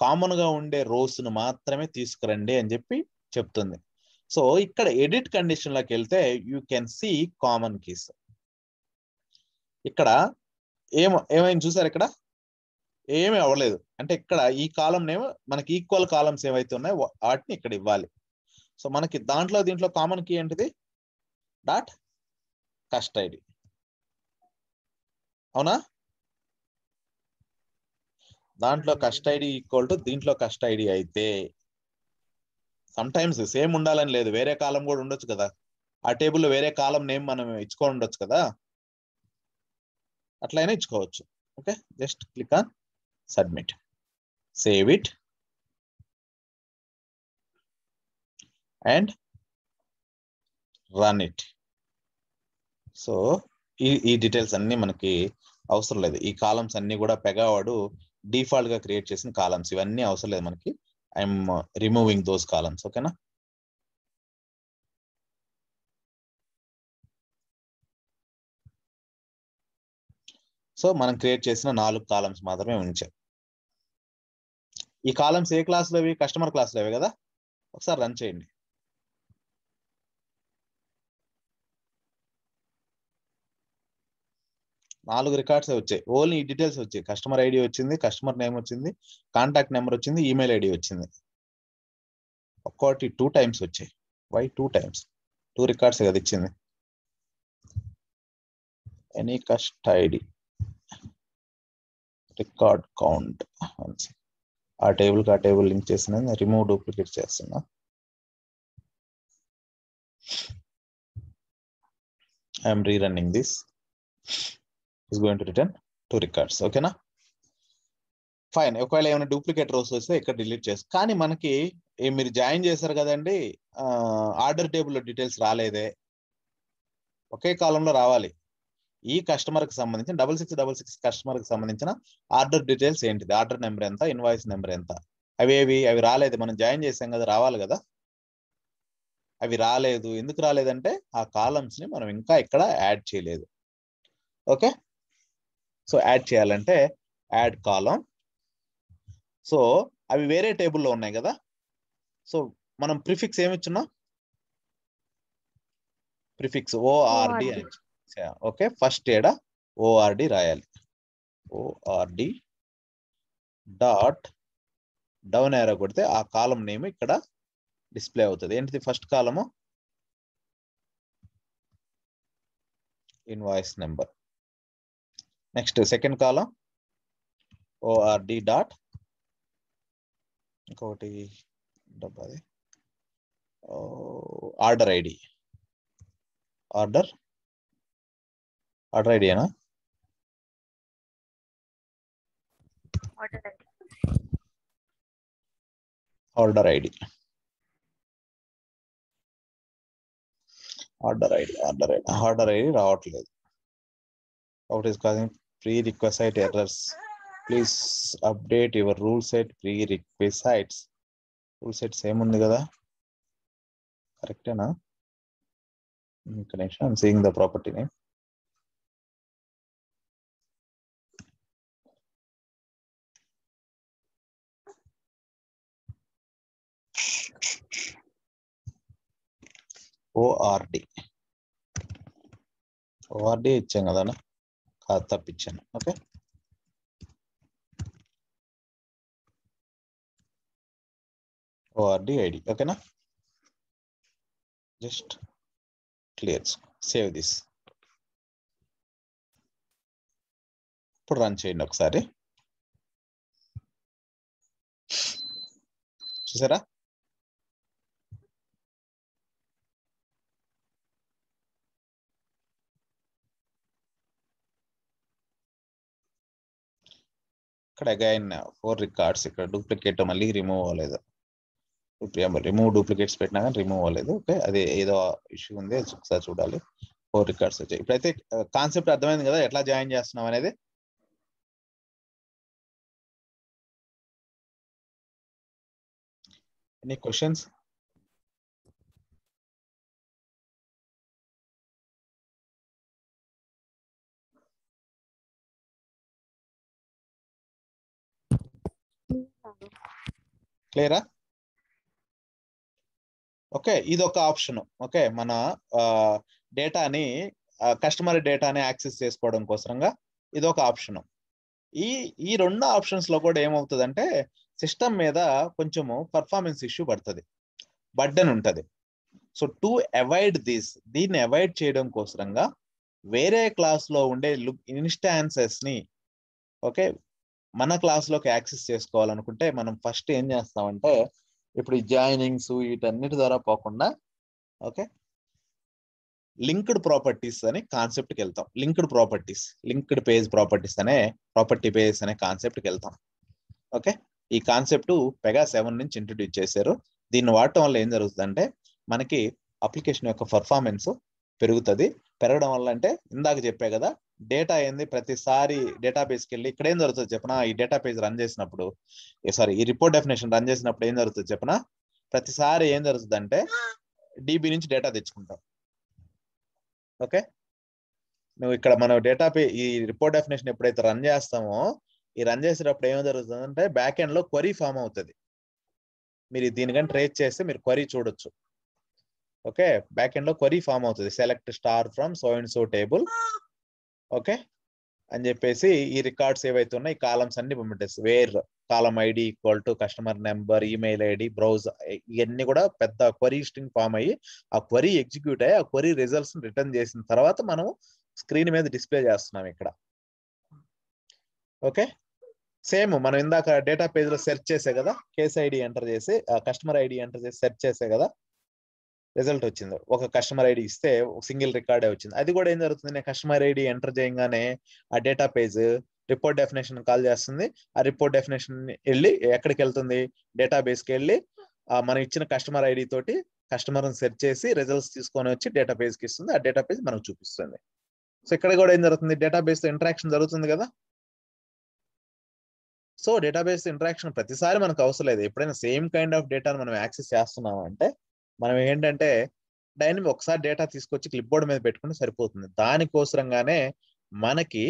కామన్ గా ఉండే రోస్ ను మాత్రమే తీసుకురండి అని చెప్పి చెప్తుంది. సో ఇక్కడ ఎడిట్ కండిషన్ లోకి వెళ్తే you can see common keys. ఇక్కడ ఏమైంది చూసారు? ఇక్కడ ఏమీ అవ్వలేదు. అంటే ఇక్కడ ఈ కాలం నేమ్ మనకి ఈక్వల్ కాలమ్స్ ఏవైతే ఉన్నాయో వాటిని ఇక్కడ ఇవ్వాలి. సో మనకి దీంట్లో కామన్ కీ ఏంటిది? Dot cust ID. అవునా? దాంట్లో కస్ట్ ఐడి ఈక్వల్ టు దీంట్లో కస్ట్ ఐడి అయితే సమ్ టైమ్స్ సేమ్ ఉండాలని లేదు, వేరే కాలం కూడా ఉండొచ్చు కదా. ఆ టేబుల్లో వేరే కాలం నేమ్ మనం ఇచ్చుకొని ఉండొచ్చు కదా, అట్లయినా ఇచ్చుకోవచ్చు. Okay, just click on submit, save it and run it. So ఈ డీటెయిల్స్ అన్ని మనకి అవసరం లేదు. ఈ కాలమ్స్ అన్ని కూడా పెగావాడు డిఫాల్ట్ గా క్రియేట్ చేసిన కాలమ్స్, ఇవన్నీ అవసరం లేదు మనకి. I'm removing those columns. ఓకేనా? సో మనం క్రియేట్ చేసిన 4 కాలమ్స్ మాత్రమే ఉంచాం. ఈ కాలమ్స్ ఏ క్లాస్ లోవి? కస్టమర్ క్లాస్ లోవి కదా. ఒకసారి రన్ చేయండి. నాలుగు రికార్డ్స్ వచ్చాయి, ఓన్లీ ఈ డీటెయిల్స్ వచ్చాయి. కస్టమర్ ఐడి వచ్చింది, కస్టమర్ నేమ్ వచ్చింది, కాంటాక్ట్ నెంబర్ వచ్చింది, ఈమెయిల్ ఐడి వచ్చింది. ఒక్కోటి 2 టైమ్స్ వచ్చాయి. Why 2 times? 2 రికార్డ్స్ కదా ఇచ్చింది. Any cust ID record count ఆ టేబుల్ లింక్ చేసిన రిమూవ్ డూప్లికేట్ చేస్తున్నా. I'm rerunning this. is going to return 2 records. ఓకేనా? ఫైన్. ఒకవేళ ఏమైనా డూప్లికేట్ రోస్ వస్తే ఇక్కడ డిలీట్ చేస్తారు. కానీ మనకి మీరు జాయిన్ చేశారు కదండి, ఆర్డర్ టేబుల్లో డీటెయిల్స్ రాలేదే. ఒకే కాలంలో రావాలి. ఈ కస్టమర్ కి సంబంధించిన 6666 కస్టమర్ కి సంబంధించిన ఆర్డర్ డీటెయిల్స్ ఏంటిది, ఆర్డర్ నెంబర్ ఎంత, ఇన్వాయిస్ నెంబర్ ఎంత, అవి రాలేదు. మనం జాయిన్ చేసాం కదా, రావాలి కదా. అవి రాలేదు. ఎందుకు రాలేదంటే ఆ కాలమ్స్ ని మనం ఇంకా ఇక్కడ యాడ్ చేయలేదు. ఓకే, సో యాడ్ చేయాలంటే యాడ్ కాలం. సో అవి వేరే టేబుల్లో ఉన్నాయి కదా. సో మనం ప్రిఫిక్స్ ఏమి ఇచ్చున్నాం? ప్రిఫిక్స్ ఓఆర్డి అని. ఓకే, ఫస్ట్ ఏడా ఓఆర్డి రాయాలి. ఓఆర్డి డాట్ డౌన్ ఏరో కొడితే ఆ కాలం నేమ్ ఇక్కడ డిస్ప్లే అవుతుంది. ఏంటిది? First column invoice number. Next second column ORD dot ఇంకొకటి డబ్బాది ఆర్డర్ ఐడి. ఆర్డర్ ఐడినా? ఆర్డర్ ఐడి రావట్లేదు. ఒకటి కాదు, prerequisite errors. Please update your rule set prerequisites. Rule set same undi kada, correct na? Connection, I'm seeing the property name. ORD ఇచ్చాం కదా, కాదు తప్పించాను. Okay, ORD ID. ఓకేనా, జస్ట్ క్లియర్, సేవ్ దిస్. ఇప్పుడు రన్ చేయండి ఒకసారి. చూసారా, ఇక్కడ అగైన్ 4 రికార్డ్స్, ఇక్కడ డూప్లికేట్ మళ్ళీ రిమూవ్ అవ్వలేదు. రిమూవ్ డూప్లికేట్స్ పెట్టినా కానీ రిమూవ్ అవ్వలేదు. ఓకే, అది ఏదో ఇష్యూ ఉంది, ఒకసారి చూడాలి. 4 రికార్డ్స్ వచ్చాయి. ఇప్పుడైతే కాన్సెప్ట్ అర్థమైంది కదా, ఎట్లా జాయిన్ చేస్తున్నాం అనేది. Any questions? క్లియరా? ఓకే, ఇది ఒక ఆప్షన్. ఓకే, మన డేటాని, కస్టమర్ డేటాని యాక్సెస్ చేసుకోవడం కోసంగా ఇది ఒక ఆప్షన్. ఈ 2 ఆప్షన్స్ లో కూడా ఏమవుతుందంటే సిస్టమ్ మీద కొంచెము పర్ఫార్మెన్స్ ఇష్యూ పడుతుంది, బర్డెన్ ఉంటుంది. సో టు అవాయిడ్ దీన్ని అవాయిడ్ చేయడం కోసంగా వేరే క్లాస్ లో ఉండే ఇన్స్టాన్సెస్ ని ఓకే మన క్లాస్ లోకి యాక్సెస్ చేసుకోవాలనుకుంటే మనం ఫస్ట్ ఏం చేస్తామంటే, ఇప్పుడు ఈ జాయినింగ్స్ వీటన్నిటి ద్వారా పోకుండా ఓకే లింక్డ్ ప్రాపర్టీస్ అనే కాన్సెప్ట్కి వెళ్తాం. లింక్డ్ పేజ్ ప్రాపర్టీస్ అనే ప్రాపర్టీ పేజ్ అనే కాన్సెప్ట్కి వెళ్తాం. ఓకే, ఈ కాన్సెప్ట్ పెగా 7 నుంచి ఇంట్రడ్యూస్ చేశారు. దీన్ని వాడటం వల్ల ఏం జరుగుతుందంటే మనకి అప్లికేషన్ యొక్క పర్ఫార్మెన్స్ పెరగడం వల్ల అంటే ఇందాక చెప్పే కదా, డేటా ఏంది ప్రతిసారి డేటాబేస్కి వెళ్ళి ఇక్కడ ఏం జరుగుతుంది చెప్పనా, ఈ డేటాబేస్ రన్ చేసినప్పుడు ఈ రిపోర్ట్ డెఫినేషన్ రన్ చేసినప్పుడు ఏం జరుగుతుంది చెప్పనా, ప్రతిసారి ఏం జరుగుతుంది అంటే DB నుంచి డేటా తెచ్చుకుంటాం. ఓకే, నువ్వు ఇక్కడ మనం ఈ రిపోర్ట్ డెఫినేషన్ ఎప్పుడైతే రన్ చేస్తామో, ఈ రన్ చేసేటప్పుడు ఏం జరుగుతుంది అంటే బ్యాక్ ఎండ్ లో క్వరీ ఫామ్ అవుతుంది. మీరు దీనికని ట్రేస్ చేస్తే మీరు క్వరీ చూడొచ్చు. ఓకే, బ్యాక్ ఎండ్ లో క్వరీ ఫామ్ అవుతుంది, select star from so and so table okay అని చెప్పేసి ఈ రికార్డ్స్ ఏవైతే ఉన్నాయి ఈ కాలమ్స్ అన్ని పంపించేస్తాయి. Where column ID equal to customer number, email ID, browse, ఇవన్నీ కూడా పెద్ద క్వరీ స్ట్రింగ్ ఫామ్ అయ్యి ఆ క్వరీ ఎగ్జిక్యూట్ అయ్యి ఆ క్వరీ రిజల్ట్స్ రిటర్న్ చేసిన తర్వాత మనం స్క్రీన్ మీద డిస్ప్లే చేస్తున్నాం ఇక్కడ. ఓకే, సేమ్ మనం ఇందాక డేటా పేజ్ లో సెర్చ్ చేసే కదా, కేస్ ఐడి ఎంటర్ చేసి కస్టమర్ ఐడి ఎంటర్ చేసి సెర్చ్ చేసే కదా రిజల్ట్ వచ్చింది. ఒక కస్టమర్ ఐడి ఇస్తే సింగిల్ రికార్డే వచ్చింది. అది కూడా ఏం జరుగుతుంది, నేను కస్టమర్ ఐడి ఎంటర్ చేయగానే ఆ data page report definition call చేస్తుంది. ఆ రిపోర్ట్ డెఫినేషన్ వెళ్ళి ఎక్కడికి వెళ్తుంది, డేటాబేస్కి వెళ్ళి మనం ఇచ్చిన కస్టమర్ ఐడి తోటి కస్టమర్ని సెర్చ్ చేసి రిజల్ట్స్ తీసుకొని వచ్చి డేటాబేస్కి ఇస్తుంది. ఆ డేటాబేస్ మనకు చూపిస్తుంది. సో ఇక్కడ కూడా ఏం జరుగుతుంది, డేటాబేస్ తో ఇంటరాక్షన్ జరుగుతుంది కదా. సో డేటాబేస్ ఇంటరాక్షన్ ప్రతిసారి మనకు అవసరం లేదు. ఎప్పుడైనా సేమ్ కైండ్ ఆఫ్ డేటాను మనం యాక్సెస్ చేస్తున్నాం అంటే మనం ఏంటంటే డైనమిక్ ఒకసారి డేటా తీసుకొచ్చి క్లిప్ బోర్డ్ మీద పెట్టుకుంటే సరిపోతుంది. దానికోసరంగానే మనకి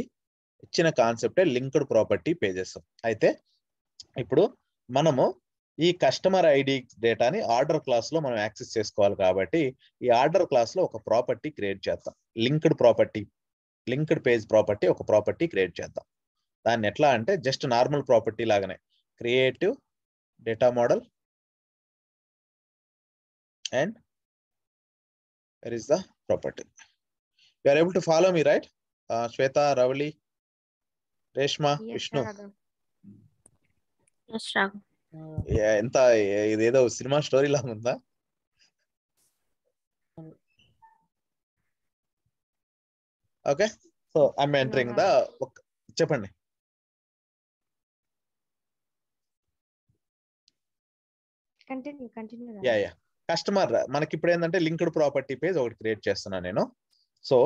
ఇచ్చిన కాన్సెప్టే లింక్డ్ ప్రాపర్టీ పేజెస్. అయితే ఇప్పుడు మనము ఈ కస్టమర్ ఐడి డేటాని ఆర్డర్ క్లాస్ లో మనం యాక్సెస్ చేసుకోవాలి కాబట్టి ఈ ఆర్డర్ క్లాస్ లో ఒక ప్రాపర్టీ క్రియేట్ చేద్దాం. లింక్డ్ పేజ్ ప్రాపర్టీ ఒక ప్రాపర్టీ క్రియేట్ చేద్దాం. దాన్ని ఎట్లా అంటే జస్ట్ నార్మల్ ప్రాపర్టీ లాగానే creative data model and where is the property. You are able to follow me, right? Shweta, Ravali, Reshma, Yes, Vishnu. Raghav. Yes, Raghav. ఎంత ఇదేదో సినిమా స్టోరీ లాగా ఉందా? Okay, so I'm entering the చెప్పండి. కంటిన్యూ యా కస్టమర్ మనకి ఇప్పుడు ఏంటంటే లింక్డ్ ప్రాపర్టీ పేజ్ ఒకటి క్రియేట్ చేస్తున్నాను నేను. సో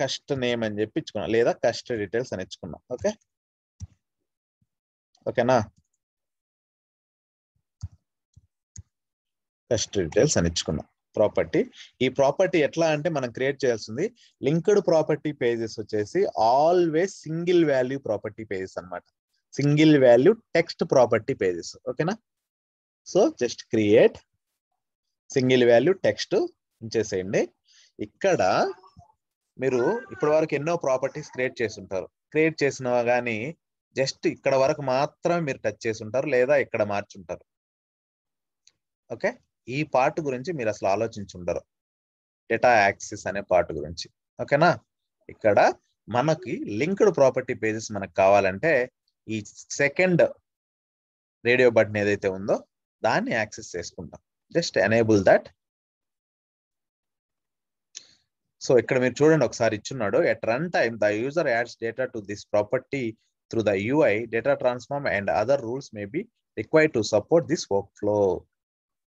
కస్ట్ నేమ్ అని చెప్పి ఇచ్చుకున్నాం, లేదా కస్ట్ డీటెయిల్స్ అని ఇచ్చుకున్నాం. ఓకేనా, కస్ట్ డీటెయిల్స్ అని ఇచ్చుకున్నాం ప్రాపర్టీ. ఈ ప్రాపర్టీ ఎట్లా అంటే మనం క్రియేట్ చేయాల్సింది లింక్డ్ ప్రాపర్టీ పేజెస్ వచ్చేసి always single value property pages అన్నమాట, single value text property pages. ఓకేనా, so just create single value text ఇచ్చేసేయండి. ఇక్కడ మీరు ఇప్పటి వరకు ఎన్నో ప్రాపర్టీస్ క్రియేట్ చేసి ఉంటారు, క్రియేట్ చేసినా కానీ జస్ట్ ఇక్కడ వరకు మాత్రమే మీరు టచ్ చేసి ఉంటారు, లేదా ఇక్కడ మార్చుంటారు. ఓకే, ఈ పార్ట్ గురించి మీరు అసలు ఆలోచించుంటారు, డేటా యాక్సెస్ అనే పార్ట్ గురించి. ఓకేనా, ఇక్కడ మనకి లింక్డ్ ప్రాపర్టీ పేజెస్ మనకు కావాలంటే ఈ సెకండ్ రేడియో బటన్ ఏదైతే ఉందో దాన్ని యాక్సెస్ చేసుకుంటాం. Just enable that. సో ఇక్కడ మీరు చూడండి, ఒకసారి ఇచ్చున్నాడు, at run time the user adds data to this property through the UI, data transform and other rules may be required to support this workflow.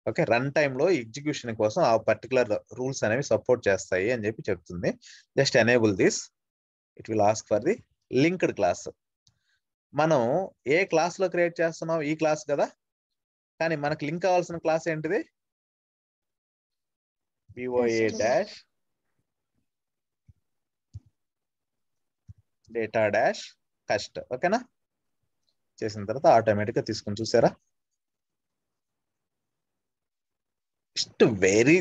Okay, run టైంలో ఎగ్జిక్యూషన్ కోసం ఆ పర్టికులర్ రూల్స్ అనేవి సపోర్ట్ చేస్తాయి అని చెప్పి చెప్తుంది. Just enable this. It will ask for the linked class. మనం ఏ క్లాస్ లో క్రియేట్ చేస్తున్నాం, ఈ క్లాస్ కదా, కానీ మనకు లింక్ కావాల్సిన క్లాస్ ఏంటిది, POA డాష్ డేటా డాష్ కస్ట్. ఓకేనా, చేసిన తర్వాత ఆటోమేటిక్ గా తీసుకుని చూసారా, జస్ట్ వెరీ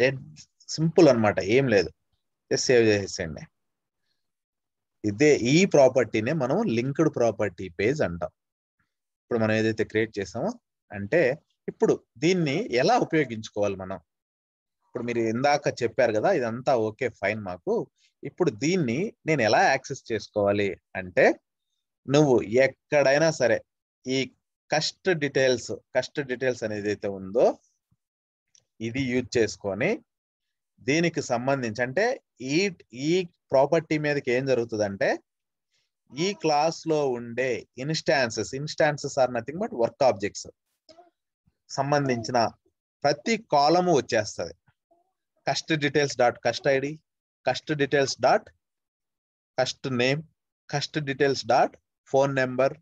డెడ్ సింపుల్ అన్నమాట, ఏం లేదు, జస్ట్ సేవ్ చేసేయండి. ఇదే ఈ ప్రాపర్టీనే మనం లింక్డ్ ప్రాపర్టీ పేజ్ అంటాం. ఇప్పుడు మనం ఏదైతే క్రియేట్ చేసామో అంటే ఇప్పుడు దీన్ని ఎలా ఉపయోగించుకోవాలి మనం, ఇప్పుడు మీరు ఇందాక చెప్పారు కదా ఇదంతా ఓకే ఫైన్ మాకు, ఇప్పుడు దీన్ని నేను ఎలా యాక్సెస్ చేసుకోవాలి అంటే నువ్వు ఎక్కడైనా సరే ఈ కస్ట్ డీటెయిల్స్ అనేది అయితే ఉందో ఇది యూజ్ చేసుకొని దీనికి సంబంధించి అంటే ఈ ప్రాపర్టీ మీదకి ఏం జరుగుతుందంటే ఈ క్లాస్ లో ఉండే instances are nothing but work objects సంబంధించిన ప్రతి కాలము వచ్చేస్తుంది. Cust details dot cust ID, cust details dot cust name, cust details dot phone number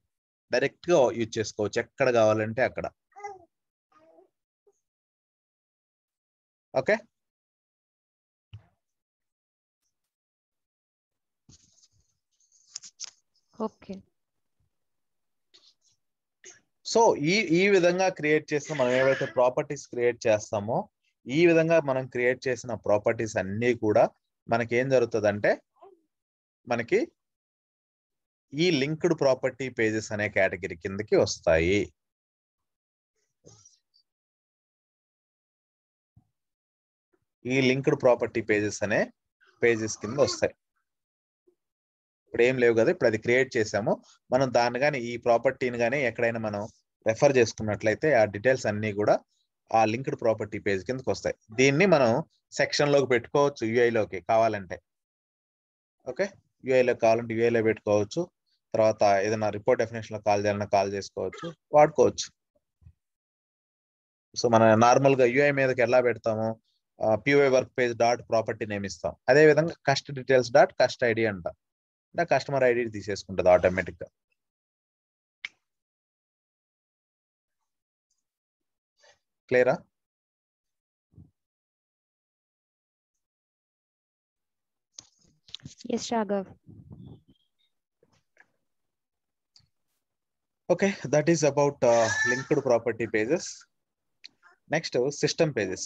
direct గా యూజ్ చేసుకోవచ్చు ఎక్కడ కావాలంటే అక్కడ. Okay, okay. సో ఈ విధంగా క్రియేట్ చేసిన మనం ఏవైతే ప్రాపర్టీస్ క్రియేట్ చేస్తామో ఈ విధంగా మనం క్రియేట్ చేసిన ప్రాపర్టీస్ అన్నీ కూడా మనకి ఏం జరుగుతుందంటే మనకి ఈ లింక్డ్ ప్రాపర్టీ పేజెస్ అనే కేటగిరీ కిందకి వస్తాయి. ఈ లింక్డ్ ప్రాపర్టీ పేజెస్ అనే పేజెస్ కింద వస్తాయి. ఇప్పుడు ఏం లేవు కదా, ఇప్పుడు అది క్రియేట్ చేసాము మనం, దాన్ని కానీ ఈ ప్రాపర్టీని కానీ ఎక్కడైనా మనం రెఫర్ చేసుకున్నట్లయితే ఆ డీటెయిల్స్ అన్ని కూడా ఆ లింక్డ్ ప్రాపర్టీ పేజ్ కిందకి వస్తాయి. దీన్ని మనం సెక్షన్ లోకి పెట్టుకోవచ్చు, యూఐలోకి కావాలంటే. ఓకే, యూఐలో కావాలంటే యూఐలో పెట్టుకోవచ్చు, తర్వాత ఏదైనా రిపోర్ట్ డెఫినేషన్ లో కాల్ చేయాలన్నా కాల్ చేసుకోవచ్చు, వాడుకోవచ్చు. సో మనం నార్మల్ గా యూఐ మీదకి ఎలా పెడతాము, POA work page dot property name ఇస్తాం, అదే విధంగా కస్ట్ డీటెయిల్స్ డాట్ కస్ట్ ఐడి అంటాం, కస్టమర్ ఐడి తీసేసుకుంటుంది ఆటోమేటిక్ గా. క్లియరా? Yes, Raghav. Okay, that is about linked property pages. Next, system pages.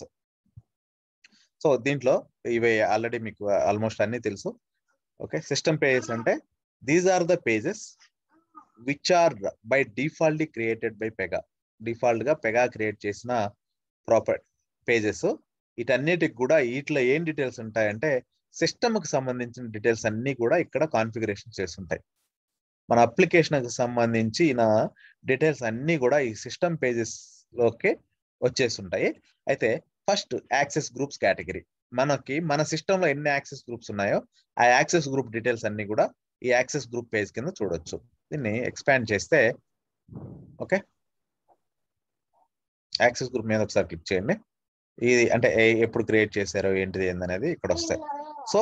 So దీంట్లో ఇవి ఆల్రెడీ మీకు ఆల్మోస్ట్ అన్ని తెలుసు. ఓకే, సిస్టమ్ పేజెస్ అంటే these are the pages which are by defaultly created by Pega. Default గా పెగా క్రియేట్ చేసిన ప్రాపర్ పేజెస్. వీటన్నిటికి కూడా వీటిలో ఏం డీటెయిల్స్ ఉంటాయంటే సిస్టమ్ కి సంబంధించిన డీటెయిల్స్ అన్ని కూడా ఇక్కడ కాన్ఫిగరేషన్ చేస్తుంటాయి. మన అప్లికేషన్ కి సంబంధించిన డీటెయిల్స్ అన్ని కూడా ఈ సిస్టమ్ పేజెస్ లోకి వచ్చేస్తుంటాయి. అయితే ఫస్ట్ యాక్సెస్ గ్రూప్స్ కేటగిరీ, మనకి మన సిస్టమ్ లో ఎన్ని యాక్సెస్ గ్రూప్స్ ఉన్నాయో ఆ యాక్సెస్ గ్రూప్ డీటెయిల్స్ అన్ని కూడా ఈ యాక్సెస్ గ్రూప్ పేజ్ కింద చూడొచ్చు. దీన్ని ఎక్స్పాండ్ చేస్తే ఓకే, యాక్సెస్ గ్రూప్ మీద ఒకసారి క్లిక్ చేయండి. ఇది అంటే ఎప్పుడు క్రియేట్ చేశారో ఏంటిది ఏందనేది ఇక్కడ వస్తాయి. సో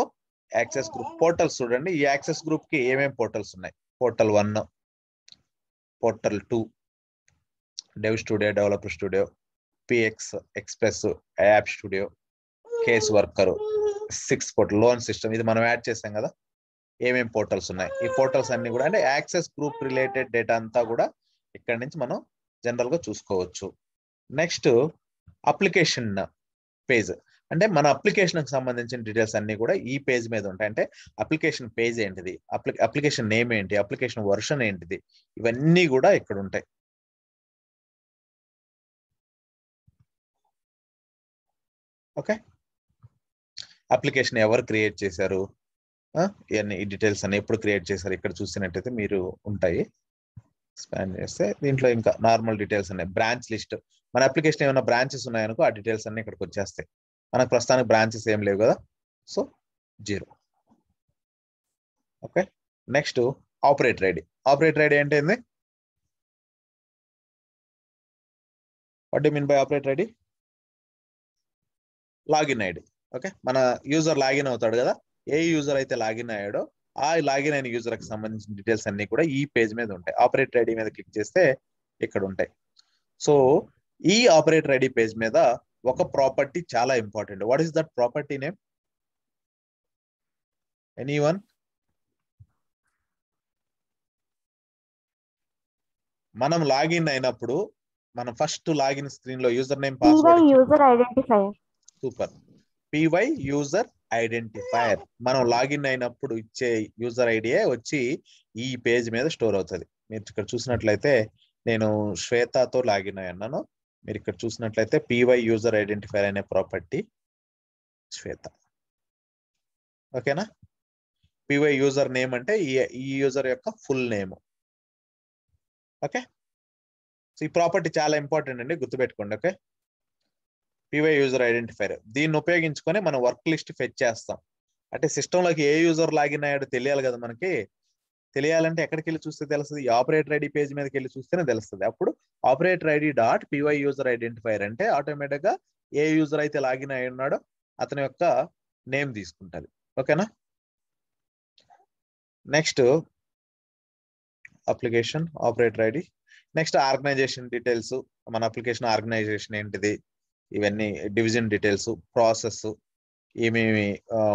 యాక్సెస్ గ్రూప్ పోర్టల్స్ చూడండి. ఈ యాక్సెస్ గ్రూప్ కి ఏమేమి పోర్టల్స్ ఉన్నాయి? Portal 1, portal 2, dev studio, developer studio, PX, express, app studio, case worker, 6 portal, loan system. ఇది మనం యాడ్ చేసాం కదా. ఏమేమి పోర్టల్స్ ఉన్నాయి? ఈ పోర్టల్స్ అన్ని కూడా అంటే యాక్సెస్ గ్రూప్ రిలేటెడ్ డేటా అంతా కూడా ఇక్కడ నుంచి మనం జనరల్ గా చూసుకోవచ్చు. నెక్స్ట్ అప్లికేషన్ పేజ్, అంటే మన అప్లికేషన్ కి సంబంధించిన డీటెయిల్స్ అన్ని కూడా ఈ పేజ్ మీద ఉంటాయి. అంటే అప్లికేషన్ పేజ్ ఏంటిది, అప్లికేషన్ నేమ్ ఏంటి, అప్లికేషన్ వర్షన్ ఏంటిది, ఇవన్నీ కూడా ఇక్కడ ఉంటాయి. ఓకే, అప్లికేషన్ ఎవరు క్రియేట్ చేశారు, ఇవన్నీ ఈ డీటెయిల్స్ అన్ని ఎప్పుడు క్రియేట్ చేశారు ఇక్కడ చూసినట్టయితే మీరు ఉంటాయి. స్పాన్ చేస్తే దీంట్లో ఇంకా నార్మల్ డీటెయిల్స్ ఉన్నాయి. బ్రాంచ్ లిస్ట్, మన అప్లికేషన్ ఏమైనా బ్రాంచెస్ ఉన్నాయనుకో ఆ డీటెయిల్స్ అన్ని ఇక్కడికి వచ్చేస్తాయి. మనకు ప్రస్తుతానికి బ్రాంచెస్ ఏం లేవు కదా, so 0. Okay, next operator ID. Operator ID అంటే ఏంది? What do mean by operator ID? Login ID. Okay, మన యూజర్ లాగిన్ అవుతాడు కదా, ఏ యూజర్ అయితే లాగిన్ అయ్యాడో ఆ లాగిన్ అయిన యూజర్ కి సంబంధించిన డీటెయిల్స్ అన్ని కూడా ఈ పేజ్ మీద ఉంటాయి. ఆపరేటర్ ఐడి మీద క్లిక్ చేస్తే ఇక్కడ ఉంటాయి. సో ఈ ఆపరేటర్ ఐడి పేజ్ మీద ఒక ప్రాపర్టీ చాలా important. What is that property name? Anyone? మనం లాగిన్ అయినప్పుడు మనం ఫస్ట్ లాగిన్ స్క్రీన్ లో user name, password, user identifier. Super. PY user identifier మనం లాగిన్ అయినప్పుడు ఇచ్చే యూజర్ ఐడియే వచ్చి ఈ పేజ్ మీద స్టోర్ అవుతుంది. మీరు ఇక్కడ చూసినట్లయితే నేను శ్వేతతో లాగిన్ అయ్యాను. మీరు ఇక్కడ చూసినట్లయితే PY యూజర్ ఐడెంటిఫైయర్ అనే ప్రాపర్టీ శ్వేత. ఓకేనా? PY యూజర్ నేమ్ అంటే ఈ యూజర్ యొక్క ఫుల్ నేమ్. ఓకే, సో ఈ ప్రాపర్టీ చాలా ఇంపార్టెంట్ అండి, గుర్తుపెట్టుకోండి. ఓకే, PY యూజర్ ఐడెంటిఫైయర్, దీన్ని ఉపయోగించుకొని మనం వర్క్ లిస్ట్ ఫెచ్ చేస్తాం. అంటే సిస్టంలోకి ఏ యూజర్ లాగిన్ అయ్యాడో తెలియాలి కదా మనకి. తెలియాలంటే ఎక్కడికి వెళ్ళి చూస్తే తెలుస్తుంది? ఈ ఆపరేటర్ ఐడి పేజ్ మీదకి వెళ్ళి చూస్తేనే తెలుస్తుంది. అప్పుడు operator ID dot PY user identifier అంటే ఆటోమేటిక్ గా ఏ యూజర్ అయితే లాగిన్ అయి ఉన్నాడో అతని యొక్క నేమ్ తీసుకుంటుంది. ఓకేనా? Next application operator ID. Next organization details, మన అప్లికేషన్ ఆర్గనైజేషన్ ఏంటిది, ఇవన్నీ డివిజన్ డీటెయిల్స్, ప్రాసెస్ ఏమేమి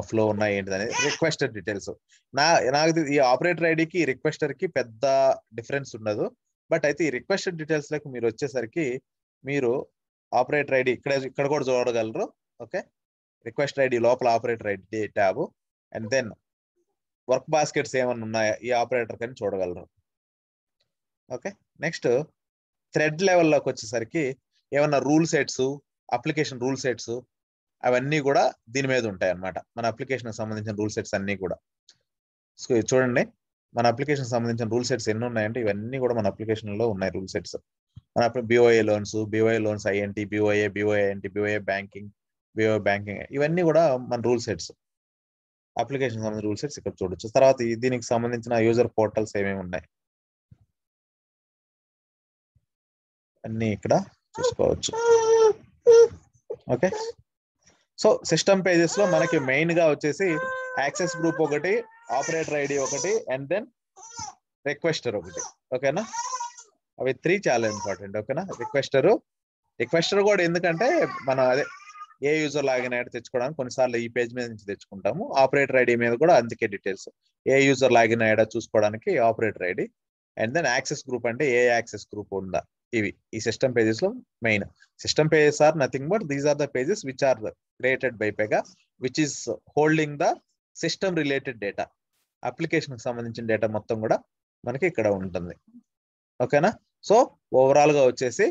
ఫ్లో ఉన్నాయి ఏంటిది అనేది. Requester details. నాకు ఈ ఆపరేటర్ ఐడికి రిక్వెస్టర్ కి పెద్ద డిఫరెన్స్ ఉండదు. బట్ అయితే ఈ రిక్వెస్టర్ డీటెయిల్స్ లకు మీరు వచ్చేసరికి మీరు ఆపరేటర్ ఐడి ఇక్కడ కూడా చూడగలరు. ఓకే, రిక్వెస్టర్ ఐడి లోపల operator ID tab, and then work baskets ఏమన్నా ఉన్నాయా ఈ ఆపరేటర్ కని చూడగలరు. ఓకే, నెక్స్ట్ థ్రెడ్ లెవెల్లోకి వచ్చేసరికి ఏమన్నా rule sets, application rule sets అవన్నీ కూడా దీని మీద ఉంటాయి అన్నమాట. మన అప్లికేషన్ సంబంధించిన రూల్ సెట్స్ అన్ని కూడా. సో చూడండి, మన అప్లికేషన్ సంబంధించిన రూల్ సెట్స్ ఎన్ని ఉన్నాయంటే ఇవన్నీ కూడా మన అప్లికేషన్ లో ఉన్నాయి రూల్ సెట్స్. మన BOA loans INT, BOINT, BOA banking, BOA banking, ఇవన్నీ కూడా మన రూల్ సెట్స్. అప్లికేషన్ సంబంధించిన రూల్ సెట్స్ ఇక్కడ చూడొచ్చు. తర్వాత దీనికి సంబంధించిన యూజర్ పోర్టల్స్ ఏమేమి ఉన్నాయి అన్ని ఇక్కడ చూసుకోవచ్చు. ఓకే, సో సిస్టమ్ పేజెస్ లో మనకి మెయిన్ గా వచ్చేసి యాక్సెస్ గ్రూప్ ఒకటి, ఆపరేటర్ ఐడి ఒకటి, అండ్ దెన్ రిక్వెస్టర్ ఒకటి. ఓకేనా? అవి 3 చాలా ఇంపార్టెంట్. ఓకేనా? రిక్వెస్టర్ కూడా ఎందుకంటే మనం అదే ఏ యూజర్ లాగిన్ అయ్యాడో తెచ్చుకోవడానికి కొన్నిసార్లు ఈ పేజ్ మీద నుంచి తెచ్చుకుంటాము. ఆపరేటర్ ఐడి మీద కూడా అందుకే డీటెయిల్స్, ఏ యూజర్ లాగిన్ అయ్యాడో చూసుకోవడానికి operator ID, and then access group అంటే ఏ యాక్సెస్ గ్రూప్ ఉందా. ఇవి ఈ సిస్టమ్ పేజెస్ లో main. System pages are nothing but these are the pages which are created by Pega, which is holding the system related data. Application కి సంబంధించిన డేటా మొత్తం కూడా మనకి ఇక్కడ ఉంటుంది. ఓకేనా? సో ఓవరాల్ గా వచ్చేసి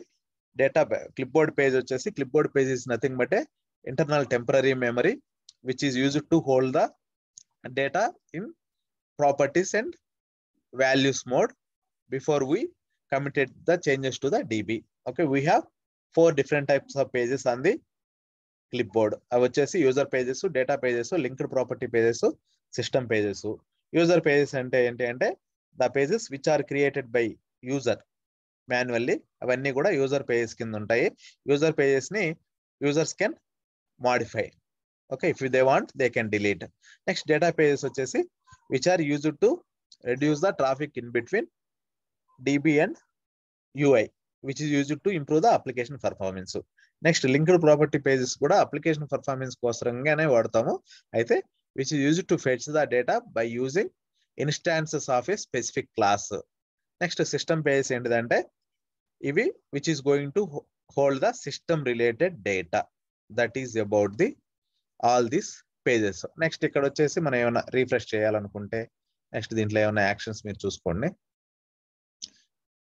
డేటా క్లిప్బోర్డ్ పేజ్ వచ్చేసి, clipboard page is nothing but a internal temporary memory which is used to hold the data in properties and values mode before we committed the changes to the DB. Okay, we have 4 different types of pages on the clipboard. అవి వచ్చేసి user pages, data pages, linked property pages, system pages. User pages అంటే ఏంటి అంటే the pages which are created by user manually. అవన్నీ కూడా యూజర్ పేజెస్ కింద ఉంటాయి. యూజర్ పేజెస్ ని users can modify. Okay, if they want, they can delete. Next, data pages వచ్చేసి which are used to reduce the traffic in between DB and UI, which is used to improve the application performance. Next, linked property pages కూడా application performance కోసంగానే వాడతాము. అయితే which is used to fetch the data by using instances of a specific class. Next, system pages ఏంటిదంటే ఇవి which is going to hold the system related data. That is about the all these pages. Next ఇక్కడ వచ్చేసి మనం ఏమైనా రీఫ్రెష్ చేయాలనుకుంటే నెక్స్ట్ దీంట్లో ఏమైనా యాక్షన్స్ మీరు చూసుకోండి.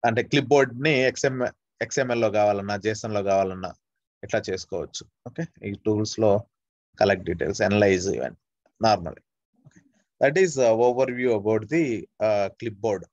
అంటే క్లిప్ బోర్డ్ ని XML లో కావాలన్నా JSON లో కావాలన్నా ఇట్లా చేసుకోవచ్చు. ఓకే, ఈ టూల్స్ లో కలెక్ట్ డీటెయిల్స్, అనలైజ్ ఇవన్నీ normal. That is over view about the clip board.